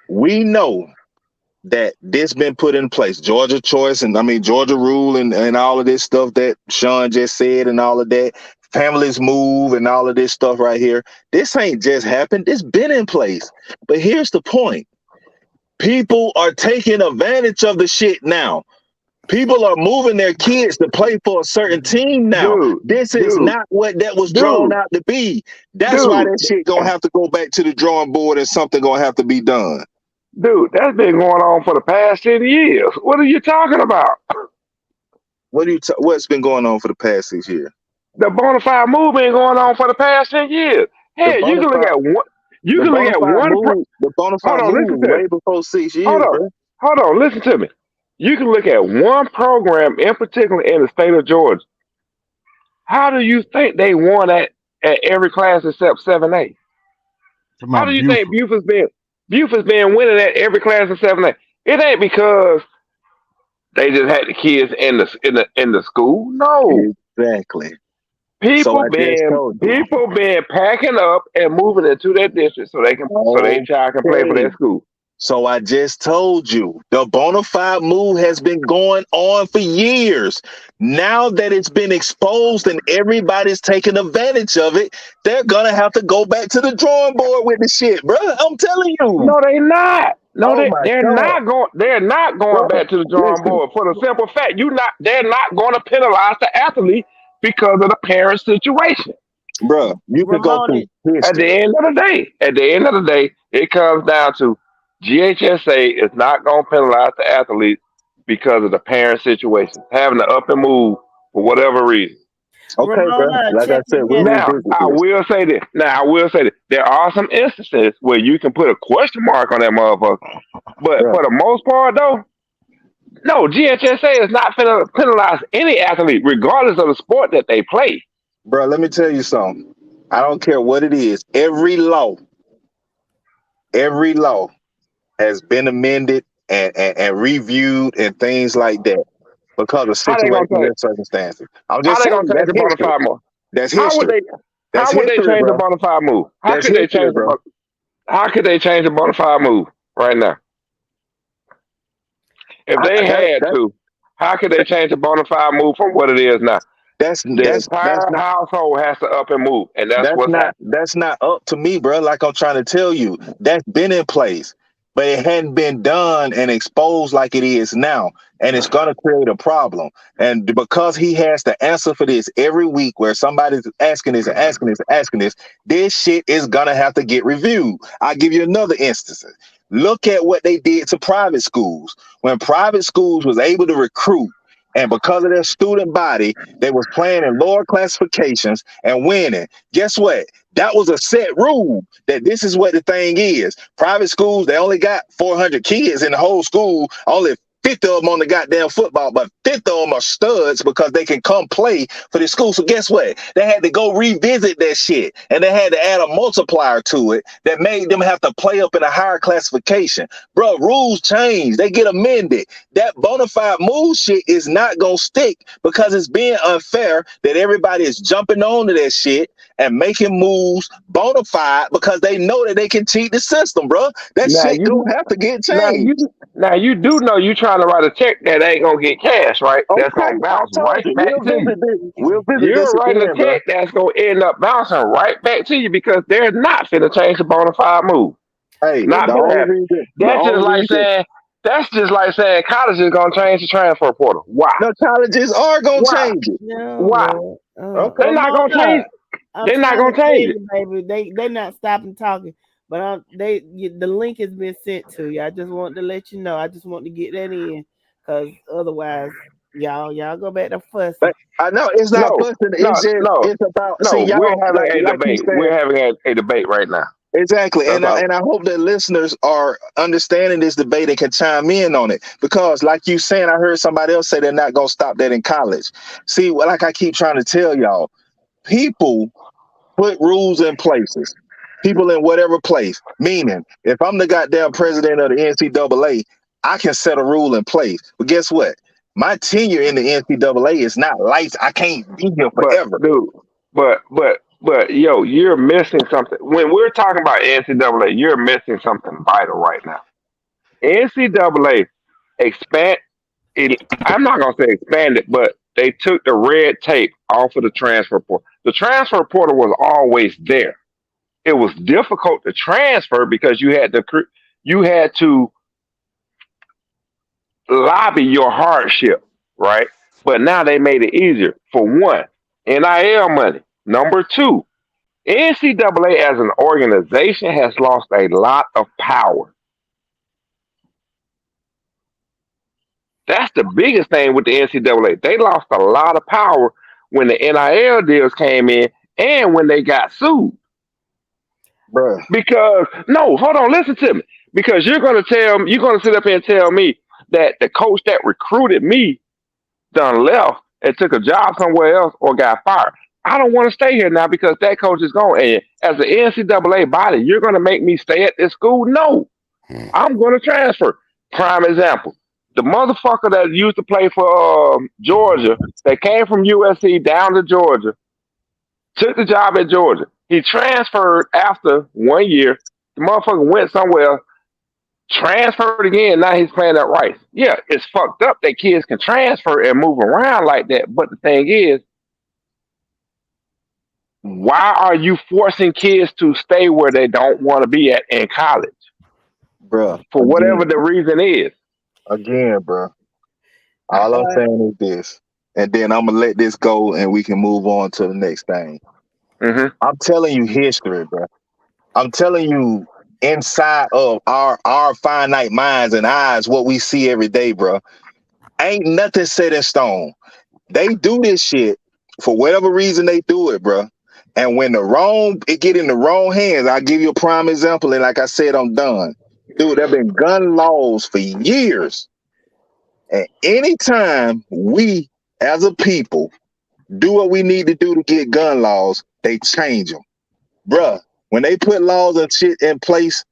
We know that this been put in place, Georgia choice, and I mean Georgia rule and all of this stuff that Sean just said and all of that, families move and all of this stuff right here. This ain't just happened. It's been in place. But here's the point. People are taking advantage of the shit now. People are moving their kids to play for a certain team now. This is not what that was drawn out to be. That's why that shit gonna have to go back to the drawing board and something gonna have to be done. Dude, that's been going on for the past 10 years. What are you talking about? What's been going on for the past 6 years? The bona fide move been going on for the past 10 years. Hey, you can look at one. You can look at one. The bona fide move way before 6 years, bro. Hold on, listen to me. You can look at one program in particular in the state of Georgia. How do you think they won at every class except 7A? How do you think Buford's been winning at every class except 7A? It ain't because they just had the kids in the school. No, exactly. People been packing up and moving into that district so their child can play for their school. So I just told you the bona fide move has been going on for years. Now that it's been exposed and everybody's taking advantage of it, they're gonna have to go back to the drawing board with the shit, bro. I'm telling you. No, they not. No, they're not going. They're not going back to the drawing board for the simple fact they're not going to penalize the athlete because of the parent situation. Bro, you can go through history. At the end of the day, it comes down to GHSA is not going to penalize the athletes because of the parent situation, having to up and move for whatever reason. Okay, bro. Ramona, Like I check said, your we message. Now, revisit I this. will say this. There are some instances where you can put a question mark on that motherfucker. But Yeah. for the most part, though, no, GHSA is not finna penalize any athlete, regardless of the sport that they play. Bro, let me tell you something. I don't care what it is. Every law has been amended and reviewed and things like that because of How they gonna situations change? and circumstances. I'm How just they gonna saying change that's the bona history. fide move? That's How would history. they? That's How would they history, change the bro. bona fide move? How That's could they history, change the? bro. How could they change the bona fide move right now? If they That, had that, to, how could they change the bona fide move from what it is now? The that's entire not household has to up and move, and that's what's happening. that's not up to me, bro. Like I'm trying to tell you, that's been in place, but it hadn't been done and exposed like it is now, and it's gonna create a problem. And because he has to answer for this every week, where somebody's asking this and asking this and asking this shit is gonna have to get reviewed. I'll give you another instance. Look at what they did to private schools when private schools was able to recruit. And because of their student body, they was playing in lower classifications and winning. Guess what? That was a set rule that this is what the thing is. Private schools, they only got 400 kids in the whole school. Only 50 of them on the goddamn football, but 50 of them are studs because they can come play for the school. So guess what? They had to go revisit that shit, and they had to add a multiplier to it that made them have to play up in a higher classification. Bro, rules change. They get amended. That bona fide move shit is not going to stick because it's being unfair that everybody is jumping onto that shit and making moves bona fide because they know that they can cheat the system, bro. That Now shit you, gonna have to get now you, changed. now you do know you trying to write a check that ain't gonna get cash, right? That's Okay, gonna I bounce told right you back to you. we'll visit You're this writing a again, bro. check that's gonna end up bouncing right back to you because they're not finna change the bona fide move. Hey, Not finna happen. the That's just only like reason saying college is gonna change the transfer portal. Why? the colleges are gonna Why? change it. No, Why? Lord. Okay. They're not gonna change. Ramona, I'm They're not trying to gonna tell change it. you, baby. They not stopping talking, but the link has been sent to you. I just want to let you know. I just want to get that in, because otherwise, y'all go back to fussing. But I know it's not No, fussing. no, It's just no, it's about see no. We're y'all having a like you debate. said. We're having a debate right now. Exactly, That's all. and I hope that listeners are understanding this debate and can chime in on it because, like you saying, I heard somebody else say they're not gonna stop that in college. See, like I keep trying to tell y'all, people put rules in places. People in whatever place. Meaning, if I'm the goddamn president of the NCAA, I can set a rule in place. But guess what? My tenure in the NCAA is not life. I can't be here But forever. dude, but yo, you're missing something. When we're talking about NCAA, you're missing something vital right now. NCAA expand it. I'm not gonna say expanded, but they took the red tape off of the transfer portal. The transfer portal was always there. It was difficult to transfer because you had to lobby your hardship, right? But now they made it easier. For one, NIL money. Number two, NCAA as an organization has lost a lot of power. That's the biggest thing with the NCAA. They lost a lot of power when the NIL deals came in and when they got sued. Bruh. Because no, hold on, listen to me. Because you're gonna sit up here and tell me that the coach that recruited me done left and took a job somewhere else or got fired. I don't want to stay here now because that coach is gone. And as the NCAA body, you're going to make me stay at this school? No, I'm going to transfer. Prime example. The motherfucker that used to play for Georgia, that came from USC down to Georgia, took the job at Georgia. He transferred after 1 year. The motherfucker went somewhere else, transferred again. Now he's playing at Rice. Yeah, it's fucked up that kids can transfer and move around like that. But the thing is, why are you forcing kids to stay where they don't want to be at in college? Bruh. For whatever the reason is. Again, bruh. All I'm saying is this. And then I'm going to let this go and we can move on to the next thing. Mm-hmm. I'm telling you history, bruh. I'm telling you inside of our finite minds and eyes what we see every day, bro. Ain't nothing set in stone. They do this shit for whatever reason they do it, bro. And when it get in the wrong hands, I'll give you a prime example. And like I said, I'm done. Dude, there have been gun laws for years. And anytime we, as a people, do what we need to do to get gun laws, they change them. Bruh, when they put laws and shit in place,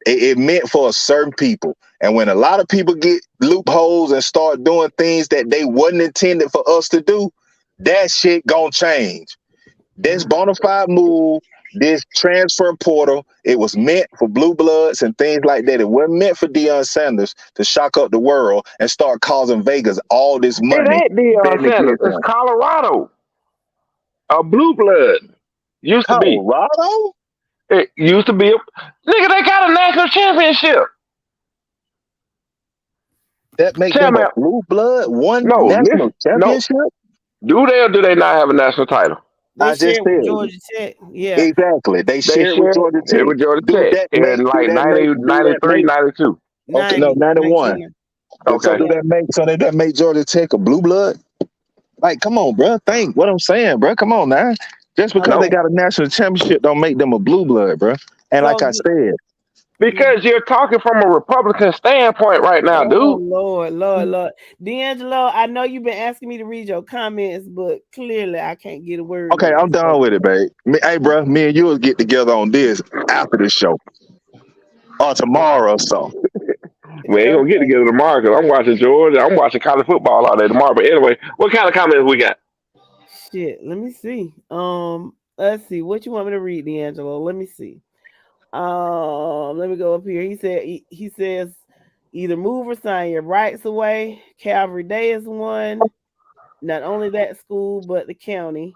it meant for a certain people. And when a lot of people get loopholes and start doing things that they wasn't intended for us to do, that shit gonna change. This bona fide move, this transfer portal, it was meant for blue bloods and things like that. It wasn't meant for Deion Sanders to shock up the world and start causing Vegas all this money. It ain't Deion Sanders. It's Colorado. A blue blood. Used to be. Colorado? It used to be. Nigga, they got a national championship. That makes them a blue blood? National championship? No. Do they or do they not have a national title? They shared with Georgia Tech. Yeah. Exactly. They shared with Georgia Tech. With Georgia Tech in like 93, 92. Okay, no, 91. Okay. So that make Georgia Tech a blue blood? Like, come on, bro. Think what I'm saying, bro. Come on now. Just because they got a national championship don't make them a blue blood, bro. And like I said, because you're talking from a Republican standpoint right now, dude. Lord. D'Angelo, I know you've been asking me to read your comments, but clearly I can't get a word. Okay, I'm done with it, babe. Hey, bro, me and you will get together on this after the show. Or tomorrow or so. We ain't gonna get together tomorrow because I'm watching Georgia. I'm watching college football all day tomorrow. But anyway, what kind of comments we got? Shit, let me see. Let's see. What you want me to read, D'Angelo? Let me see. Let me go up here. He says either move or sign your rights away. Calvary Day is one. Not only that school, but the county.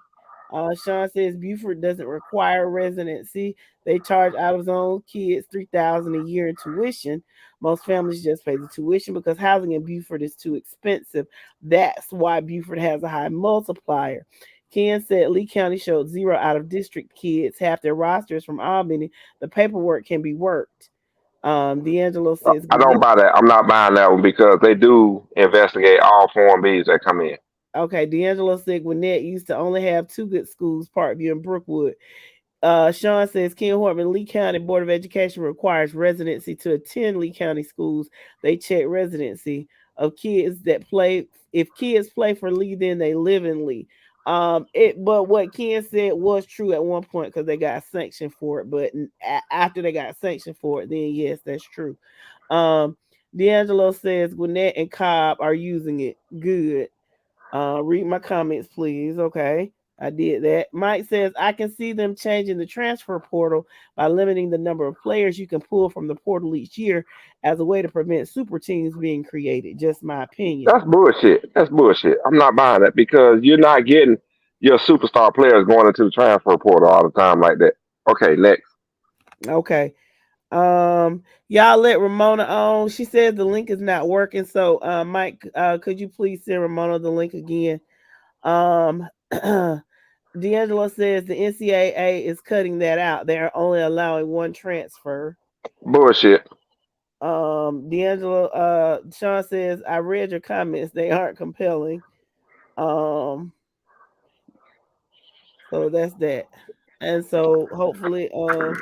Sean says Buford doesn't require residency. They charge out of zone kids $3,000 a year in tuition. Most families just pay the tuition because housing in Buford is too expensive. That's why Buford has a high multiplier. Ken said Lee County showed 0 out of district kids. Half their rosters from Albany. The paperwork can be worked. D'Angelo says I don't buy that. I'm not buying that one because they do investigate all Form Bs that come in. Okay, D'Angelo said Gwinnett used to only have 2 good schools, Parkview and Brookwood. Sean says Ken Hortman, Lee County Board of Education requires residency to attend Lee County schools. They check residency of kids that play. If kids play for Lee, then they live in Lee. But what Ken said was true at one point because they got sanctioned for it. But after they got sanctioned for it, then yes, that's true. D'Angelo says Gwinnett and Cobb are using it. Good. Read my comments, please. Okay, I did that. Mike says I can see them changing the transfer portal by limiting the number of players you can pull from the portal each year as a way to prevent super teams being created. Just my opinion. That's bullshit. I'm not buying that because you're not getting your superstar players going into the transfer portal all the time like that. Okay, next. Okay. Y'all let Ramona on. She said the link is not working. So Mike, could you please send Ramona the link again? D'Angelo says the NCAA is cutting that out. They're only allowing 1 transfer. Bullshit. D'Angelo, Sean says, I read your comments. They aren't compelling. So that's that. And so hopefully, all right,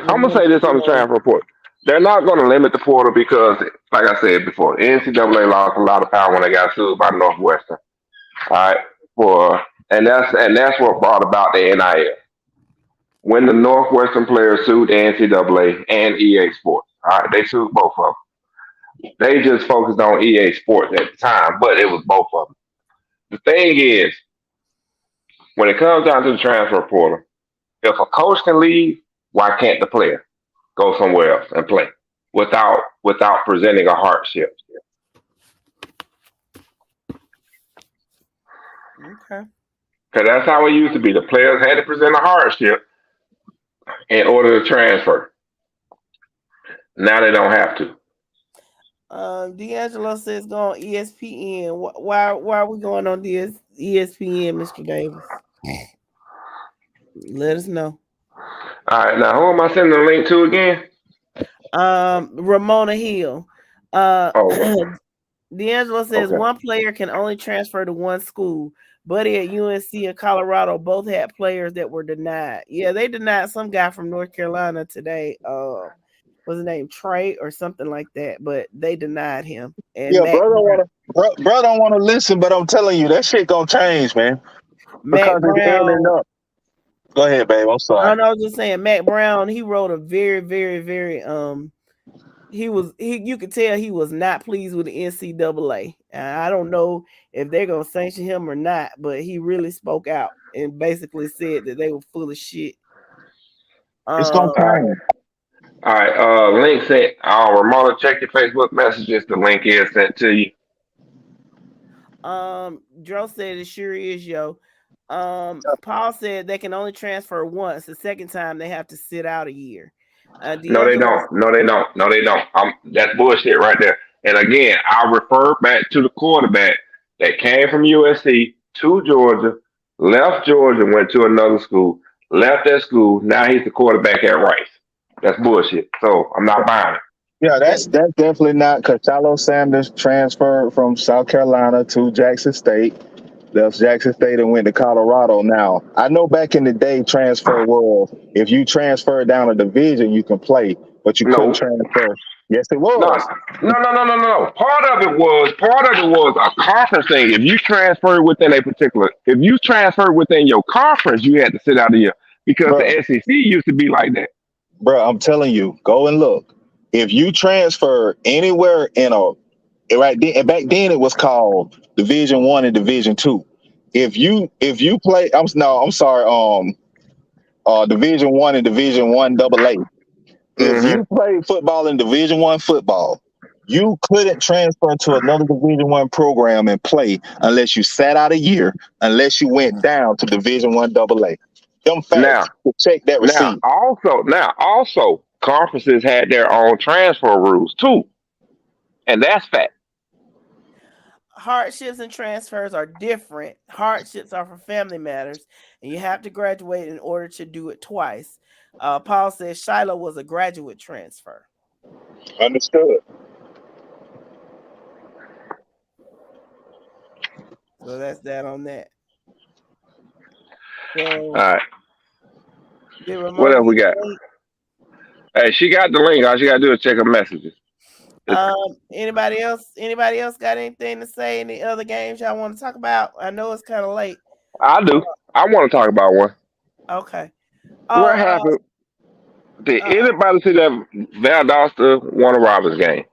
I'm gonna say this on the transfer report. They're not gonna limit the portal because, like I said before, the NCAA lost a lot of power when they got sued by Northwestern. All right, and that's what brought about the NIL. When the Northwestern players sued the NCAA and EA Sports, all right, they sued both of them. They just focused on EA Sports at the time, but it was both of them. The thing is, when it comes down to the transfer portal, if a coach can leave, why can't the player go somewhere else and play without presenting a hardship? Okay. Because that's how it used to be. The players had to present a hardship in order to transfer. Now they don't have to. D'Angelo says go on ESPN. Why are we going on this ESPN, Mr. Davis? Let us know. All right, now who am I sending the link to again? Ramona Hill. D'Angelo says 1 player can only transfer to 1 school. Buddy at UNC and Colorado both had players that were denied. Yeah, they denied some guy from North Carolina today. What's his name? Trey or something like that, but they denied him. And Yeah, bro don't want to listen, but I'm telling you, that shit gonna change, man. Matt Because it's ending Brown. up. Go ahead, babe. I'm sorry. I was just saying, Matt Brown. He wrote a very, very, very you could tell he was not pleased with the NCAA. I don't know if they're gonna sanction him or not, but he really spoke out and basically said that they were full of shit. It's gonna change. All right. Link sent. Ramona, check your Facebook messages. The link is sent to you. Dro said it sure is, yo. Paul said they can only transfer once. The second time they have to sit out a year. No, they don't. No, they don't. No, they don't. That's bullshit right there. And again, I'll refer back to the quarterback that came from USC to Georgia, left Georgia, went to another school, left that school. Now he's the quarterback at Rice. That's bullshit. So I'm not buying it. Yeah, that's definitely not, because Shiloh Sanders transferred from South Carolina to Jackson State, left Jackson State and went to Colorado. Now, I know back in the day, transfer was, if you transfer down a division, you can play, but you couldn't transfer. Yes, it was. No. Part of it was a conference thing. If you transferred within your conference, you had to sit out a year, because the SEC used to be like that. Bro, I'm telling you, go and look. If you transfer anywhere in back then it was called Division 1 and Division 2. If you play, Division 1 and Division 1 AA. If you play football in Division 1 football, you couldn't transfer to another Division 1 program and play unless you sat out a year, unless you went down to Division 1 AA. Them facts, check that receipt. Also, conferences had their own transfer rules too, and that's fact. Hardships and transfers are different. Hardships are for family matters, and you have to graduate in order to do it twice. Paul says Shiloh was a graduate transfer. Understood. So that's that on that. So, all right. What else we got? Hey, she got the link. All she gotta do is check her messages. Anybody else got anything to say? Any other games y'all want to talk about? I know it's kind of late. I do. I want to talk about one. Okay. What happened? Did anybody see that Valdosta Warner Robins game?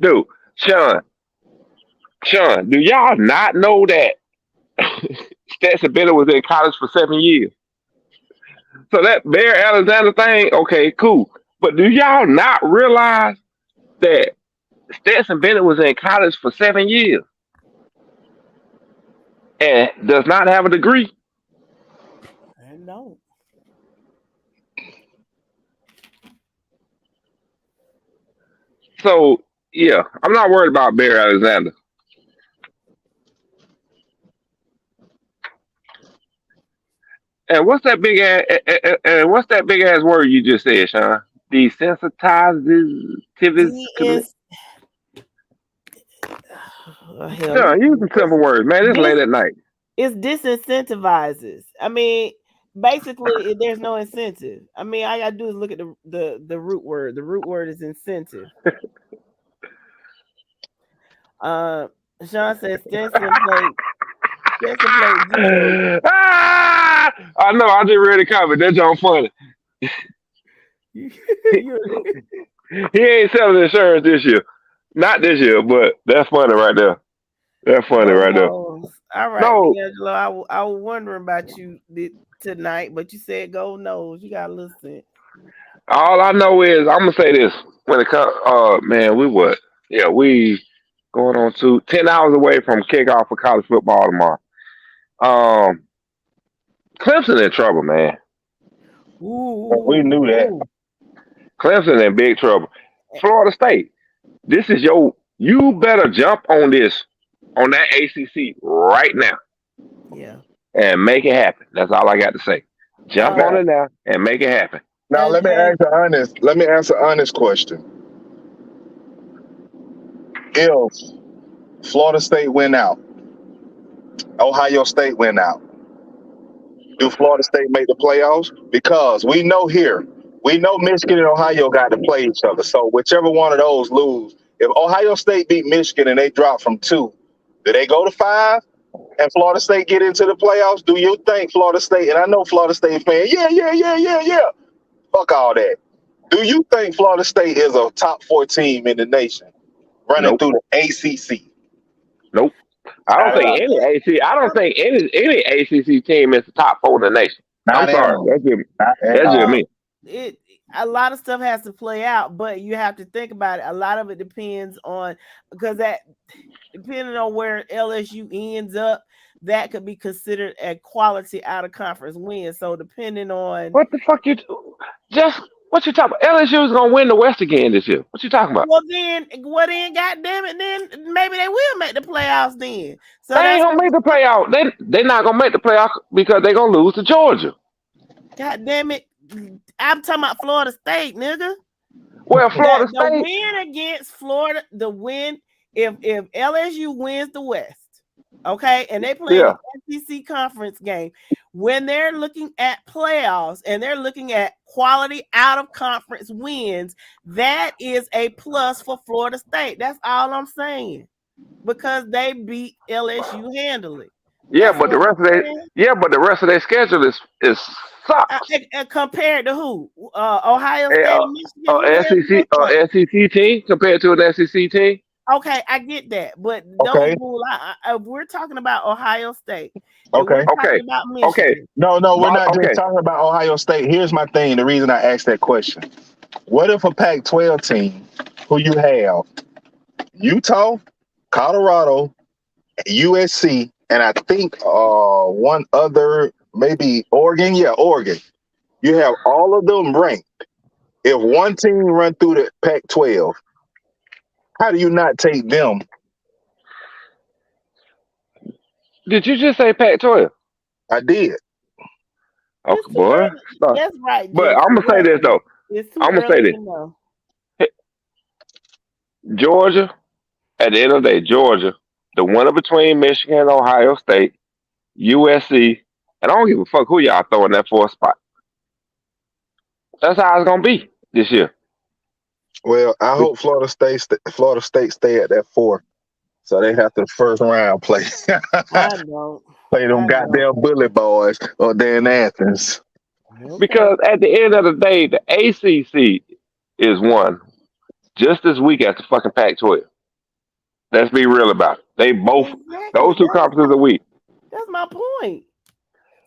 Dude, Sean, do y'all not know that Stetson Bennett was in college for 7 years? So that Bear Alexander thing, okay, cool. But do y'all not realize that Stetson Bennett was in college for 7 years and does not have a degree? I know. So, yeah, I'm not worried about Bear Alexander. And what's that big ass word you just said, Sean? Desensitizes. Sean, use some simple words, man. It's late at night. It's disincentivizes. I mean, basically, there's no incentive. I mean, all I gotta do is look at the root word. The root word is incentive. Sean says Stetson played. I know. I just read the comment. That's all funny. He ain't selling insurance this year. Not this year, but that's funny right there. That's funny right there. All right, D'Angelo. I was wondering about you tonight, but you said go nose. You gotta listen. All I know is I'm gonna say this. When it comes, man, we what? Yeah, we going on to 10 hours away from kickoff for college football tomorrow. Clemson in trouble, man. We knew that. Clemson in big trouble. Florida State, this is you better jump on that ACC right now. Yeah. And make it happen. That's all I got to say. Jump on it now and make it happen. Now let me ask an honest question. if Florida State went out, Ohio State went out, do Florida State make the playoffs? Because we know Michigan and Ohio got to play each other. So whichever one of those lose, if Ohio State beat Michigan and they drop from 2, do they go to 5 and Florida State get into the playoffs? Do you think Florida State, and I know Florida State fan, yeah. Fuck all that. Do you think Florida State is a top 4 team in the nation running through the ACC? Nope. I don't think any ACC team is the top 4 in the nation. I'm sorry. That's just me. A lot of stuff has to play out, but you have to think about it. A lot of it depends on, because that depending on where LSU ends up, that could be considered a quality out of conference win. So depending on what the fuck what you talking about? LSU is gonna win the West again this year. What you talking about? Well then, goddamn it, then maybe they will make the playoffs then. So they ain't gonna make the playoff. They're not gonna make the playoff because they're gonna lose to Georgia. God damn it. I'm talking about Florida State, nigga. Well, Florida State. The win against Florida, if LSU wins the West, okay, and they play an SEC conference game, when they're looking at playoffs and they're looking at quality out of conference wins, that is a plus for Florida State. That's all I'm saying. Because they beat LSU handily. Yeah, but the rest of their schedule is sucks. Compared to who? Ohio State, Michigan, SEC team compared to an SEC team. Okay, I get that, but we're talking about Ohio State. Okay. Okay. No, we're not just talking about Ohio State. Here's my thing. The reason I asked that question: what if a Pac-12 team, who you have, Utah, Colorado, USC, and I think one other, maybe Oregon. Yeah, Oregon. You have all of them ranked. If one team run through the Pac-12, how do you not take them? Did you just say Pac-12? I did. Okay, boy. That's right. But I'm gonna say this though. I'm gonna say this. Georgia, at the end of the day, Georgia, the winner between Michigan and Ohio State, USC, and I don't give a fuck who y'all throwing that 4th spot. That's how it's gonna be this year. Well, I hope Florida State stay at that 4, so they have to first round play. I know. Play them goddamn bully boys or Dan Athens. Because at the end of the day, the ACC is won just as weak as the fucking Pac-12. Let's be real about it. They both, those two conferences are weak. That's my point.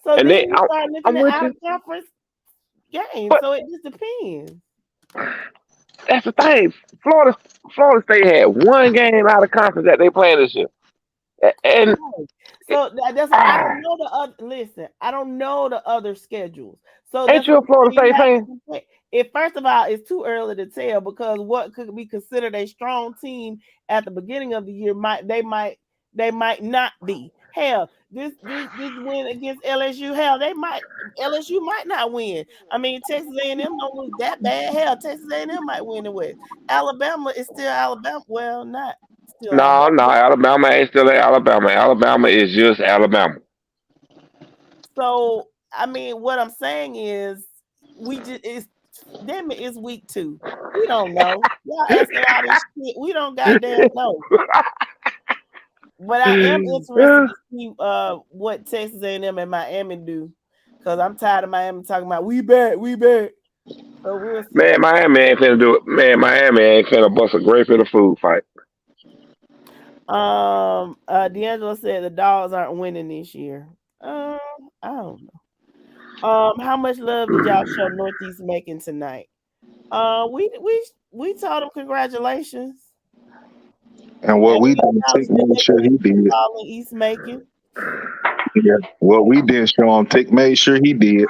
So and then you start looking at out-of-conference games, so it just depends. That's the thing. Florida State had one game out of conference that they playing this year. And so that's I don't know the other. Listen, I don't know the other schedules. So ain't you a Florida State fan? If first of all, it's too early to tell because what could be considered a strong team at the beginning of the year might not be. Hell, this win against LSU, LSU might not win. I mean, Texas A&M don't look that bad. Hell, Texas A&M might win the West. Alabama is still Alabama. Well, not still. No, Alabama ain't still Alabama. Alabama is just Alabama. So, I mean, what I'm saying is, it's week 2. We don't know. Y'all asking all this shit. We don't goddamn know. But I am interested to see what Texas A&M and Miami do, because I'm tired of Miami talking about we back. So we'll see. Man, Miami ain't finna do it. Man, Miami ain't finna bust a grape in a food fight. D'Angelo said the Dogs aren't winning this year. I don't know. How much love did y'all show Northeast Macon tonight? We told them congratulations. And what we didn't make sure he did. East Macon. Yeah. What we did show him, made sure he did.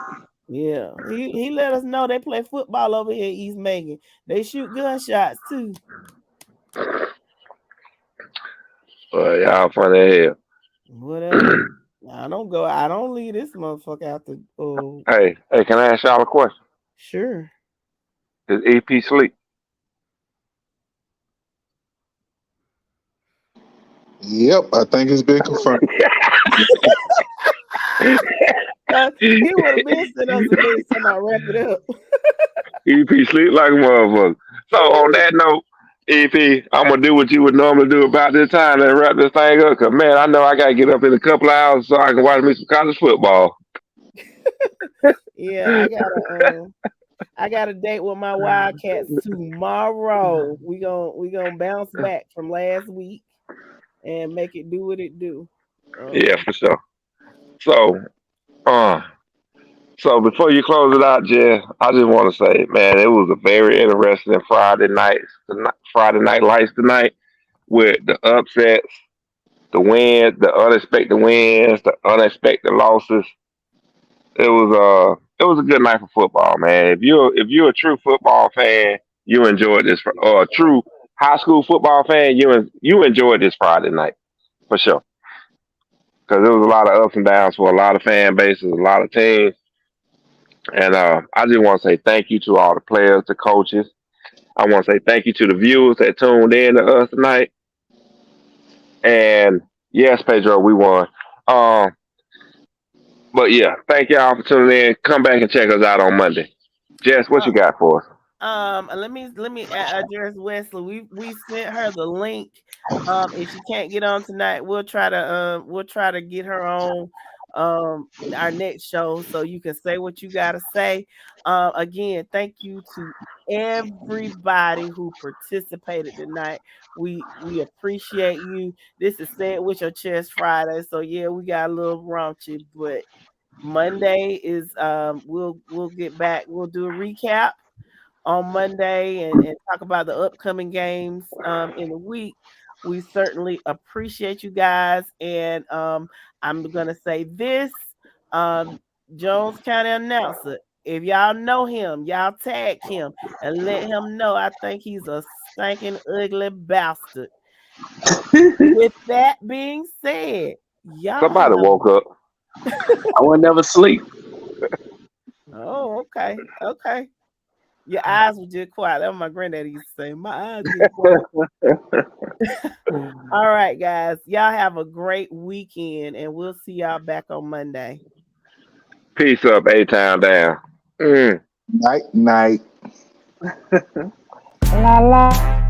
Yeah. He let us know they play football over here in East Macon. They shoot gunshots too. Y'all funny as hell. Whatever. I don't leave this motherfucker out the Hey, can I ask y'all a question? Sure. Does EP sleep? Yep, I think it's been confirmed. He would have been sitting us a minute, somebody wrap it up. EP sleep like a motherfucker. So on that note, EP, I'm gonna do what you would normally do about this time and wrap this thing up. Cause man, I know I gotta get up in a couple of hours so I can watch me some college football. Yeah, I got a date with my Wildcats tomorrow. We gonna bounce back from last week and make it do what it do. Yeah, for sure. So, so before you close it out, Jess, I just want to say, man, it was a very interesting Friday night lights tonight with the upsets, the wins, the unexpected wins, the unexpected losses. It was a good night for football, man. If you're a true football fan, you enjoyed this. Or a true high school football fan, you enjoyed this Friday night for sure. Because there was a lot of ups and downs for a lot of fan bases, a lot of teams. And I just want to say thank you to all the players, the coaches. I want to say thank you to the viewers that tuned in to us tonight. And yes, Pedro, we won. But yeah, thank y'all for tuning in. Come back and check us out on Monday. Jess, what you got for us? Let me address Wesley. We sent her the link. If she can't get on tonight, we'll try to get her on our next show so you can say what you gotta say. Again, thank you to everybody who participated tonight. We appreciate you. This is Say It With Your Chest Friday, so yeah, we got a little raunchy, but Monday is we'll get back. We'll do a recap on Monday and talk about the upcoming games in the week. We certainly appreciate you guys, and I'm gonna say this, Jones County announcer, if y'all know him, y'all tag him and let him know I think he's a stinking ugly bastard. With that being said, y'all Somebody woke up. I would never sleep. Oh, okay. Your eyes were just quiet. That was my granddaddy used to say. My eyes just quiet. All right, guys. Y'all have a great weekend, and we'll see y'all back on Monday. Peace up, A-Town down. Night. La la.